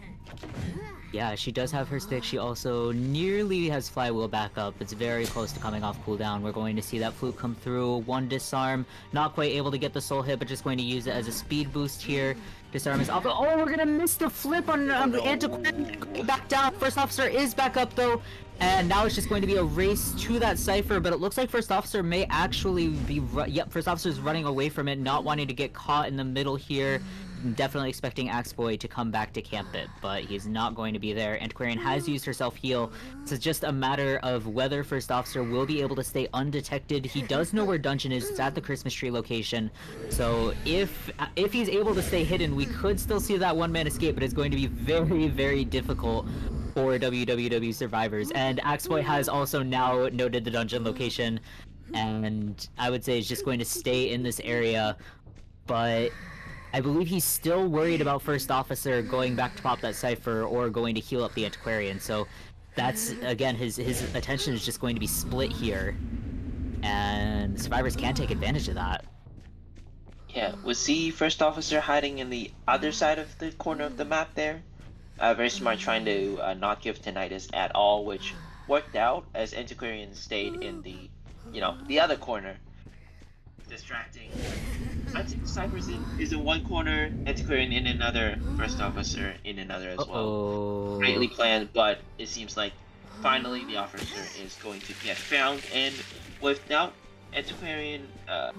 Yeah, she does have her stick. She also nearly has flywheel back up. It's very close to coming off cooldown. We're going to see that fluke come through. One disarm. Not quite able to get the soul hit, but just going to use it as a speed boost here. Disarm is off. Oh, we're going to miss the flip on the Antiquarian. Back down. First officer is back up, though. And now it's just going to be a race to that Cypher, but it looks like First Officer may actually be... Yep, First Officer is running away from it, not wanting to get caught in the middle here. Definitely expecting Axeboy to come back to camp it, but he's not going to be there. Antiquarian has used her self-heal, so it's just a matter of whether First Officer will be able to stay undetected. He does know where Dungeon is. It's at the Christmas tree location, so if he's able to stay hidden, we could still see that one-man escape, but it's going to be very, very difficult for WWW survivors. And Axeboy has also now noted the dungeon location, and I would say is just going to stay in this area, but I believe he's still worried about First Officer going back to pop that Cypher or going to heal up the Antiquarian, so that's, again, his attention is just going to be split here, and the survivors can take advantage of that. Yeah, we see First Officer hiding in the other side of the corner of the map there. Very smart, trying to not give Tinnitus at all, which worked out as Antiquarian stayed in the, the other corner, distracting. I think Cypher's is in one corner, Antiquarian in another, First Officer in another as well. Greatly planned, but it seems like finally the officer is going to get found, and without Antiquarian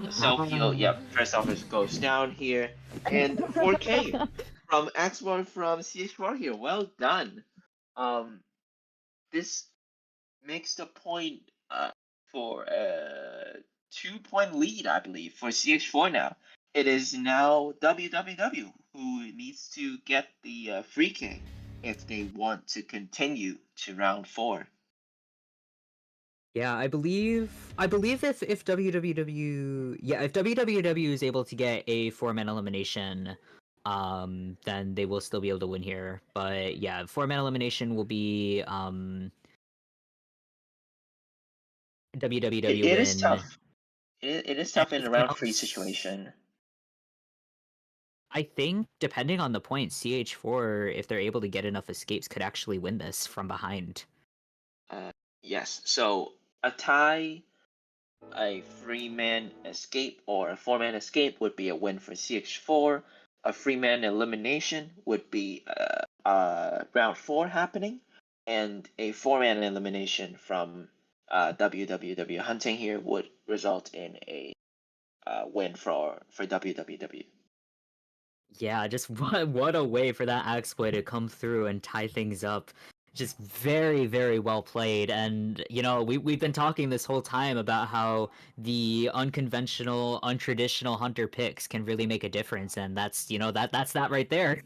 self-heal, First Officer goes down here, and 4K from Axborn from CH4 here. Well done. This makes the point for a 2-point lead, I believe, for CH4 now. It is now WWW who needs to get the free kick if they want to continue to round 4. Yeah, I believe if WWW is able to get a 4-man elimination, then they will still be able to win here. But yeah, 4-man elimination will be WWW It is win. tough. It is tough in a Anything round 3 else? situation. I think depending on the point, CH4, if they're able to get enough escapes, could actually win this from behind. Yes, so a tie, a 3-man escape, or a 4-man escape would be a win for CH4. A 3-man elimination would be round 4 happening, and a 4-man elimination from WWW Hunting here would result in a win for WWW. Yeah, just what a way for that exploit to come through and tie things up. Just very, very well played. And you know, we've been talking this whole time about how the unconventional, untraditional hunter picks can really make a difference, and that's that's that right there.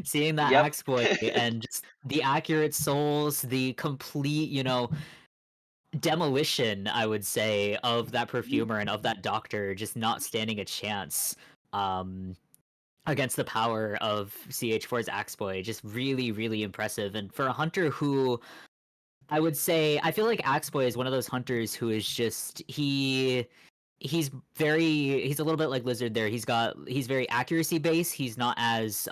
Seeing that Yep. exploit and just the accurate souls, the complete, demolition, I would say, of that perfumer and of that doctor just not standing a chance. Against the power of CH4's Axboy. Just really, really impressive. And for a hunter who I would say, I feel like Axboy is one of those hunters who is just he's a little bit like Lizard there. He's very accuracy based. He's not as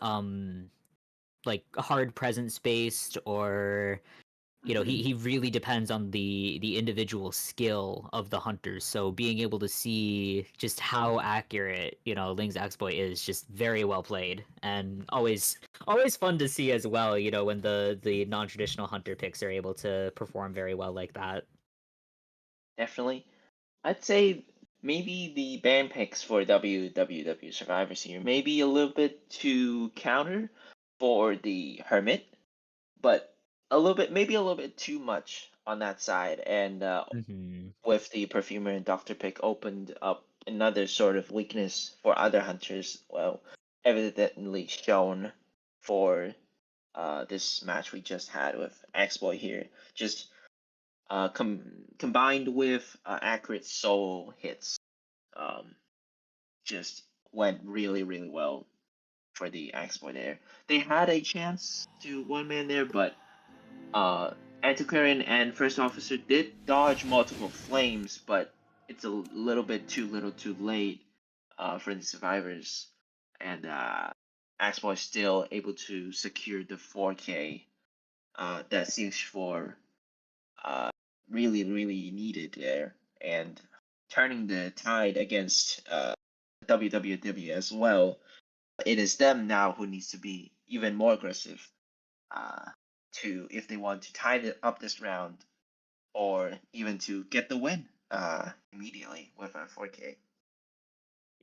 like hard presence based, or he really depends on the individual skill of the hunters. So being able to see just how accurate Ling's exploit is, just very well played, and always fun to see as well. When the non-traditional hunter picks are able to perform very well like that. Definitely. I'd say maybe the band picks for WWW Survivors here may be a little bit too counter for the Hermit, but maybe a little bit too much on that side. And Hmm. with the Perfumer and Doctor pick opened up another sort of weakness for other hunters. Well, evidently shown for this match we just had with Exploit here. Just combined with accurate soul hits, um, just went really, really well for the Exploit there. They had a chance to one man there, but Antiquarian and First Officer did dodge multiple flames, but it's a little too late for the survivors. And Exploit still able to secure the 4K that CH4 uh, really, really needed there, and turning the tide against WWW as well. It is them now who needs to be even more aggressive uh, to if they want to tie up this round or even to get the win immediately with a 4K.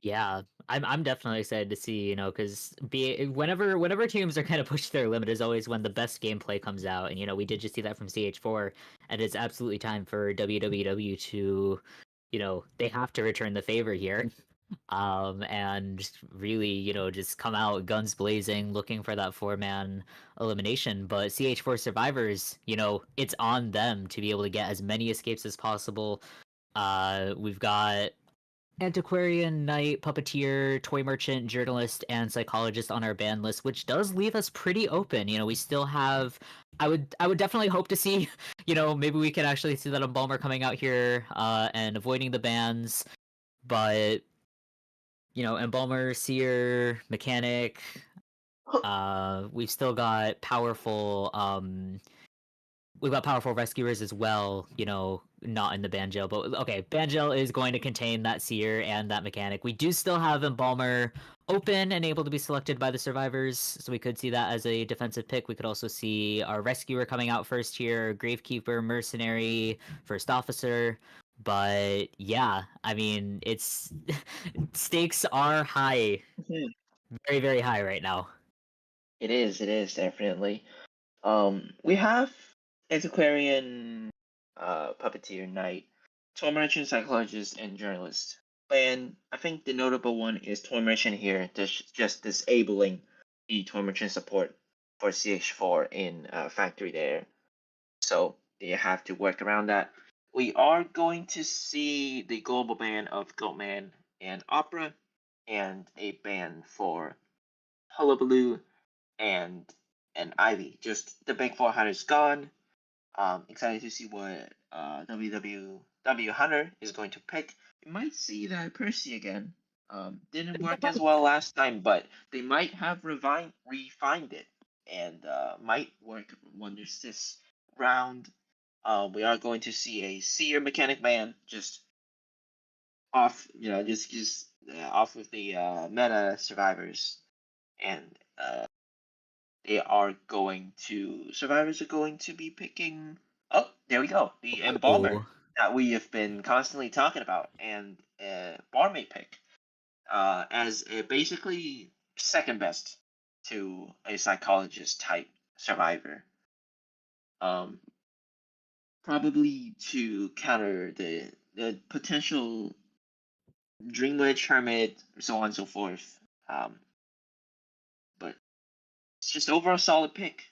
Yeah, I'm definitely excited to see, because whenever teams are kind of push their limit is always when the best gameplay comes out, and we did just see that from CH4, and it's absolutely time for WWW to, they have to return the favor here, and really, just come out guns blazing, looking for that 4-man elimination. But CH4 survivors, it's on them to be able to get as many escapes as possible. We've got antiquarian, knight, puppeteer, toy merchant, journalist, and psychologist on our ban list, which does leave us pretty open. We still have. I would definitely hope to see. Maybe we can actually see that Embalmer coming out here and avoiding the bans, but Embalmer, Seer, Mechanic. We've still got powerful. We've got powerful rescuers as well, not in the Banjel, but okay, Banjel is going to contain that Seer and that Mechanic. We do still have Embalmer open and able to be selected by the survivors, so we could see that as a defensive pick. We could also see our Rescuer coming out first here, Gravekeeper, Mercenary, First Officer. But yeah, I mean, it's stakes are high, Mhm. very, very high right now. It is definitely. We have antiquarian, puppeteer, knight, toy merchant, psychologist, and journalist. And I think the notable one is toy merchant here, just disabling the toy merchant support for CH4 in factory there. So they have to work around that. We are going to see the global ban of Goatman and Opera, and a ban for Hullabaloo, and Ivy. Just the big four hunters gone. Excited to see what WWW Hunter is going to pick. You might see that Percy again. Didn't work as well last time, but they might have refined it and might work wonders this round. We are going to see a Seer Mechanic Man just off, off of the meta survivors, and survivors are going to be picking. Oh, there we go, the Embalmer Oh, that we have been constantly talking about, and Barmaid pick as basically second best to a psychologist type survivor. Um, Probably to counter the potential Dream Witch, Hermit, so on and so forth. But it's just overall solid pick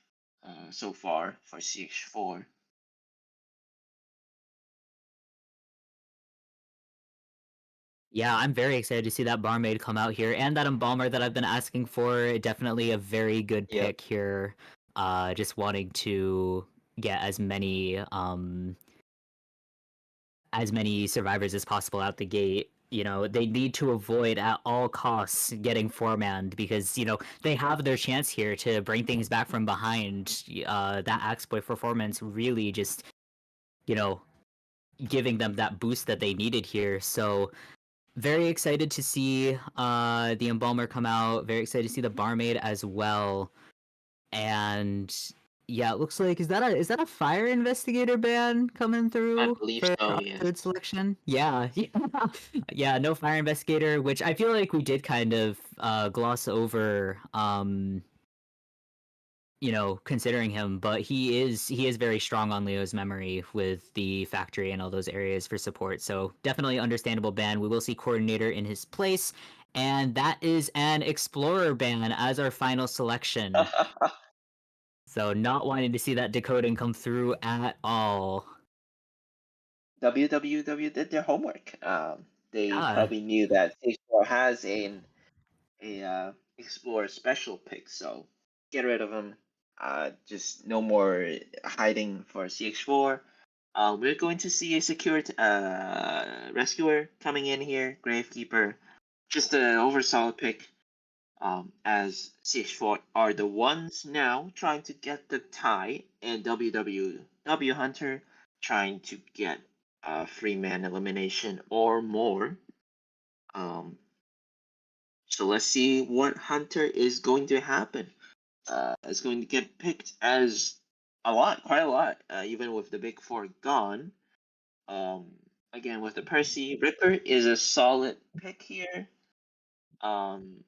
so far for CX4. yeah, I'm very excited to see that Barmaid come out here and that Embalmer that I've been asking for. Definitely a very good Yep. pick here. Just wanting to get as many survivors as possible out the gate. You know, they need to avoid at all costs getting four-manned because, you know, they have their chance here to bring things back from behind. That Axeboy performance really just, you know, giving them that boost that they needed here. So very excited to see the Embalmer come out. Very excited to see the Barmaid as well. And yeah, it looks like is that a fire investigator ban coming I through believe for so, our yes. third selection? Yeah, yeah, no fire investigator, which I feel like we did kind of gloss over. You know, considering him, but he is very strong on Leo's memory with the factory and all those areas for support. So definitely understandable ban. We will see coordinator in his place, and that is an explorer ban as our final selection. So not wanting to see that decoding come through at all. WWW did their homework. They Yeah. probably knew that CX4 has a Explorer special pick, so get rid of him. Just no more hiding for CX4. We're going to see a secured rescuer coming in here, Gravekeeper. Just an over solid pick. As CH4 are the ones now trying to get the tie, and WWW Hunter trying to get a free man elimination or more. So let's see what Hunter is going to happen. It's going to get picked as quite a lot, even with the big four gone. Again, with the Percy, Ripper is a solid pick here. Um,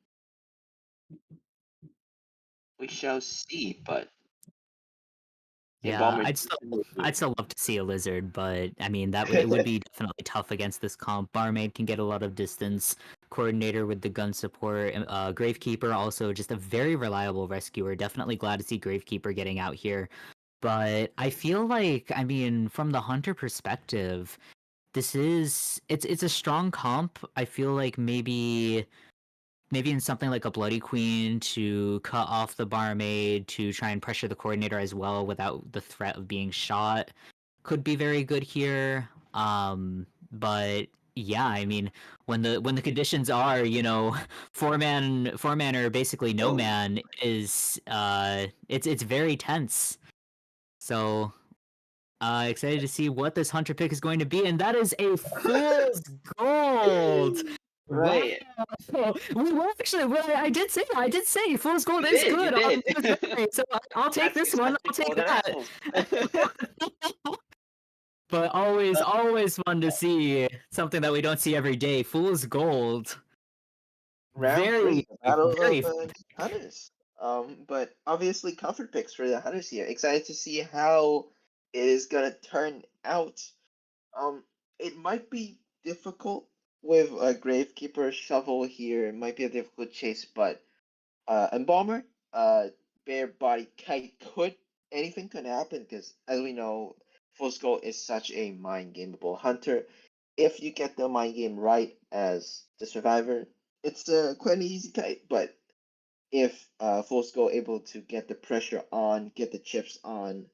we shall see, but Yeah, Embalmer I'd still definitely. I'd still love to see a lizard, but I mean it would be definitely tough against this comp. Barmaid can get a lot of distance. Coordinator with the gun support. Gravekeeper also just a very reliable rescuer. Definitely glad to see Gravekeeper getting out here. But I feel like, I mean, from the hunter perspective, it's a strong comp. I feel like maybe in something like a Bloody Queen to cut off the barmaid to try and pressure the coordinator as well without the threat of being shot could be very good here. But yeah, I mean, when the conditions are, you know, four man or basically no Oh, man is it's very tense. So excited to see what this hunter pick is going to be, and that is a fool's gold. Wow. right. We were actually. Well, I did say that. I did say fool's gold You is did, you good on did. this rate, so I'll take That's this one. expected I'll take golden that. apples. But always fun to see something that we don't see every day. Fool's gold. Round three, Very, the battle very of hunters. But obviously comfort picks for the hunters here. Excited to see how it is gonna turn out. Um, it might be difficult with a gravekeeper shovel here. It might be a difficult chase, but embalmer, bare body kite could anything could happen because as we know, Full Skull is such a mind gameable hunter. If you get the mind game right as the survivor, it's quite an easy kite. But if Full Skull able to get the pressure on, get the chips on,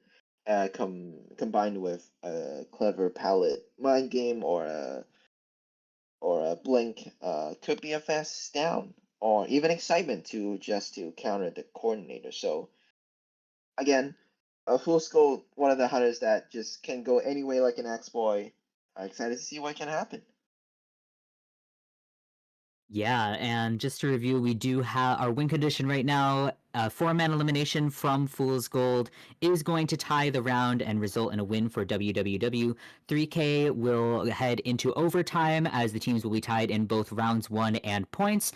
combined with a clever palette mind game or a blink, could be a fast down or even excitement to counter the coordinator. So again, a Full Skull, one of the hunters that just can go any way like an Axe Boy. I'm excited to see what can happen. Yeah, and just to review, we do have our win condition right now. 4-man elimination from Fool's Gold is going to tie the round and result in a win for WWW. 3K will head into overtime as the teams will be tied in both rounds 1 and points.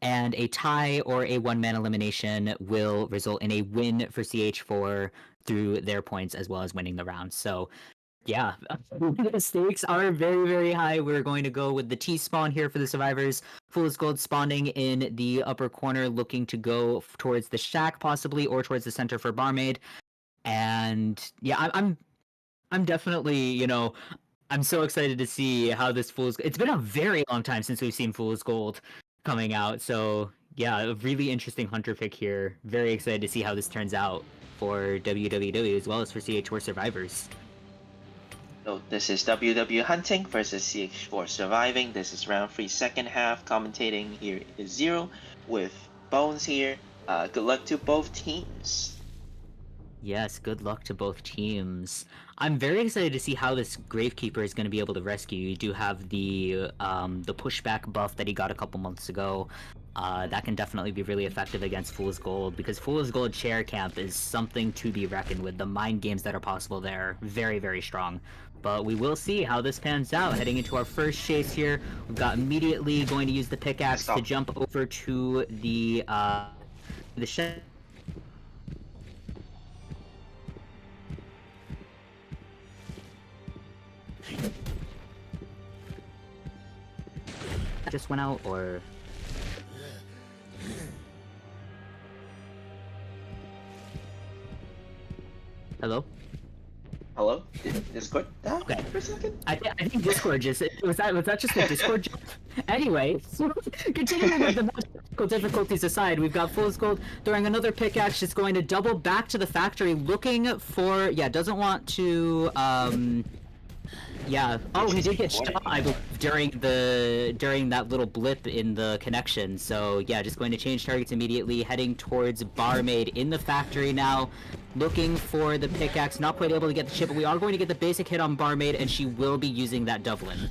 And a tie or a 1-man elimination will result in a win for CH4 through their points as well as winning the round. So yeah, the stakes are very, very high. We're going to go with the T spawn here for the survivors. Fool's Gold spawning in the upper corner, looking to go towards the shack possibly, or towards the center for Barmaid. And yeah, I'm definitely, I'm so excited to see how this Fool's. It's been a very long time since we've seen Fool's Gold coming out, so yeah, a really interesting hunter pick here. Very excited to see how this turns out for WWW as well as for CH4 survivors. So this is WW Hunting versus CH4 Surviving. This is round 3, second half. Commentating here is Zero with Bones here. Good luck to both teams. Yes, good luck to both teams. I'm very excited to see how this Gravekeeper is going to be able to rescue. You do have the pushback buff that he got a couple months ago. That can definitely be really effective against Fool's Gold, because Fool's Gold chair camp is something to be reckoned with. The mind games that are possible there, very, very strong. But we will see how this pans out. Heading into our first chase here, we've got immediately going to use the pickaxe to jump over to the shed. Just went out, or hello? Hello? Did Discord die Okay. for a second? I think Discord just was that just the Discord jump? Anyway, so continuing with the technical difficulties aside, we've got Fool's Gold throwing another pickaxe, just going to double back to the factory, looking for doesn't want to yeah. Oh, he did get shot, I believe, during that little blip in the connection. So yeah, just going to change targets immediately, heading towards Barmaid in the factory now, looking for the pickaxe. Not quite able to get the chip, but we are going to get the basic hit on Barmaid, and she will be using that Dublin.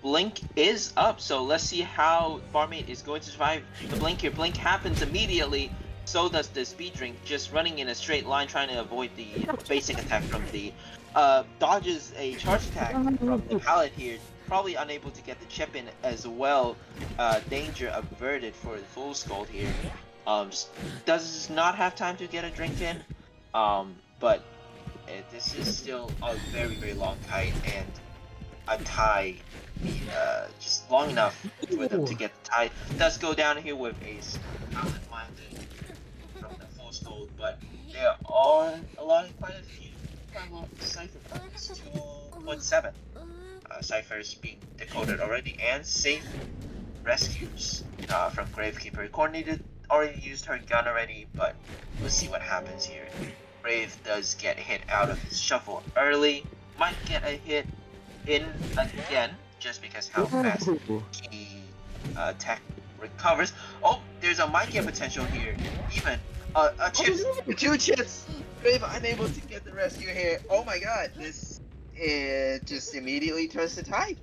Blink is up, so let's see how Barmaid is going to survive the blink here. Blink happens immediately. So does the speed drink, just running in a straight line, trying to avoid the basic attack from the dodges a charge attack from the pallet here, probably unable to get the chip in as well. Danger averted for the Full Skull here. Does not have time to get a drink in, but this is still a very, very long kite, and a tie just long enough for them to get the tie. Does go down here with a pallet minded from the Full Skull, but there are quite a few Cypher points, 2.7 ciphers being decoded already, and safe rescues from Gravekeeper. Coordinated already used her gun already, but we'll see what happens here. Brave does get hit out of his shuffle early, might get a hit in again, just because how fast he tech recovers. Oh, there's a might get potential here, even a chips, 2 chips. Brave unable to get the rescue here. Oh my god, this just immediately turns the tide.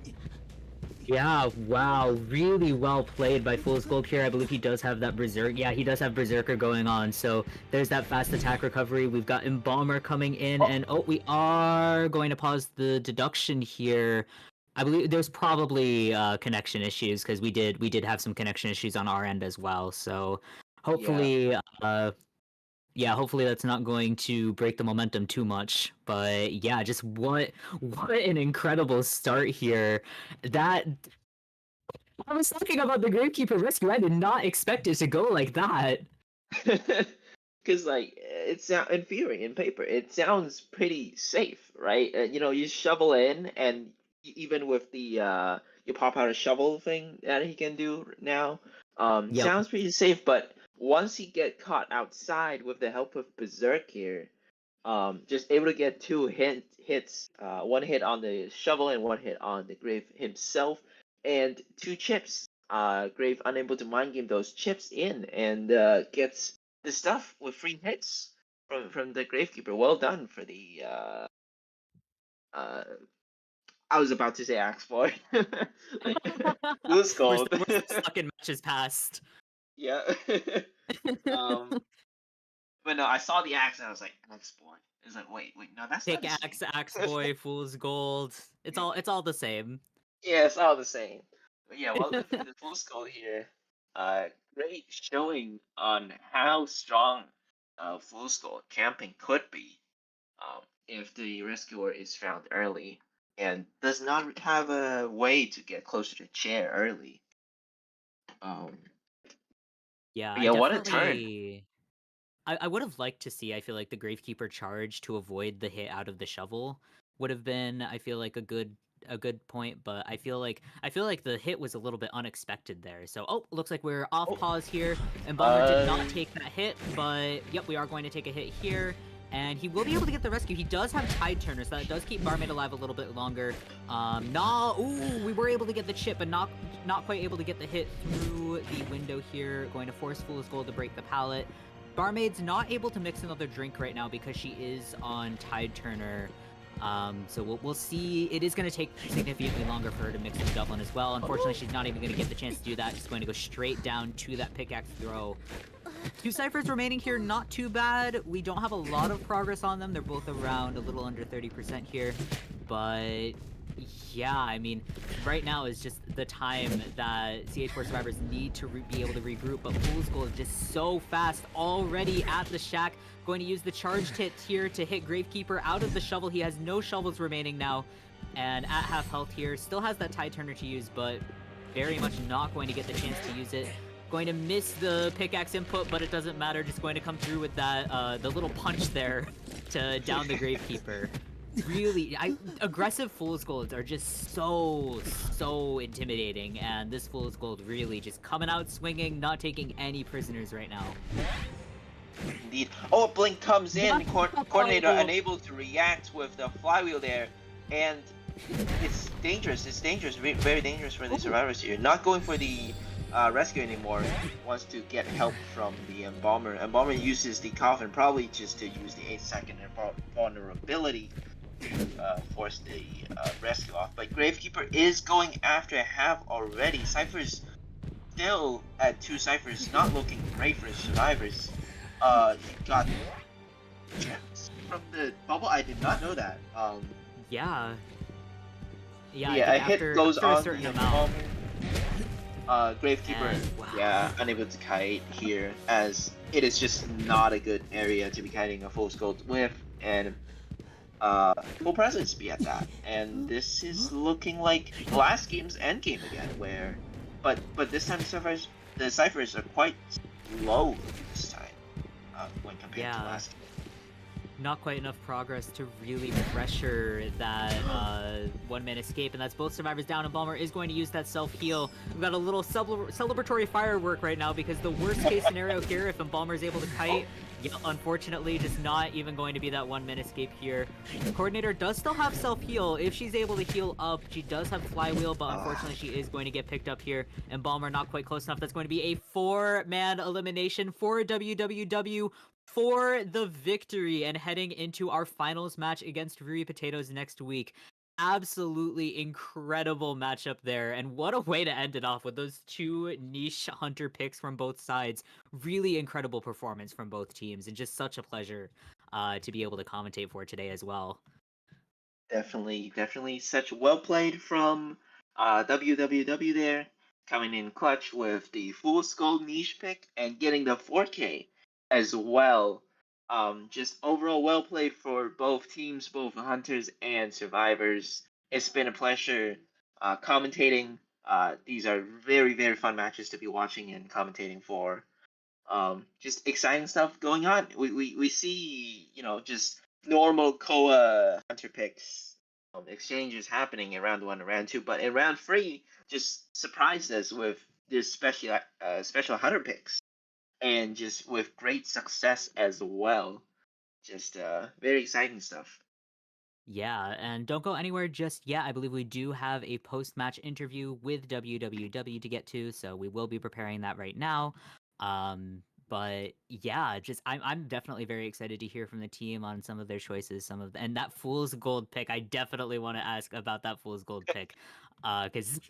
Yeah, wow, really well played by Fool's Gold here. I believe he does have that Berserk. Yeah, he does have Berserker going on, so there's that fast attack recovery. We've got Embalmer coming in, and we are going to pause the deduction here. I believe there's probably connection issues, because we did have some connection issues on our end as well, so hopefully hopefully that's not going to break the momentum too much. But yeah, just what an incredible start here. That I was talking about the Gravekeeper rescue. I did not expect it to go like that. Because like it's in theory, in paper, it sounds pretty safe, right? You shovel in, and even with the you pop out a shovel thing that he can do now, Yep. sounds pretty safe. But once he get caught outside with the help of Berserk here, just able to get two hits, one hit on the shovel and one hit on the Grave himself, and two chips. Grave unable to mind game those chips in and gets the stuff with free hits from the Gravekeeper. Well done for the I was about to say Axe Boy. Fool's Gold. We're still stuck in matches past. Yeah. But no, I saw the axe and I was like, Axe Boy. It's like, wait, no, that's not the Pickaxe, same. Axe Boy, Fool's Gold. It's all the same. Yeah, it's all the same. But yeah, well, for the Fool's Gold here, great showing on how strong Fool's Gold camping could be if the rescuer is found early and does not have a way to get closer to chair early. Yeah, Yeah, what a turn. I would have liked to see, I feel like, the Gravekeeper charge to avoid the hit out of the shovel would have been, I feel like, a good point, but I feel like the hit was a little bit unexpected there. So, looks like we're off pause here, and Balmer did not take that hit, but yep, we are going to take a hit here. And he will be able to get the rescue. He does have Tide Turner, so that does keep Barmaid alive a little bit longer. We were able to get the chip, but not quite able to get the hit through the window here. Going to force Fool's Gold to break the pallet. Barmaid's not able to mix another drink right now because she is on Tide Turner. So we'll see. It is going to take significantly longer for her to mix the Dublin as well. Unfortunately, she's not even going to get the chance to do that. She's going to go straight down to that pickaxe throw. Two ciphers remaining here, not too bad. We don't have a lot of progress on them. They're both around a little under 30% here. But yeah, I mean, right now is just the time that CH4 survivors need to be able to regroup, but Fool's Gold is just so fast already at the shack. Going to use the charged hit here to hit Gravekeeper out of the shovel. He has no shovels remaining now, and at half health here. Still has that Tide Turner to use, but very much not going to get the chance to use it. Going to miss the pickaxe input, but it doesn't matter. Just going to come through with that the little punch there to down the Gravekeeper. Really, aggressive Fool's Golds are just so intimidating, and this Fool's Gold really just coming out swinging, not taking any prisoners right now. Indeed. Oh, Blink comes in. Coordinator unable to react with the flywheel there, and it's dangerous. It's dangerous, very dangerous for the survivors here. Not going for the rescue anymore. Wants to get help from the Embalmer. Embalmer uses the coffin probably just to use the 8-second vulnerability to force the rescue off. But Gravekeeper is going after half already. Cypher's still at 2 ciphers, not looking great for survivors. He got gems from the bubble. I did not know that. Yeah, a hit goes on the amount. Gravekeeper, And, wow. yeah, unable to kite here, as it is just not a good area to be kiting a full gold with, and full presence be at that. And this is looking like last game's endgame again, where, but this time the ciphers are quite low this time when compared to last game. Not quite enough progress to really pressure that one-man escape, and that's both survivors down, and Balmer is going to use that self-heal. We've got a little celebratory firework right now, because the worst-case scenario here, if Balmer is able to kite, unfortunately, just not even going to be that one-man escape here. The Coordinator does still have self-heal. If she's able to heal up, she does have flywheel, but unfortunately, she is going to get picked up here, and Balmer not quite close enough. That's going to be a 4-man elimination for WWW for the victory, and heading into our finals match against Rui Potatoes next week. Absolutely incredible matchup there, and what a way to end it off with those two niche hunter picks from both sides. Really incredible performance from both teams, and just such a pleasure to be able to commentate for today as well. Definitely such well played from WWW there, coming in clutch with the full skull niche pick and getting the 4K as well. Just overall well played for both teams, both hunters and survivors. It's been a pleasure commentating. These are very fun matches to be watching and commentating for. Just exciting stuff going on. We see, just normal Koa hunter picks exchanges happening in round 1 and round 2, but in round 3 just surprised us with this special hunter picks. and just with great success as well. Just very exciting stuff. Yeah, and don't go anywhere just yet. I believe we do have a post-match interview with WWW to get to, so we will be preparing that right now. But yeah, just I'm definitely very excited to hear from the team on some of their choices, and that Fool's Gold pick. I definitely want to ask about that Fool's Gold pick, because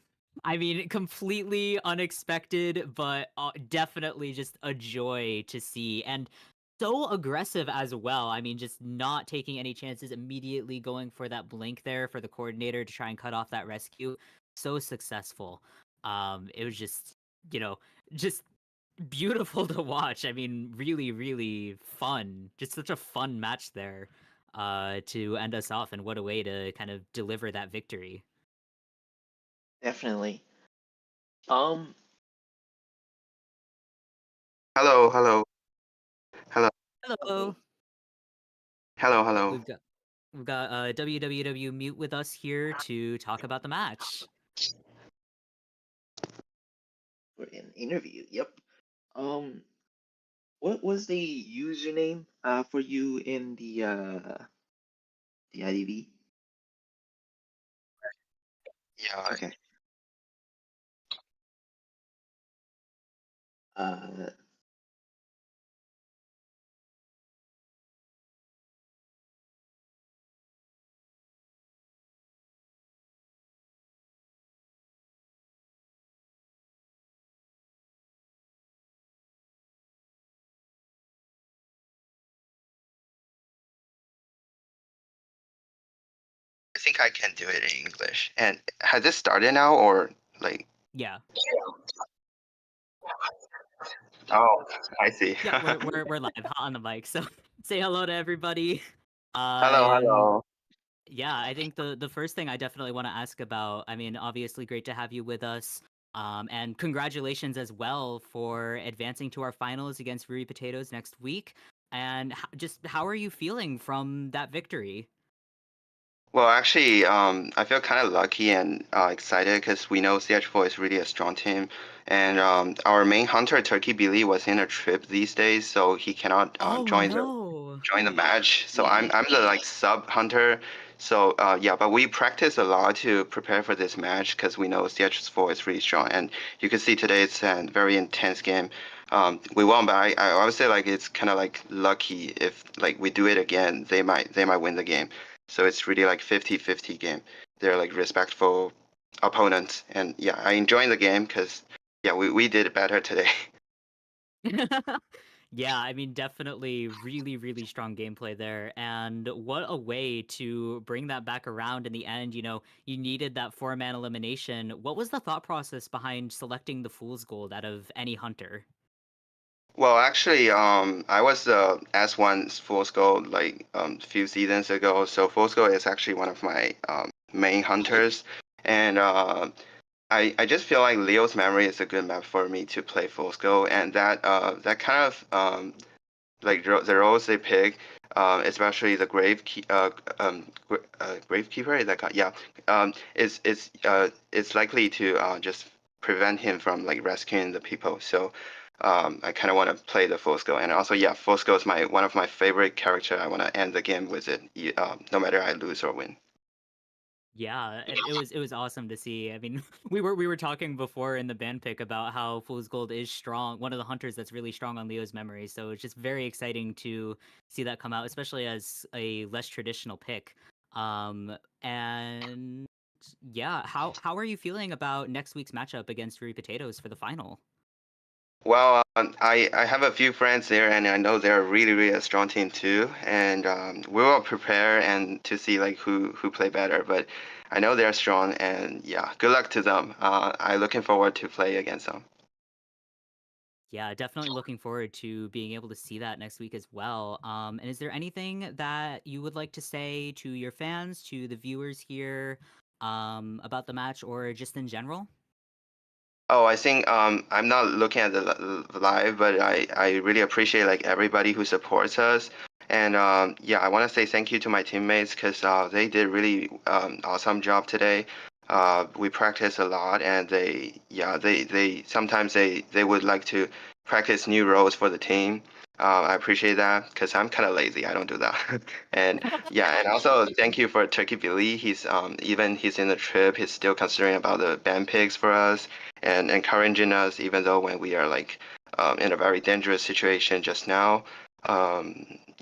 I mean, completely unexpected, but definitely just a joy to see. And so aggressive as well. I mean, just not taking any chances, immediately going for that blink there for the coordinator to try and cut off that rescue. So successful. It was just, you know, just beautiful to watch. I mean, really, really fun. Just such a fun match there to end us off, and what a way to kind of deliver that victory. Definitely. Hello, hello, hello, Hello. Okay. hello, Yep, hello. we've got WWW Mute with us here to talk about the match. For an interview. Yep. Um, what was the username for you in the IDV? Yeah, Okay. Uh, I think I can do it in English. And has this started now or like? Yeah. Oh, I see. Yeah, we're live, hot on the mic. So say hello to everybody. Hello, And hello. yeah, I think the first thing I definitely want to ask about. I mean, obviously, great to have you with us. And congratulations as well for advancing to our finals against Ruri Potatoes next week. And just how are you feeling from that victory? Well, actually, I feel kind of lucky and excited because we know CH4 is really a strong team, and our main hunter Turkey Billy was in a trip these days, so he cannot Oh no. join the match. So I'm mm, I'm the like sub hunter. So yeah, but we practice a lot to prepare for this match because we know CH4 is really strong, and you can see today it's a very intense game. We won, but I would say like it's kind of like lucky if like we do it again, they might win the game. So it's really like 50-50 game. They're like respectful opponents, and yeah, I enjoy the game because yeah, we did better today. Yeah, I mean, definitely really, really strong gameplay there. And what a way to bring that back around in the end. You know, you needed that four-man elimination. What was the thought process behind selecting the Fool's Gold out of any hunter? Well, actually, I was S1 Full Skull like a few seasons ago. So Full Skull is actually one of my main hunters, and I just feel like Leo's Memory is a good map for me to play Full Skull, and that kind of the roles they pick, especially the gravekeeper. Is that yeah, it's likely to just prevent him from like rescuing the people. So I kind of want to play the Fosco, and also yeah, Fosco is my one of my favorite character. I want to end the game with it, no matter I lose or win. Yeah, it was awesome to see. I mean, we were talking before in the band pick about how Fool's Gold is strong, one of the hunters that's really strong on Leo's memory. So it's just very exciting to see that come out, especially as a less traditional pick. And yeah, how are you feeling about next week's matchup against Rui Potatoes for the final? Well, I have a few friends there, and I know they're really a strong team too. And we will prepare and to see like who play better. But I know they're strong, and yeah, good luck to them. I'm looking forward to play against them. Yeah, definitely looking forward to being able to see that next week as well. And is there anything that you would like to say to your fans, to the viewers here, about the match, or just in general? Oh, I think I'm not looking at the live, but I really appreciate like everybody who supports us. And yeah, I want to say thank you to my teammates because they did really awesome job today. We practiced a lot, and they yeah they sometimes they would like to practice new roles for the team. I appreciate that because I'm kind of lazy. I don't do that. And yeah, and also thank you for Turkey Billy. He's even he's in the trip, he's still considering about the band picks for us and encouraging us, even though when we are like in a very dangerous situation just now.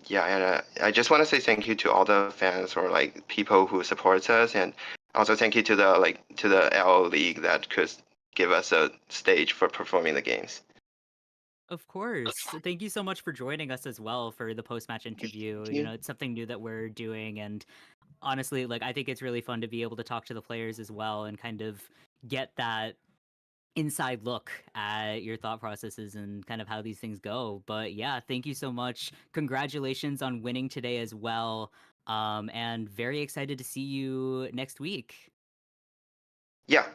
Yeah, and I just want to say thank you to all the fans or like people who supports us, and also thank you to the LO League that could give us a stage for performing the games. Of course. Thank you so much for joining us as well for the post-match interview. Thank You you. know, it's something new that we're doing, and honestly, like I think it's really fun to be able to talk to the players as well and kind of get that inside look at your thought processes and kind of how these things go. But yeah, thank you so much. Congratulations on winning today as well. And very excited to see you next week. Yeah,